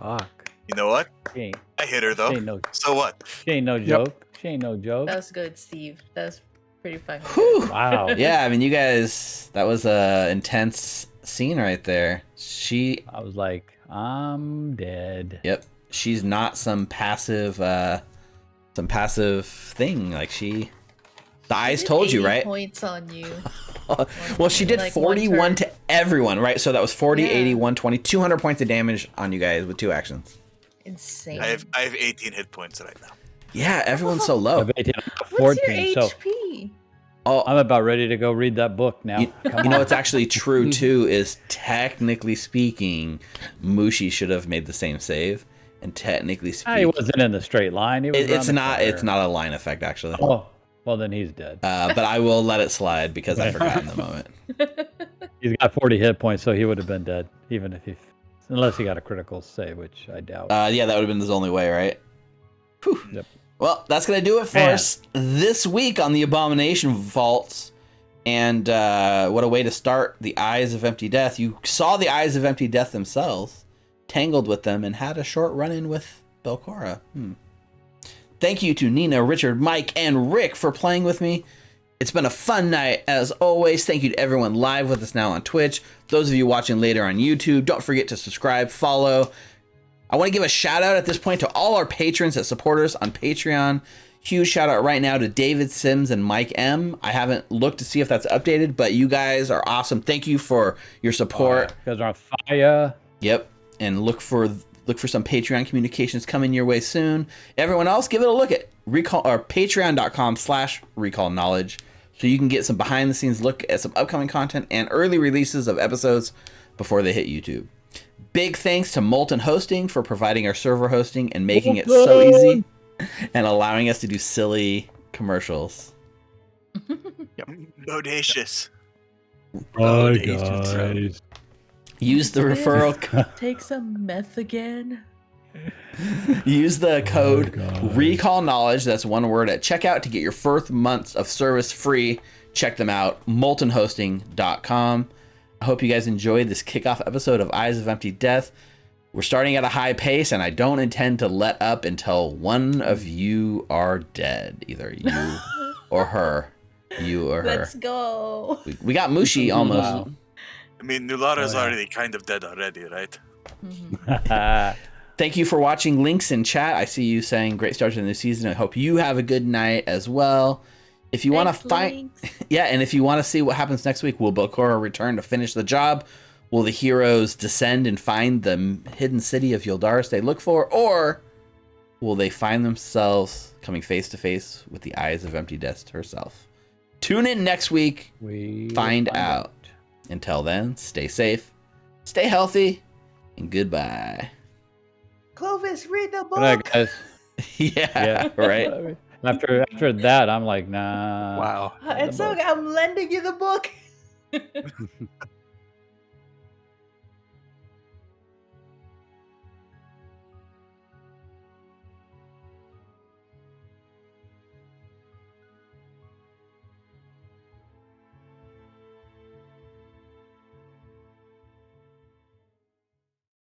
Fuck. You know what? She ain't, I hit her though. she ain't no, So what? she ain't no joke. She ain't no joke. That's good, Steve. That's pretty fucking good. Whew. Wow. Yeah, I mean, you guys, that was a intense scene right there. I was like, I'm dead. Yep, she's not some passive thing. Like the eyes did told you, 80 right? Points on you. Well, she did Like 41 one to everyone, right? So that was 40, Yeah. 80, 120, 200 points of damage on you guys with 2 actions. Insane. I have 18 hit points right now. Yeah, everyone's so low. I've 18, What's 14, your so HP? Oh, I'm about ready to go read that book now. you know what's actually true too is technically speaking, Mushi should have made the same save, and technically He speaking, wasn't in the straight line. He was around it's the not corner. it's not a line effect actually. Oh, well then he's dead. But I will let it slide because I forgot in the moment. He's got 40 hit points, so he would have been dead, even if unless he got a critical save, which I doubt. Yeah, that would have been his only way, right? Whew. Yep. Well, that's gonna do it for Man. us this week on the Abomination Vaults. And what a way to start the Eyes of Empty Death. You saw the Eyes of Empty Death themselves, tangled with them, and had a short run-in with Belcora. Thank you to Ninna, Richard, Mike, and Rick for playing with me. It's been a fun night, as always. Thank you to everyone live with us now on Twitch. Those of you watching later on YouTube, don't forget to subscribe, follow. I want to give a shout out at this point to all our patrons that support us on Patreon. Huge shout out right now to David Sims and Mike M. I haven't looked to see if that's updated, but you guys are awesome. Thank you for your support. You guys are on fire. Yep. And look for some Patreon communications coming your way soon. Everyone else, give it a look at patreon.com/recall knowledge. So you can get some behind the scenes look at some upcoming content and early releases of episodes before they hit YouTube. Big thanks to Molten Hosting for providing our server hosting and making it so easy and allowing us to do silly commercials. Bodacious. Bye, guys. Use the referral code. Take some meth again. Use the code God. Recall Knowledge, that's one word, at checkout to get your first months of service free. Check them out, moltenhosting.com. I hope you guys enjoyed this kickoff episode of Eyes of Empty Death. We're starting at a high pace, and I don't intend to let up until one of you are dead. Either you or her. You or her. Let's go. We got Mushi almost. Wow. I mean, Nulara's already kind of dead already, right? Thank you for watching. Links in chat. I see you saying great start to the new season. I hope you have a good night as well. If you want to find, yeah, and if you want to see what happens next week, will Balcora return to finish the job? Will the heroes descend and find the hidden city of Yildaris they look for, or will they find themselves coming face to face with the Eyes of Empty Death herself? Tune in next week. Find out. Until then, stay safe, stay healthy, and goodbye. Clovis, read the book. Good night, guys. Yeah, right. After that, I'm like, nah. Wow. It's okay. I'm lending you the book.